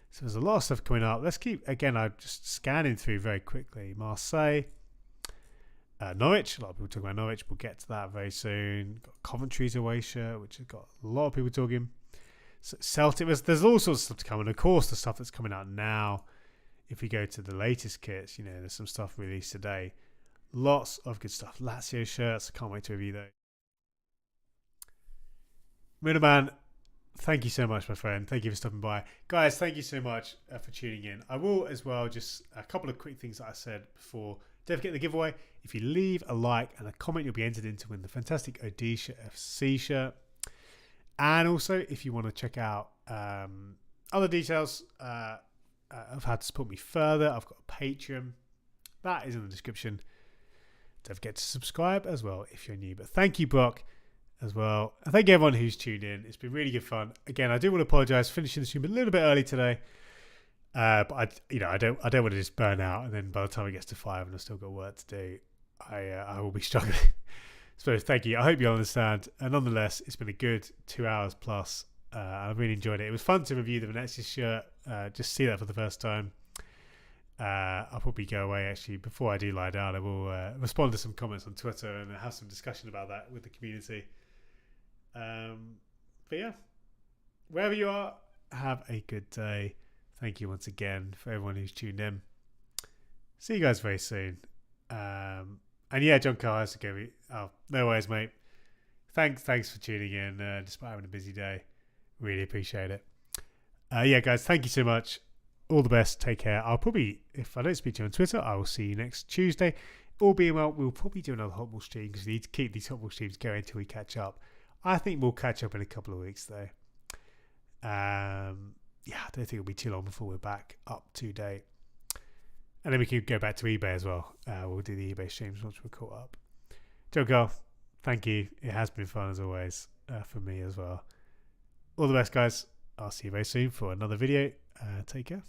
S1: So there's a lot of stuff coming up. Let's keep, again, I'm just scanning through very quickly. Marseille, Norwich, a lot of people talking about Norwich. We'll get to that very soon. Got Coventry's away shirt, which has got a lot of people talking. So Celtic, there's all sorts of stuff to come. And of course, the stuff that's coming out now, if we go to the latest kits, there's some stuff released today. Lots of good stuff. Lazio shirts, I can't wait to review those. Middleman, thank you so much, my friend. Thank you for stopping by. Guys, thank you so much for tuning in. I will as well, just a couple of quick things that I said before. Don't forget the giveaway. If you leave a like and a comment, you'll be entered in to win the fantastic Odisha FC shirt. And also, if you want to check out other details of how to support me further, I've got a Patreon. That is in the description. Don't forget to subscribe as well if you're new. But thank you, Brock, as well. And thank you everyone who's tuned in. It's been really good fun. Again, I do want to apologise for finishing the stream a little bit early today. But I don't want to just burn out, and then by the time it gets to 5 and I've still got work to do, I will be struggling. So thank you. I hope you understand. And nonetheless, it's been a good 2 hours plus. I really enjoyed it. It was fun to review the Venezia shirt. Just see that for the first time. I'll probably go away actually before I do lie down. I will respond to some comments on Twitter and have some discussion about that with the community. But yeah, wherever you are, have a good day. Thank you once again for everyone who's tuned in. See you guys very soon. And yeah, John Carl has to go. Oh, no worries, mate. Thanks for tuning in despite having a busy day. Really appreciate it. Yeah, guys, thank you so much. All the best. Take care. I'll probably, if I don't speak to you on Twitter, I will see you next Tuesday. All being well, we'll probably do another Hot Ball stream because we need to keep these Hot Ball streams going until we catch up. I think we'll catch up in a couple of weeks, though. Yeah, I don't think it'll be too long before we're back up to date. And then we can go back to eBay as well. We'll do the eBay streams once we're caught up. Joe Girl, thank you. It has been fun as always for me as well. All the best, guys. I'll see you very soon for another video. Take care.